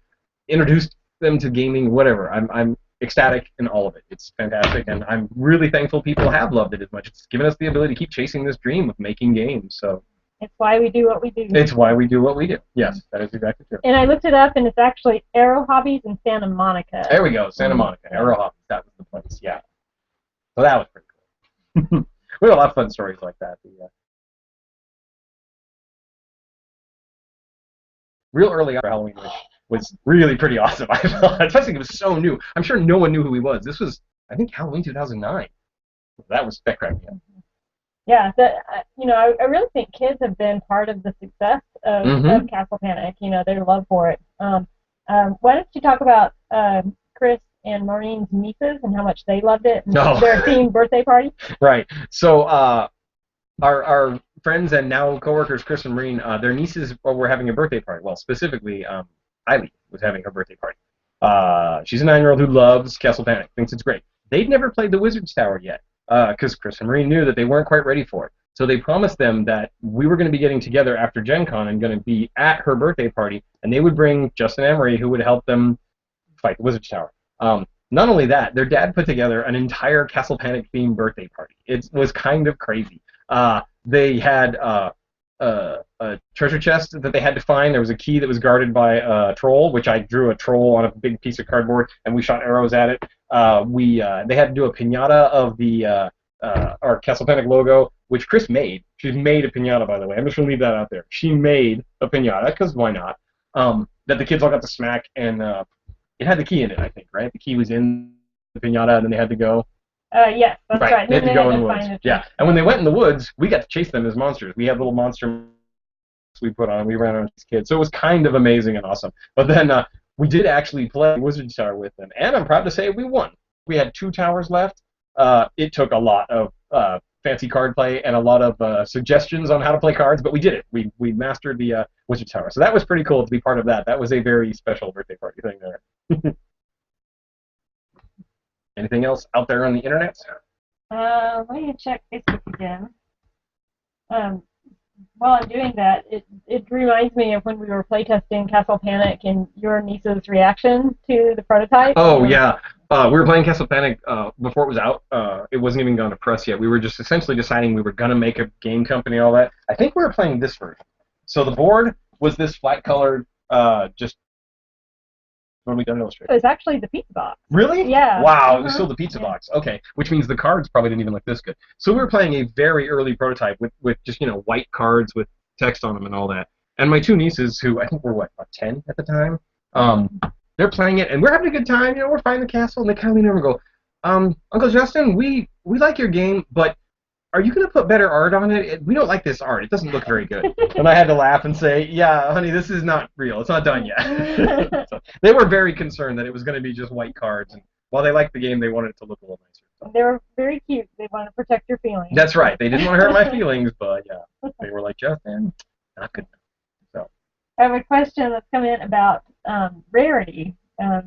introduced them to gaming, whatever. I'm ecstatic in all of it. It's fantastic, and I'm really thankful people have loved it as much. It's given us the ability to keep chasing this dream of making games. So it's why we do what we do. It's why we do what we do. Yes, that is exactly true. And I looked it up, and it's actually Aero Hobbies in Santa Monica. There we go, Santa Monica. Aero Hobbies. That was the place. Yeah. So that was pretty cool. We had a lot of fun stories like that. Real early on for Halloween, which was really pretty awesome. I felt, especially it was so new. I'm sure no one knew who he was. This was, I think, Halloween 2009. That cracked me up. Yeah, I really think kids have been part of the success of Castle Panic. Their love for it. Why don't you talk about Chris and Maureen's nieces and how much they loved it and their themed birthday party? Right. So our friends and now coworkers, Chris and Maureen, their nieces were having a birthday party. Well, specifically, Eileen was having her birthday party. She's a 9-year-old who loves Castle Panic, thinks it's great. They'd never played the Wizard's Tower yet, because Chris and Maureen knew that they weren't quite ready for it. So they promised them that we were going to be getting together after Gen Con and going to be at her birthday party, and they would bring Justin and Marie, who would help them fight the Wizard's Tower. Not only that, their dad put together an entire Castle Panic themed birthday party. It was kind of crazy. They had a treasure chest that they had to find. There was a key that was guarded by a troll, which I drew a troll on a big piece of cardboard, and we shot arrows at it. They had to do a piñata of our Castle Panic logo, which Chris made. She made a piñata, by the way. I'm just going to leave that out there. She made a piñata, because why not? That the kids all got to smack, and it had the key in it, I think, right? The key was in the piñata, and then they had to go. Yes, that's right. They had to go in the woods. Yeah, and when they went in the woods, we got to chase them as monsters. We had little monster we put on. We ran around as kids, so it was kind of amazing and awesome. But then we did actually play Wizard's Tower with them, and I'm proud to say we won. We had 2 towers left. It took a lot of fancy card play and a lot of suggestions on how to play cards, but we did it. We mastered the Wizard's Tower, so that was pretty cool to be part of that. That was a very special birthday party thing there. Anything else out there on the internet? Let me check Facebook again. while I'm doing that, it reminds me of when we were playtesting Castle Panic and your niece's reaction to the prototype. Oh yeah, we were playing Castle Panic before it was out. It wasn't even gone to press yet. We were just essentially deciding we were gonna make a game company and all that. I think we were playing this version. So the board was this flat colored, just when we done illustrated. It was actually the pizza box. Really? Yeah. Wow, it was still the pizza box. Okay, which means the cards probably didn't even look this good. So we were playing a very early prototype with just white cards with text on them and all that. And my two nieces, who I think were what, about 10 at the time, they're playing it and we're having a good time. We're finding the castle, and they kind of lean over and go, Uncle Justin, we like your game, but are you going to put better art on it? We don't like this art. It doesn't look very good. And I had to laugh and say, yeah, honey, this is not real. It's not done yet. So they were very concerned that it was going to be just white cards. And while they liked the game, they wanted it to look a little nicer. So. They were very cute. They wanted to protect your feelings. That's right. They didn't want to hurt my feelings, but yeah, they were like, Justin, not good enough. So. I have a question that's come in about rarity.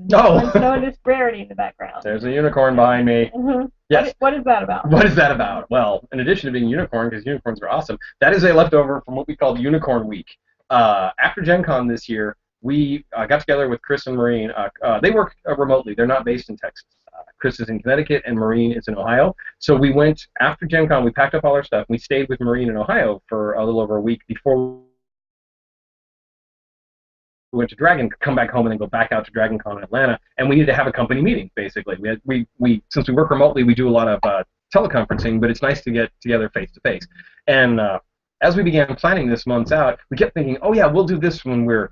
Noticed rarity in the background. There's a unicorn behind me. Mm-hmm. Yes. What is that about? What is that about? Well, in addition to being a unicorn, because unicorns are awesome, that is a leftover from what we called Unicorn Week. After Gen Con this year, we got together with Chris and Maureen. They work remotely. They're not based in Texas. Chris is in Connecticut and Maureen is in Ohio. So we went, after Gen Con, we packed up all our stuff. We stayed with Maureen in Ohio for a little over a week before we went to Dragon, come back home, and then go back out to Dragon Con in Atlanta, and we needed to have a company meeting. Basically, we since we work remotely, we do a lot of teleconferencing, but it's nice to get together face to face. And as we began planning this months out, we kept thinking, oh yeah, we'll do this when we're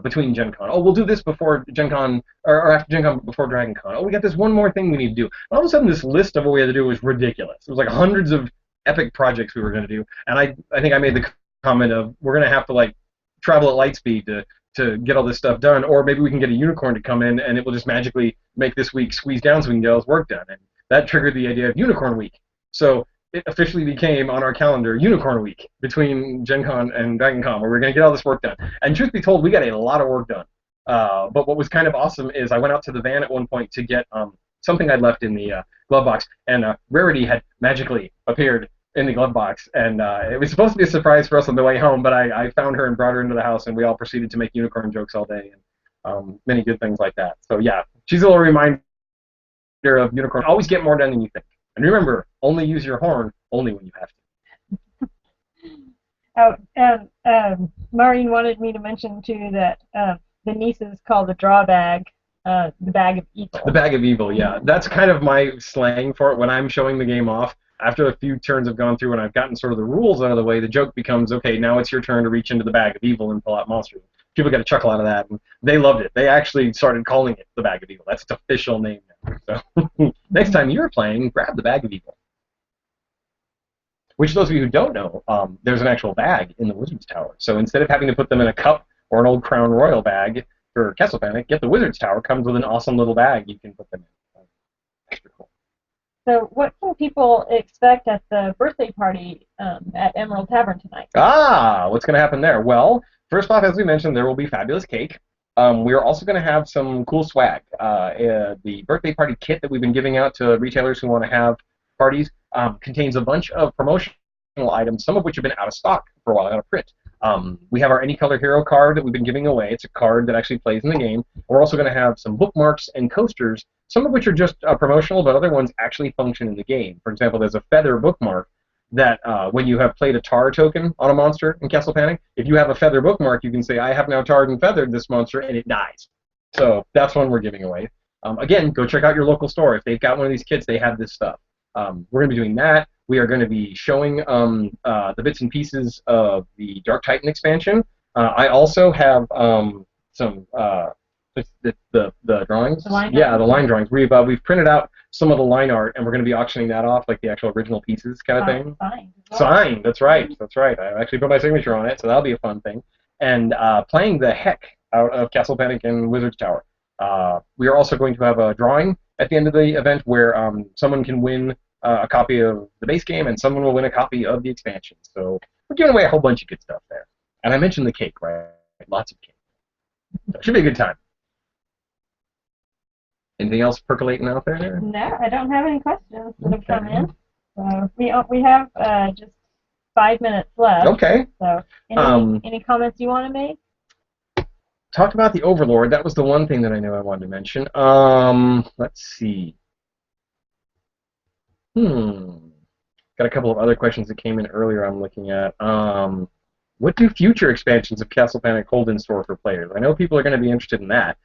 between Gen Con. Oh, we'll do this before Gen Con or after Gen Con before Dragon Con. Oh, we got this one more thing we need to do. And all of a sudden, this list of what we had to do was ridiculous. It was like hundreds of epic projects we were going to do, and I think I made the comment of we're going to have to like travel at light speed to get all this stuff done, or maybe we can get a unicorn to come in and it will just magically make this week squeeze down so we can get all this work done. And that triggered the idea of Unicorn Week. So it officially became on our calendar Unicorn Week between Gen Con and Dragon Con, where we're going to get all this work done. And truth be told, we got a lot of work done. But what was kind of awesome is I went out to the van at one point to get something I'd left in the glove box, and Rarity had magically appeared in the glove box, and it was supposed to be a surprise for us on the way home, but I found her and brought her into the house, and we all proceeded to make unicorn jokes all day, and many good things like that. So yeah, she's a little reminder of unicorn. Always get more done than you think. And remember, only use your horn only when you have to. Oh, and Maureen wanted me to mention too that the nieces call the draw bag the bag of evil. The bag of evil, yeah. That's kind of my slang for it when I'm showing the game off. After a few turns have gone through and I've gotten sort of the rules out of the way, the joke becomes, okay, now it's your turn to reach into the bag of evil and pull out monsters. People got a chuckle out of that, and they loved it. They actually started calling it the bag of evil. That's its official name now. So next time you're playing, grab the bag of evil. Which, those of you who don't know, there's an actual bag in the Wizard's Tower. So instead of having to put them in a cup or an old Crown Royal bag for Castle Panic, get the Wizard's Tower. Comes with an awesome little bag you can put them in. Extra cool. So what can people expect at the birthday party at Emerald Tavern tonight? What's going to happen there? Well, first off, as we mentioned, there will be fabulous cake. We're also going to have some cool swag. The birthday party kit that we've been giving out to retailers who want to have parties contains a bunch of promotional items, some of which have been out of stock for a while, out of print. We have our Any Color Hero card that we've been giving away. It's a card that actually plays in the game. We're also going to have some bookmarks and coasters, some of which are just promotional, but other ones actually function in the game. For example, there's a feather bookmark that when you have played a tar token on a monster in Castle Panic, if you have a feather bookmark, you can say, I have now tarred and feathered this monster, and it dies. So that's one we're giving away. Again, go check out your local store. If they've got one of these kits, they have this stuff. We're going to be doing that. We are going to be showing the bits and pieces of the Dark Titan expansion. I also have some the drawings. The line the line drawings. We've printed out some of the line art, and we're going to be auctioning that off, like the actual original pieces kind of thing. Signed. That's right. That's right. I actually put my signature on it, so that'll be a fun thing. And playing the heck out of Castle Panic and Wizard's Tower. We are also going to have a drawing at the end of the event where someone can win a copy of the base game, and someone will win a copy of the expansion. So we're giving away a whole bunch of good stuff there. And I mentioned the cake, right? Lots of cake. So it should be a good time. Anything else percolating out there? No, I don't have any questions that have come in. So we have just 5 minutes left. Okay. So, any comments you want to make? Talked about the Overlord. That was the one thing that I knew I wanted to mention. Let's see. Got a couple of other questions that came in earlier I'm looking at. What do future expansions of Castle Panic hold in store for players? I know people are going to be interested in that.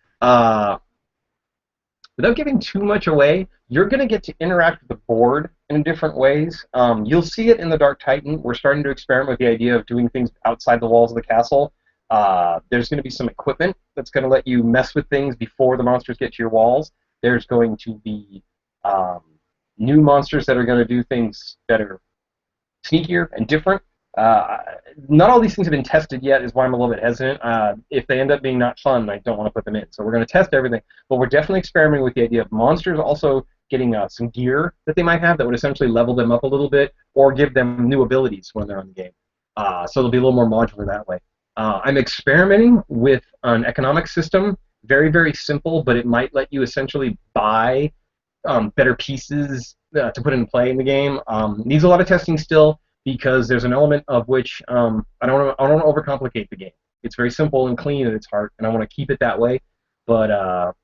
Without giving too much away, you're going to get to interact with the board in different ways. You'll see it in the Dark Titan. We're starting to experiment with the idea of doing things outside the walls of the castle. There's going to be some equipment that's going to let you mess with things before the monsters get to your walls. There's going to be new monsters that are going to do things that are sneakier and different. Not all these things have been tested yet, is why I'm a little bit hesitant. If they end up being not fun, I don't want to put them in. So we're going to test everything, but we're definitely experimenting with the idea of monsters also getting some gear that they might have that would essentially level them up a little bit or give them new abilities when they're on the game. So they'll be a little more modular that way. I'm experimenting with an economic system, very, very simple, but it might let you essentially buy better pieces to put in play in the game. Needs a lot of testing still, because there's an element of which I don't want to overcomplicate the game. It's very simple and clean at its heart, and I want to keep it that way. But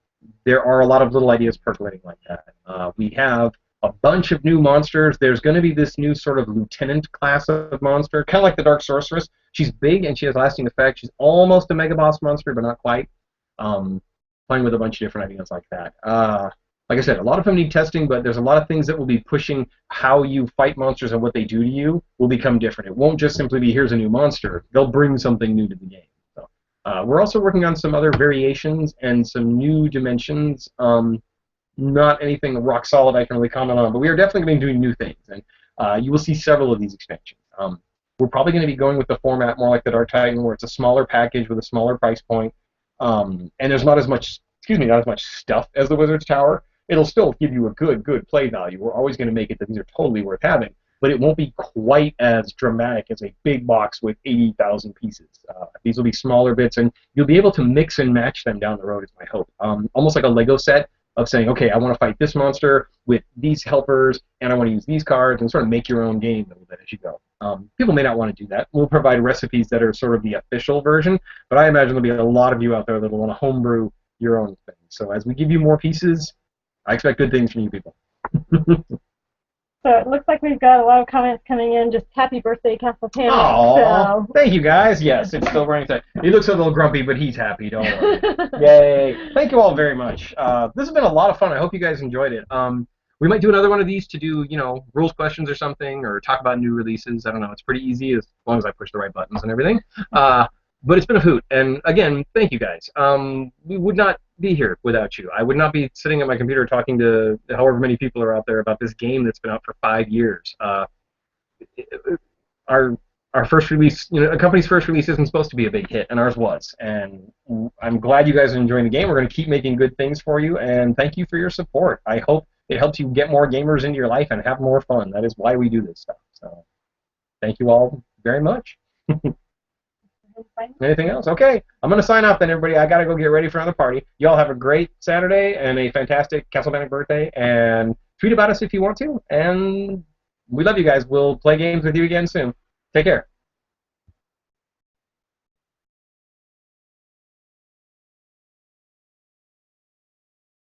there are a lot of little ideas percolating like that. We have a bunch of new monsters. There's going to be this new sort of lieutenant class of monster, kind of like the Dark Sorceress. She's big and she has lasting effect. She's almost a Mega Boss monster, but not quite. Playing with a bunch of different ideas like that. Like I said, a lot of them need testing, but there's a lot of things that will be pushing how you fight monsters and what they do to you will become different. It won't just simply be, here's a new monster. They'll bring something new to the game. So, we're also working on some other variations and some new dimensions. Not anything rock solid I can really comment on, but we are definitely going to be doing new things, and you will see several of these expansions. We're probably going to be going with the format more like the Dark Titan, where it's a smaller package with a smaller price point, and there's not as much stuff as the Wizard's Tower. It'll still give you a good play value. We're always going to make it that these are totally worth having, but it won't be quite as dramatic as a big box with 80,000 pieces. These will be smaller bits, and you'll be able to mix and match them down the road, is my hope. Almost like a Lego set of saying, okay, I want to fight this monster with these helpers, and I want to use these cards, and sort of make your own game a little bit as you go. People may not want to do that. We'll provide recipes that are sort of the official version, but I imagine there'll be a lot of you out there that will want to homebrew your own thing. So as we give you more pieces, I expect good things from you people. So it looks like we've got a lot of comments coming in. Just happy birthday, Castle Panic. Aww, so. Thank you guys. Yes, it's still running time. He looks a little grumpy, but he's happy. Don't worry. Yay! Thank you all very much. This has been a lot of fun. I hope you guys enjoyed it. We might do another one of these to do, rules questions or something, or talk about new releases. I don't know. It's pretty easy as long as I push the right buttons and everything. But it's been a hoot, and again, thank you guys. We would not be here without you. I would not be sitting at my computer talking to however many people are out there about this game that's been out for 5 years. Our first release, a company's first release isn't supposed to be a big hit, and ours was. And I'm glad you guys are enjoying the game. We're going to keep making good things for you, and thank you for your support. I hope it helps you get more gamers into your life and have more fun. That is why we do this stuff. So thank you all very much. Anything else? Okay, I'm going to sign off then, everybody. I got to go get ready for another party. You all have a great Saturday and a fantastic Castle Panic birthday, and tweet about us if you want to. And we love you guys. We'll play games with you again soon. Take care.